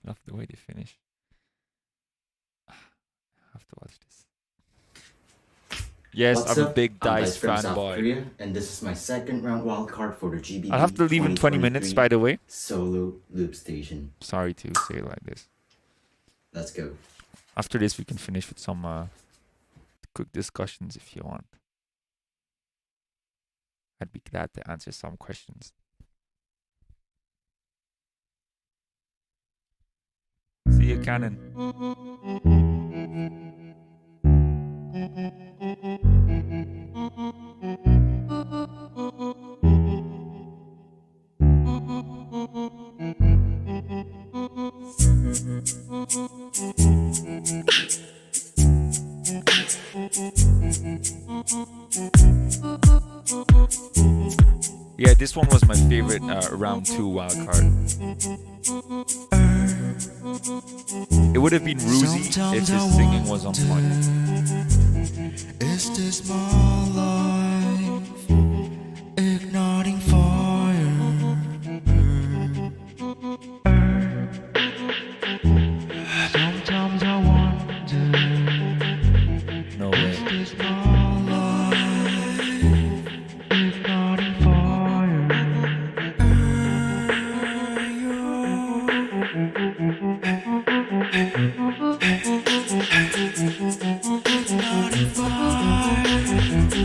Love the way they finish. I have to watch this. Yes, What's I'm up? a big I'm Dice from South fanboy. Korea, and this is my second round wildcard for the GBB. I'll have to leave in 20 minutes, by the way. Solo loop station. Sorry to say it like this. Let's go. After this, we can finish with some quick discussions if you want. I'd be glad to answer some questions. See you, Cannon. Yeah, this one was my favorite round 2 wildcard. It would have been Ruzy if his singing was on point. Is this my life? Igniting fire. Sometimes I wonder. No way. Is this my life? Igniting fire. Igniting fire.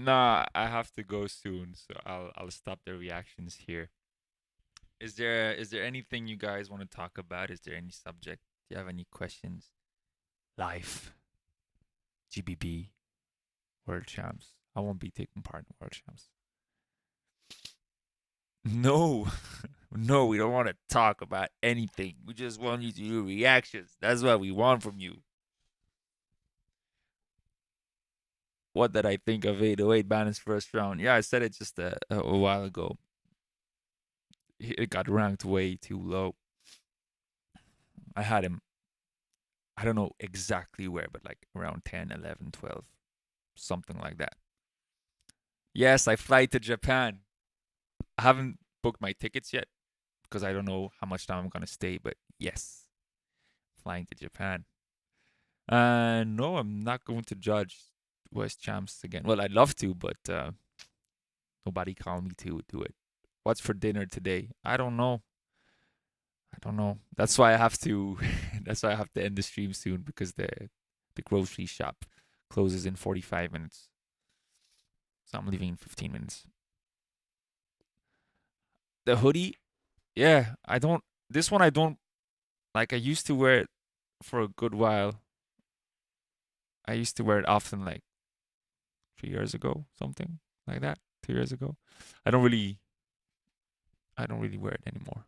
Nah, I have to go soon, so I'll stop the reactions here. Is there anything you guys want to talk about? Is there any subject? Do you have any questions? Life, GBB, World Champs. I won't be taking part in World Champs. No, no, we don't want to talk about anything. We just want you to do reactions. That's what we want from you. What did I think of 808 Bannon's first round? Yeah, I said it just a while ago. It got ranked way too low. I had him, I don't know exactly where, but like around 10, 11, 12, something like that. Yes, I fly to Japan. I haven't booked my tickets yet because I don't know how much time I'm going to stay, but yes, flying to Japan. No, I'm not going to judge West Champs again. Well, I'd love to, but nobody called me to do it. What's for dinner today? I don't know. That's why I have to that's why I have to end the stream soon, because the grocery shop closes in 45 minutes. So I'm leaving in 15 minutes. The hoodie, yeah, this one I don't like. I used to wear it for a good while. I used to wear it often, like 3 years ago, something like that. 2 years ago. I don't really wear it anymore.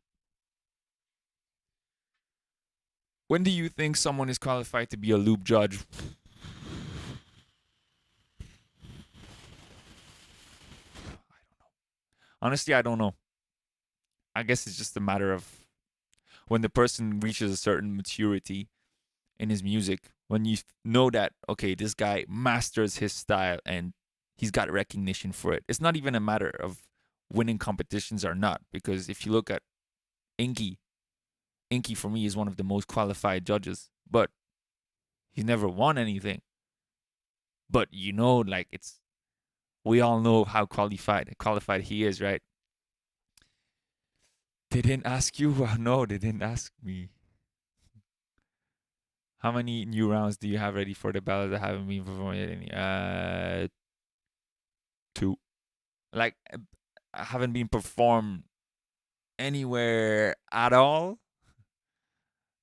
When do you think someone is qualified to be a loop judge? Honestly, I don't know. I guess it's just a matter of when the person reaches a certain maturity in his music, when you know that, okay, this guy masters his style and he's got recognition for it. It's not even a matter of winning competitions or not, because if you look at Inky for me is one of the most qualified judges, but he's never won anything. But you know, like, we all know how qualified he is, right? They didn't ask you? Well, no, they didn't ask me. How many new rounds do you have ready for the battle that haven't been performed yet? 2. Like, I haven't been performed anywhere at all.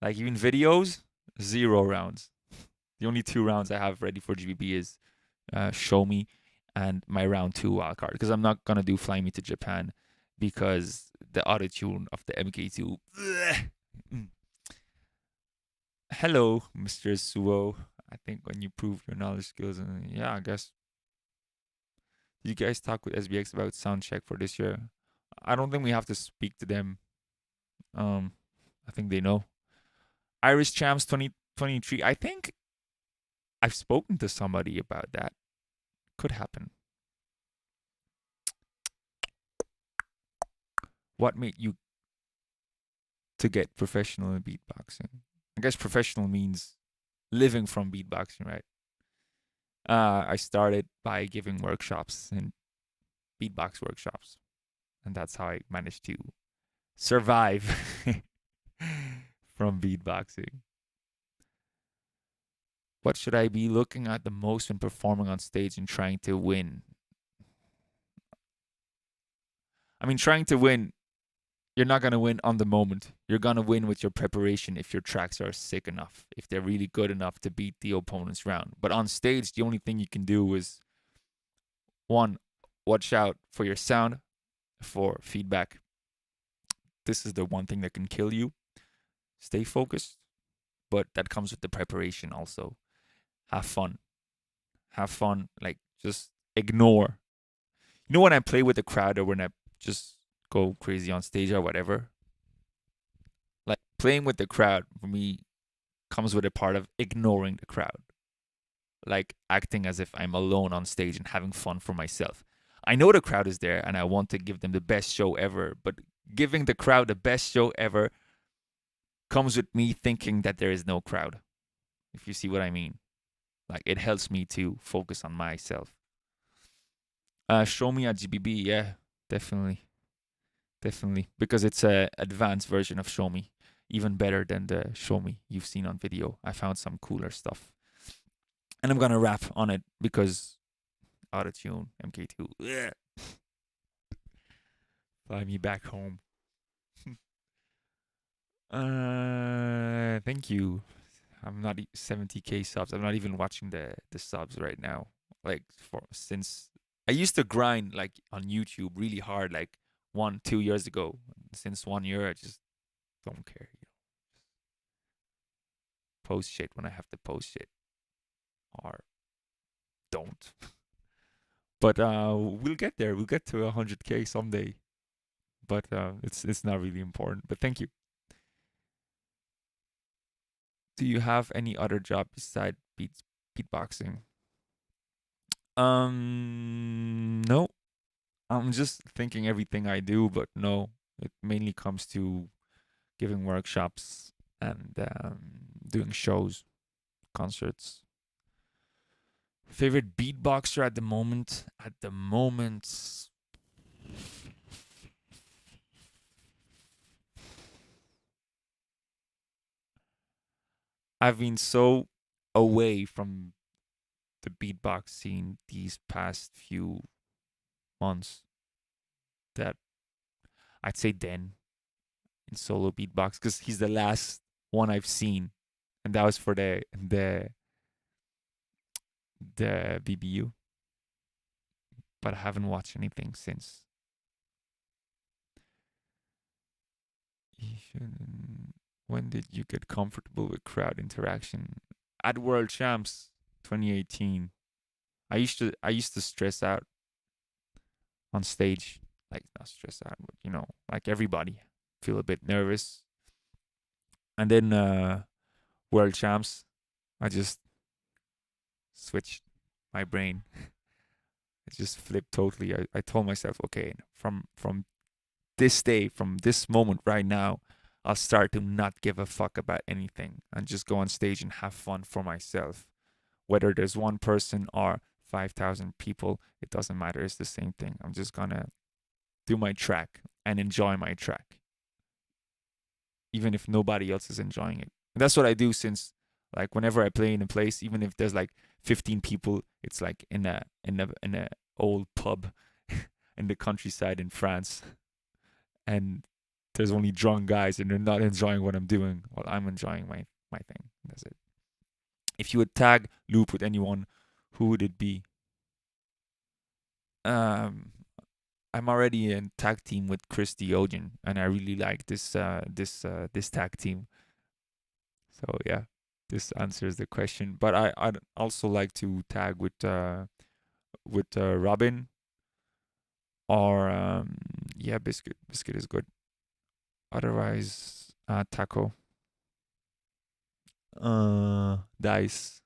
Like, even videos, 0 rounds. The only 2 rounds I have ready for GBB is Show Me and my round 2 wildcard, because I'm not gonna do Fly Me to Japan because the auto-tune of the MK2. Hello, Mr. Suo. I think when you prove your knowledge skills, and yeah, I guess. Did you guys talk with SBX about sound check for this year? I don't think we have to speak to them. I think they know. Irish Champs 2023. I think I've spoken to somebody about that. Could happen. What made you to get professional in beatboxing? I guess professional means living from beatboxing, right? I started by giving workshops and beatbox workshops, and that's how I managed to survive from beatboxing. What should I be looking at the most when performing on stage and trying to win? I mean, trying to win, you're not going to win on the moment. You're going to win with your preparation if your tracks are sick enough, if they're really good enough to beat the opponent's round. But on stage, the only thing you can do is, 1, watch out for your sound, for feedback. This is the one thing that can kill you. Stay focused, but that comes with the preparation also. Have fun. Have fun. Like, just ignore. You know, when I play with the crowd or when I just go crazy on stage or whatever, like, playing with the crowd for me comes with a part of ignoring the crowd, like acting as if I'm alone on stage and having fun for myself. I know the crowd is there and I want to give them the best show ever, but giving the crowd the best show ever comes with me thinking that there is no crowd, if you see what I mean. Like, it helps me to focus on myself. Show Me at GBB, yeah, definitely. Because it's a advanced version of Show Me, even better than the Show Me you've seen on video. I found some cooler stuff, and I'm gonna rap on it because Autotune, MK2. Ugh. Fly me back home. Thank you. I'm not 70k subs. I'm not even watching the subs right now. Like since I used to grind like on YouTube really hard, like 1-2 years ago. Since 1 year, I just don't care. Post shit when I have to post shit, or don't. But we'll get there. We'll get to 100k someday. But it's not really important. But thank you. Do you have any other job beside beatboxing? No. I'm just thinking everything I do, but no. It mainly comes to giving workshops and doing shows, concerts. Favorite beatboxer at the moment? At the moment, I've been so away from the beatbox scene these past few months that I'd say Den in solo beatbox, because he's the last one I've seen, and that was for the BBU. But I haven't watched anything since. When did you get comfortable with crowd interaction? At World Champs 2018. I used to stress out on stage. Like, not stress out, but you know, like everybody, feel a bit nervous. And then World Champs, I just switched my brain. It just flipped totally. I told myself, okay, from this day, from this moment right now, I'll start to not give a fuck about anything and just go on stage and have fun for myself. Whether there's one person or 5,000 people, it doesn't matter. It's the same thing. I'm just gonna do my track and enjoy my track, even if nobody else is enjoying it. And that's what I do since, like, whenever I play in a place, even if there's like 15 people, it's like in a old pub in the countryside in France, and there's only drunk guys and they're not enjoying what I'm doing. Well, I'm enjoying my thing. That's it. If you would tag Loop with anyone, who would it be? I'm already in tag team with Chris Diogen, and I really like this tag team. So yeah, this answers the question. But I'd also like to tag with Robin, or yeah, Biscuit. Biscuit is good. Otherwise, Taco, Dice,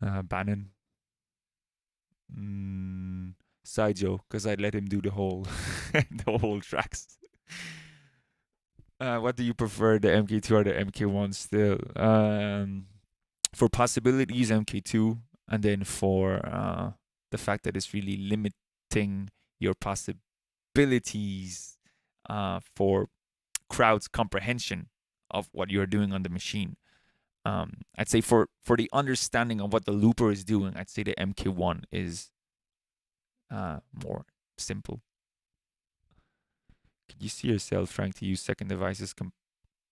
Bannon, Saijo, because I'd let him do the whole tracks. What do you prefer, the MK2 or the MK1 still? For possibilities, MK2, and then for the fact that it's really limiting your possibilities for crowd's comprehension of what you're doing on the machine. I'd say for the understanding of what the looper is doing, I'd say the MK1 is more simple. Could you see yourself trying to use second devices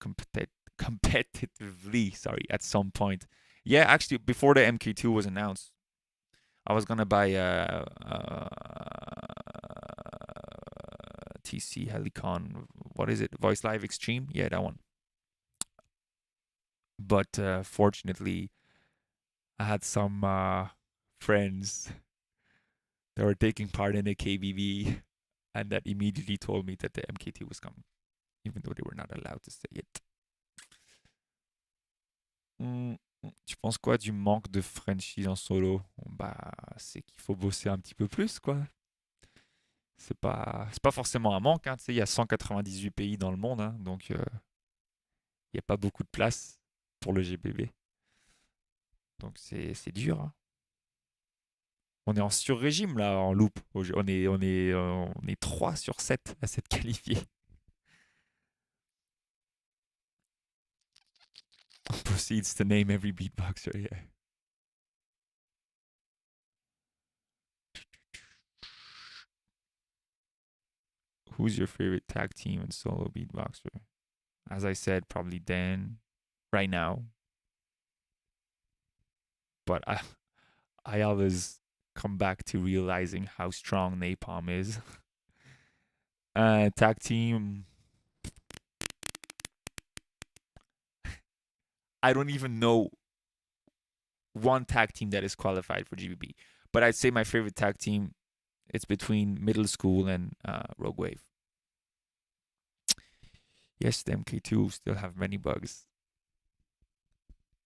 competitively? Sorry, at some point. Yeah, actually, before the MK2 was announced, I was gonna buy a TC Helicon. What is it? Voice Live Extreme? Yeah, that one. But fortunately, I had some friends that were taking part in a KBB, and that immediately told me that the MK2 was coming, even though they were not allowed to say it. Tu penses quoi du manque de Frenchies en solo? Bah, c'est qu'il faut bosser un petit peu plus, quoi. C'est pas forcément un manque, hein. Tu sais, il y a 198 pays dans le monde, hein, donc il n'y a pas beaucoup de place pour le GBB. Donc c'est dur, hein. On est en sur-régime là, en loop. On est 3 sur 7 à s'être qualifiés. Proceeds to name every beatboxer, yeah. who's your favorite tag team and solo beatboxer? As I said, probably Dan right now. But I always come back to realizing how strong Napalm is. Tag team. I don't even know one tag team that is qualified for GBB. But I'd say my favorite tag team, it's between Middle School and Rogue Wave. Yes, the MK2 still have many bugs.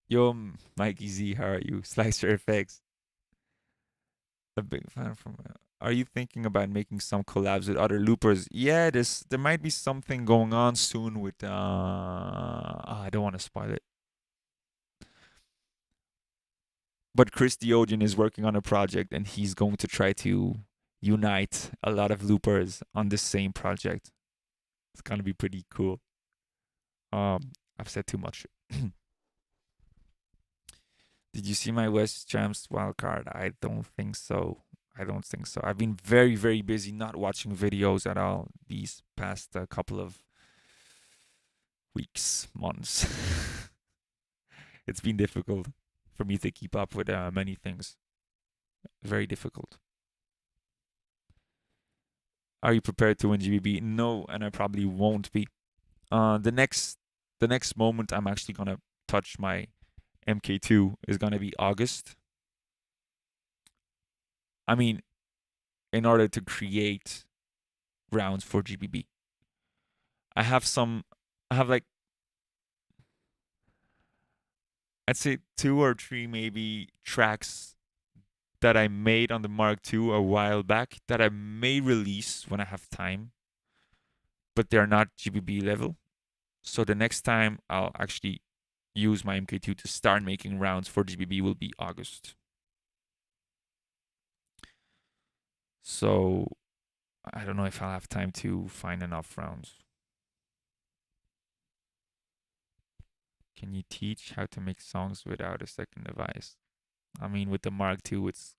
Yo, Mikey Z, how are you? Slicer FX. A big fan from. Are you thinking about making some collabs with other loopers? Yeah, there might be something going on soon with. I don't want to spoil it. But Chris Diogen is working on a project, and he's going to try to unite a lot of loopers on the same project. It's gonna be pretty cool. I've said too much. Did you see my West Champs wildcard? I don't think so. I've been very, very busy not watching videos at all these past couple of weeks, months. It's been difficult for me to keep up with many things. Very difficult. Are you prepared to win GBB? No, and I probably won't be. The next moment I'm actually gonna touch my MK2 is gonna be August. I mean, in order to create rounds for GBB, I have like, I'd say 2 or 3 maybe tracks that I made on the Mark II a while back that I may release when I have time, but they're not GBB level. So the next time I'll actually use my MK2 to start making rounds for GBB will be August. So I don't know if I'll have time to find enough rounds. Can you teach how to make songs without a second device? I mean, with the Mark II, it's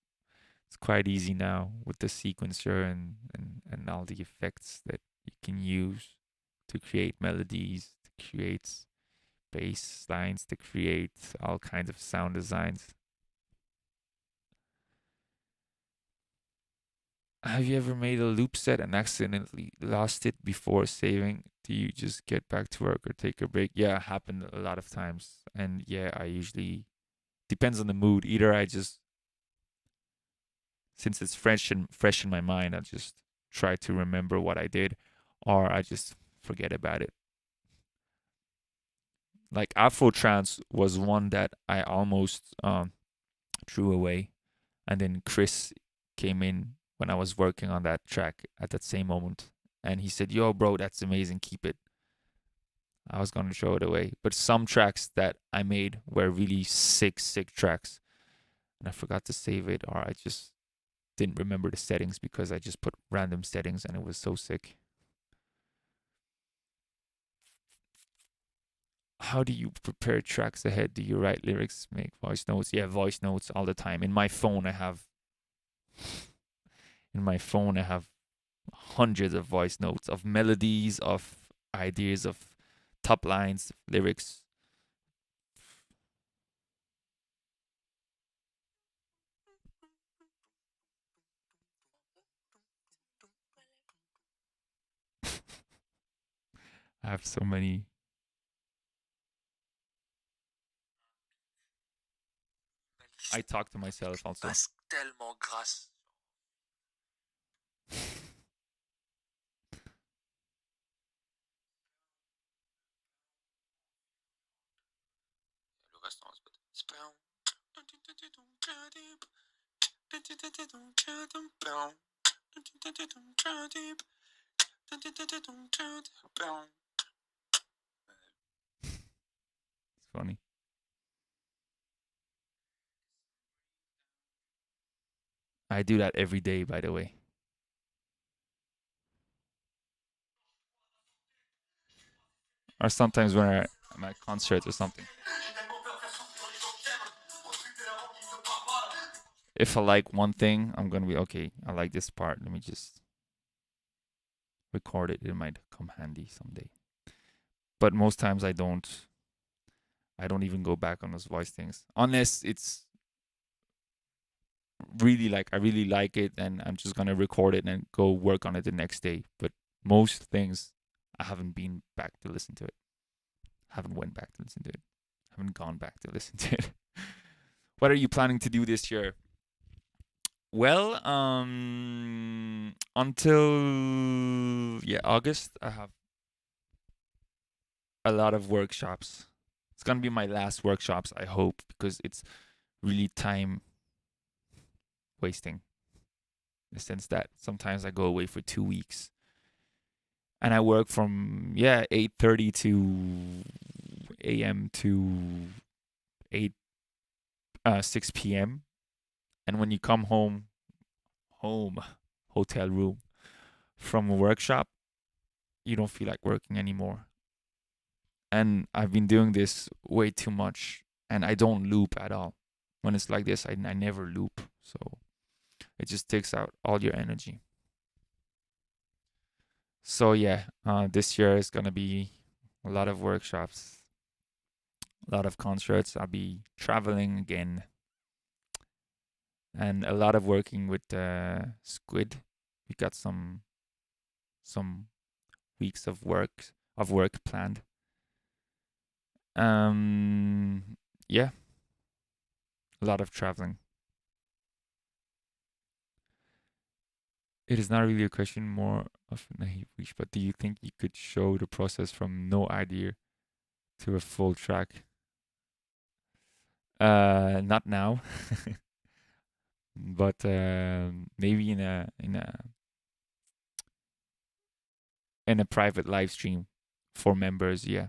quite easy now with the sequencer and all the effects that you can use to create melodies, to create bass lines, to create all kinds of sound designs. Have you ever made a loop set and accidentally lost it before saving? Do you just get back to work or take a break? Yeah, it happened a lot of times. And yeah, I usually, depends on the mood. Either I just, since it's fresh in my mind, I just try to remember what I did, or I just forget about it. Like Afro Trance was one that I almost threw away, and then Chris came in when I was working on that track at that same moment, and he said, "Yo, bro, that's amazing. Keep it." I was gonna throw it away, but some tracks that I made were really sick tracks, and I forgot to save it, or I just didn't remember the settings because I just put random settings, and it was so sick. How do you prepare tracks ahead? Do you write lyrics, make voice notes? Yeah, voice notes all the time. In my phone, I have hundreds of voice notes of melodies, of ideas, of top lines, lyrics. I have so many. I talk to myself also. Tellement grasse. Le reste en It's funny. I do that every day, by the way. Or sometimes when I'm at concerts or something. If I like one thing, I'm gonna be okay. I like this part. Let me just. record it. It might come handy someday. But most times I don't even go back on those voice things unless it's really like I really like it and I'm just gonna record it and go work on it the next day. But most things I haven't been back to listen to it. Haven't went back to listen to it. Haven't gone back to listen to it. What are you planning to do this year? Well, until August, I have a lot of workshops. It's gonna be my last workshops, I hope, because it's really time wasting. In the sense that sometimes I go away for 2 weeks and I work from 8:30 to a.m. to 6 p.m. And when you come home, hotel room from a workshop, you don't feel like working anymore. And I've been doing this way too much, and I don't loop at all. When it's like this, I never loop. So it just takes out all your energy. So this year is gonna be a lot of workshops, a lot of concerts. I'll be traveling again, and a lot of working with Squid. We got some weeks of work planned. A lot of traveling. It is not really a question, more of a naive wish, but do you think you could show the process from no idea to a full track? Not now. But maybe in a private live stream for members, yeah.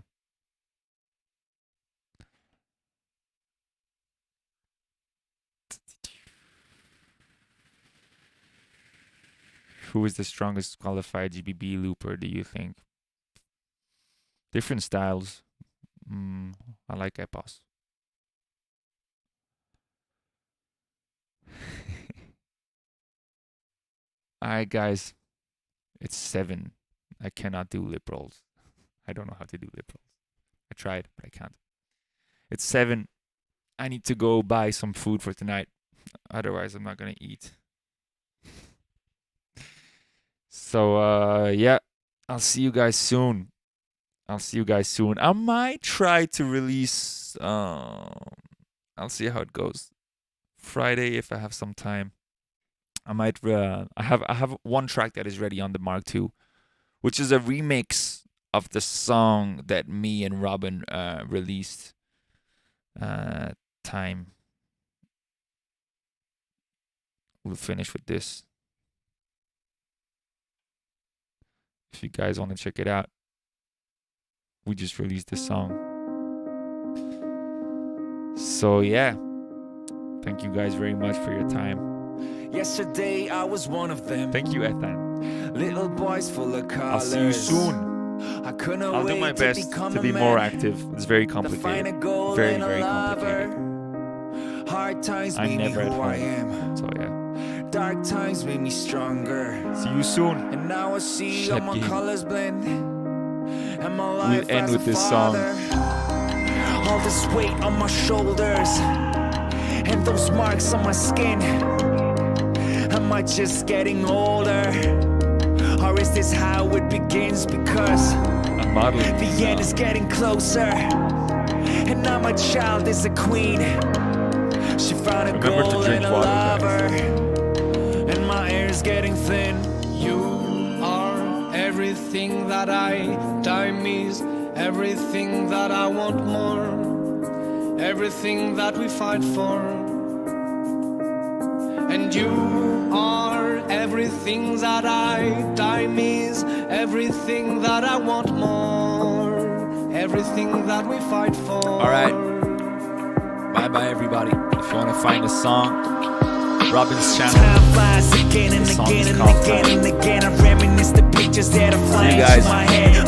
Who is the strongest qualified GBB looper, do you think? Different styles. I like Epos. Alright, guys. It's 7. I cannot do lip rolls. I don't know how to do lip rolls. I tried, but I can't. It's 7. I need to go buy some food for tonight. Otherwise, I'm not going to eat. So, I'll see you guys soon. I might try to release, I'll see how it goes. Friday, if I have some time. I might, I have one track that is ready on the Mark II, which is a remix of the song that me and Robin released. Time. We'll finish with this. If you guys want to check it out, we just released this song. So thank you guys very much for your time. Yesterday I was one of them. Thank you, Ethan. Little boys full of colors. I'll see you soon. I'll do my best to be more active. It's very complicated. Very, very complicated. Hard times I'm never at home. So Dark times made me stronger. See you soon. And now I see all my colors blend. And my life we'll end with this song. All this weight on my shoulders. And those marks on my skin. Am I just getting older? Or is this how it begins? Because the end is getting closer. And now my child is a queen. She found a goal and a lover. And my air's getting thin. You are everything that I miss. Everything that I want more. Everything that we fight for. And you are everything that I miss. Everything that I want more. Everything that we fight for. Alright. Bye everybody. If you want to find a song, Robin's channel. Time flies again and again and again and again. I reminisce the pictures that are flying through my head.